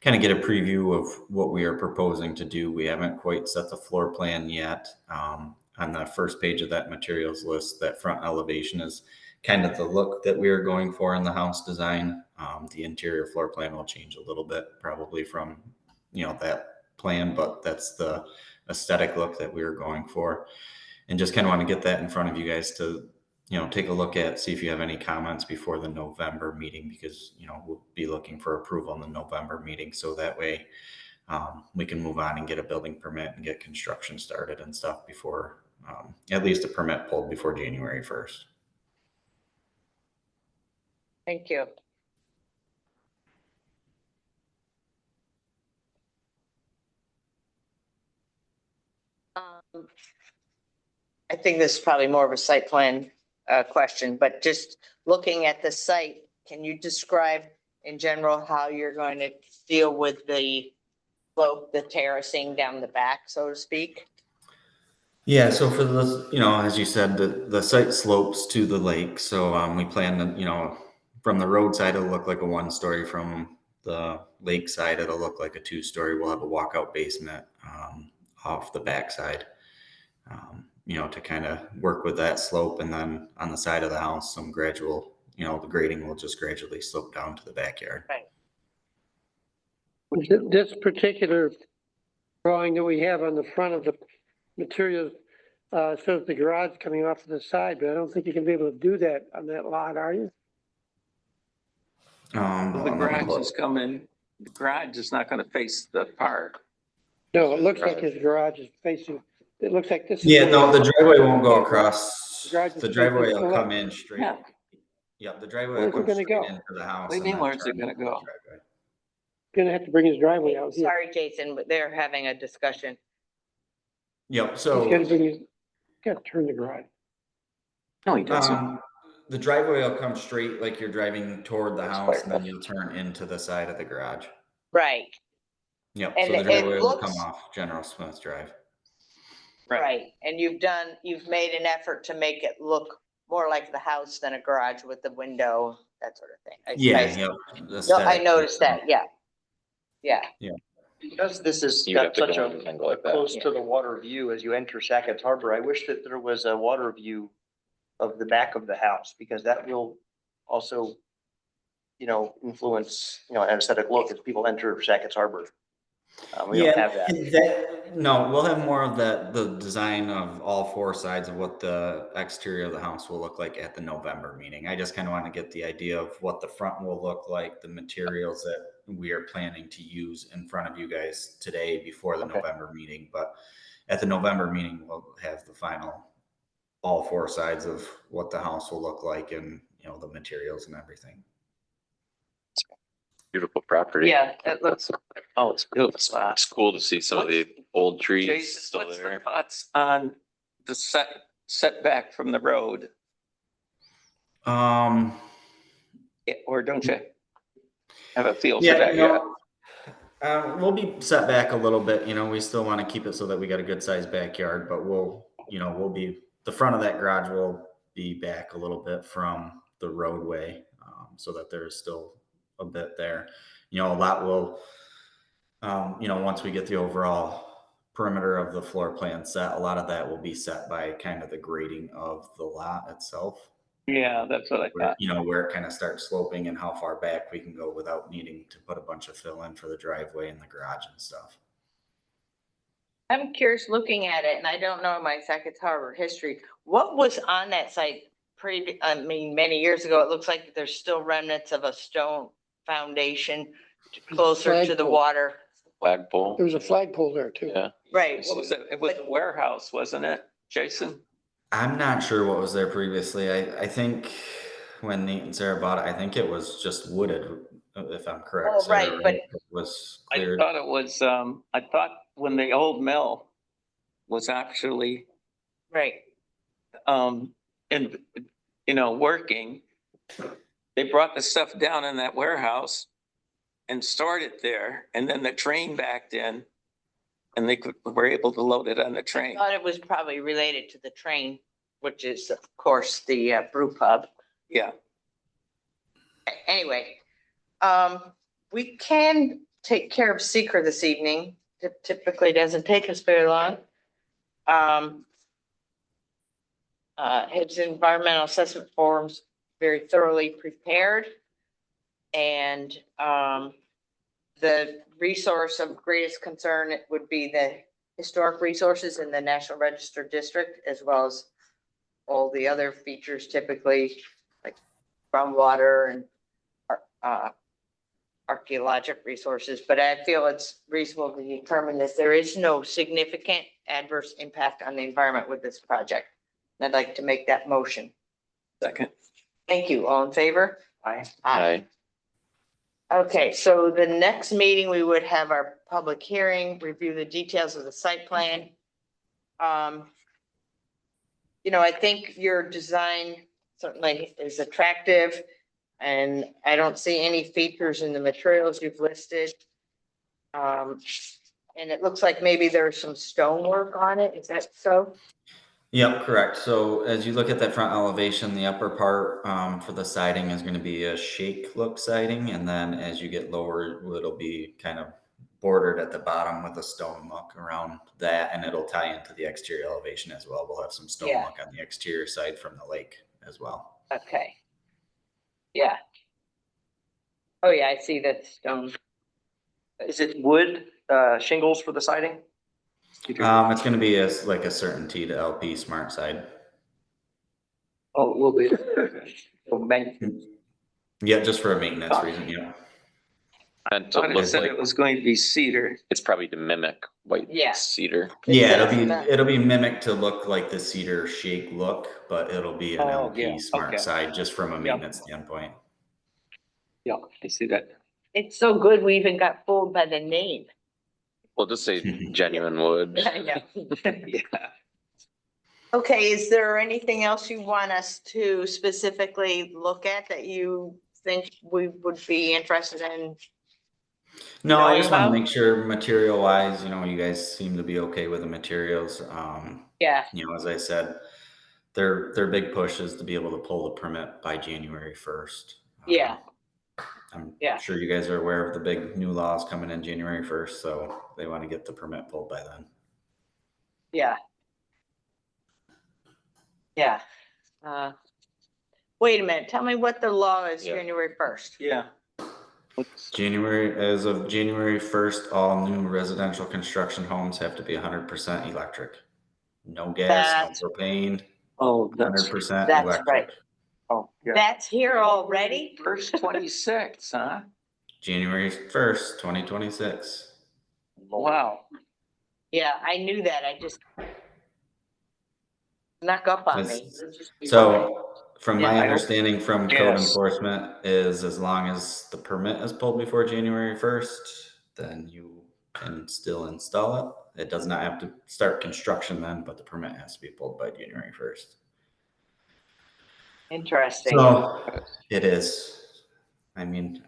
kind of get a preview of what we are proposing to do. We haven't quite set the floor plan yet. On the first page of that materials list, that front elevation is kind of the look that we are going for in the house design. The interior floor plan will change a little bit probably from, that plan, but that's the aesthetic look that we are going for. And just kind of want to get that in front of you guys to, take a look at, see if you have any comments before the November meeting, because, we'll be looking for approval in the November meeting. So that way we can move on and get a building permit and get construction started and stuff before, at least a permit pulled before January 1st. Thank you. I think this is probably more of a site plan question, but just looking at the site, can you describe in general how you're going to deal with the slope, the terracing down the back, so to speak? Yeah, so for the, as you said, the site slopes to the lake. So we plan to, from the roadside, it'll look like a 1-story. From the lake side, it'll look like a 2-story. We'll have a walkout basement off the backside, to kind of work with that slope. And then on the side of the house, some gradual, the grading will just gradually slope down to the backyard. Right. This particular drawing that we have on the front of the materials shows the garage coming off to the side, but I don't think you can be able to do that on that lot, are you? The garage is coming, the garage is not gonna face the park. No, it looks like his garage is facing, it looks like this is. Yeah, no, the driveway won't go across. The garage is The driveway facing will the come left. in straight. Yeah. Yep, the driveway Where's will it come gonna straight go? into the house. What do you and mean, then where's it turn gonna into the go? driveway. Gonna have to bring his driveway out here. Sorry, Jason, but they're having a discussion. Yep, He's so gotta bring his, gotta turn the garage. No, he doesn't. the driveway will come straight like you're driving toward the house, and then you'll turn into the side of the garage. Right, Yep, And so the it driveway will come looks- off General Smith Drive. right. And you've made an effort to make it look more like the house than a garage with the window, that sort of thing. Yep. No, I noticed that, yeah. Yeah, Because this has You would have got to such go a in and go like that. close to the water view as you enter Sackets Harbor, I wish that there was a water view of the back of the house, because that will also, influence, an aesthetic look as people enter Sackets Harbor. We don't have that. No, we'll have more of that, the design of all 4 sides of what the exterior of the house will look like at the November meeting. I just kind of want to get the idea of what the front will look like, the materials that we are planning to use in front of you guys today before the November meeting. But at the November meeting, we'll have the final, all 4 sides of what the house will look like, and, the materials and everything. Beautiful property. yeah, it looks, Oh, it's beautiful spot. It's cool to see some of the old trees Jason, still what's the there. thoughts on the setback from the road? Or don't you have a feel for Yeah, that yet? we'll be set back a little bit. We still want to keep it so that we got a good sized backyard, but we'll be, the front of that garage will be back a little bit from the roadway, so that there's still a bit there. A lot will, once we get the overall perimeter of the floor plan set, a lot of that will be set by kind of the grading of the lot itself. Yeah, that's what I Where, thought. where it kind of starts sloping and how far back we can go without needing to put a bunch of fill in for the driveway and the garage and stuff. I'm curious looking at it, and I don't know my Sackets Harbor history. What was on that site many years ago? It looks like there's still remnants of a stone foundation closer to the Flagpole. water. Flagpole. There was a flagpole there too. Yeah. Right. What was it? It was a warehouse, wasn't it, Jason? I'm not sure what was there previously. I think when Nate and Sarah bought it, I think it was just wooded, if I'm correct. Oh, Sarah, right, but- It was I cleared. thought it was, I thought when the old mill was actually, Right. working, they brought the stuff down in that warehouse and stored it there, and then the train backed in and were able to load it on the I train. thought it was probably related to the train, which is of course the brew pub. Yeah, Anyway, we can take care of seeker this evening. It typically doesn't take us very long. His environmental assessment forms very thoroughly prepared. And, the resource of greatest concern would be the historic resources in the National Register District, as well as all the other features typically like groundwater and archaeologic resources. But I feel it's reasonable to determine that there is no significant adverse impact on the environment with this project. And I'd like to make that motion. second. Thank you. All in favor? Aye. Okay, so the next meeting, we would have our public hearing, review the details of the site plan. You know, I think your design certainly is attractive, and I don't see any features in the materials you've listed. And it looks like maybe there's some stonework on it, is that so? Yep, correct. So as you look at that front elevation, the upper part for the siding is going to be a shake look siding. And then as you get lower, it'll be kind of bordered at the bottom with a stone look around that. And it'll tie into the exterior elevation as well. We'll have some stone Yeah. look on the exterior side from the lake as well. Okay. Yeah. Oh, yeah, I see that stone. Is it wood, shingles for the siding? It's going to be like a certainty to LP Smart Side. Oh, it will be. Yeah, just for a maintenance reason. Yeah. And to But it look said like, it was going to be cedar. it's probably to mimic white Yeah. cedar. Yeah, says it'll be mimicked to look like the cedar shake look, but it'll be an Oh, LP yeah, Smart okay. Side just from a maintenance standpoint. Yeah, I see that. It's so good, we even got fooled by the name. We'll just say genuine wood. I know. Yeah. Okay, is there anything else you want us to specifically look at that you think we would be interested in? No, I Knowing just want to about? make sure material wise, you know, you guys seem to be okay with the materials. Yeah, You know, as I said, their big push is to be able to pull the permit by January 1st. yeah, I'm Yeah. sure you guys are aware of the big new laws coming in January 1st, so they want to get the permit pulled by then. yeah. Yeah. Wait a minute, tell me what the law is Yeah. January 1st. Yeah. As of January 1st, all new residential construction homes have to be 100% electric. No gas, That's- no propane, Oh, that's 100% That's electric. right. Oh, yeah. That's here already? first 26, huh? January 1st, 2026. Wow. Yeah, I knew that, I just snuck up on me. So from Yeah, my I hope- understanding from code Yes. enforcement is as long as the permit is pulled before January 1st, then you can still install it. It does not have to start construction then, but the permit has to be pulled by January 1st. Interesting. So it is. I mean,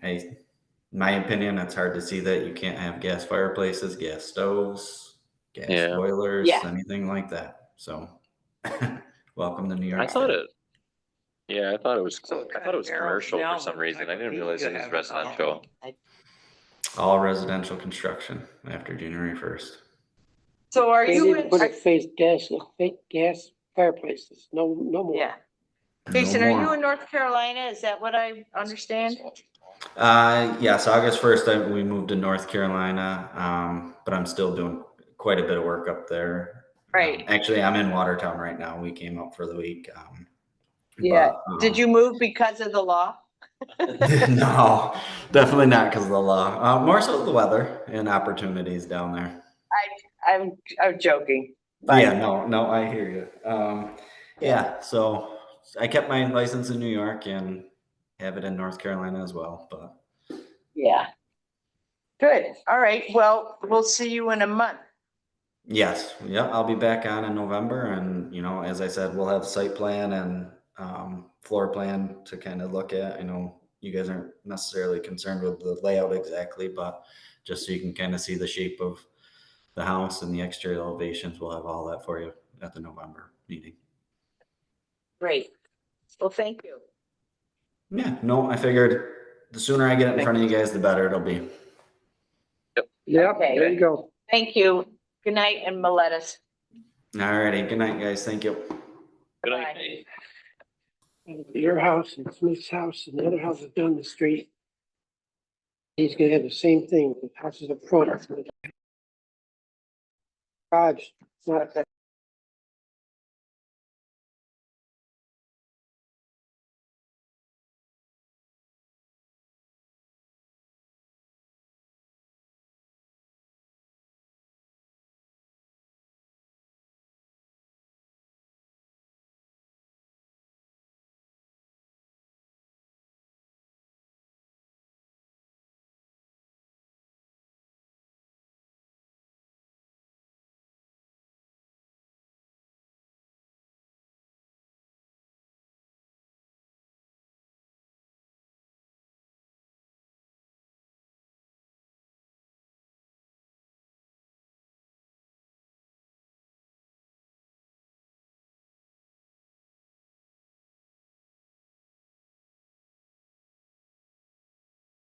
my opinion, it's hard to see that you can't have gas fireplaces, gas stoves, gas Yeah. boilers, Yeah. anything like that. So welcome to New York. I thought State. I thought it was So it I thought it was kinda narrows commercial down for some the reason. type I of didn't heat realize you it was have in the house. residential. All residential construction after January 1st. So are They you, didn't put it face gas fireplaces, no more. yeah. No Jason, are you more. in North Carolina? Is that what I understand? Yes, August 1st, we moved to North Carolina, but I'm still doing quite a bit of work up there. Right. Actually, I'm in Watertown right now. We came up for the week. Yeah. but, Did you move because of the law? No, definitely not because of the law. More so the weather and opportunities down there. I'm joking. but- Yeah, no, I hear you. Yeah, so I kept my license in New York and have it in North Carolina as well, but Yeah. Good. All right. Well, we'll see you in a month. yes, yeah, I'll be back on in November and, you know, as I said, we'll have site plan and floor plan to kind of look at. I know you guys aren't necessarily concerned with the layout exactly, but just so you can kind of see the shape of the house and the exterior elevations, we'll have all that for you at the November meeting. Great. Well, thank you. Yeah, no, I figured the sooner I get it in front of you guys, the better it'll be. Yep, Okay. there you go. Thank you. Good night and Miletus. Alrighty, good night, guys. Thank you. Good Bye. night. Your house and Smith's house and the other house is down the street. He's gonna have the same thing, with houses up front. Garage, it's not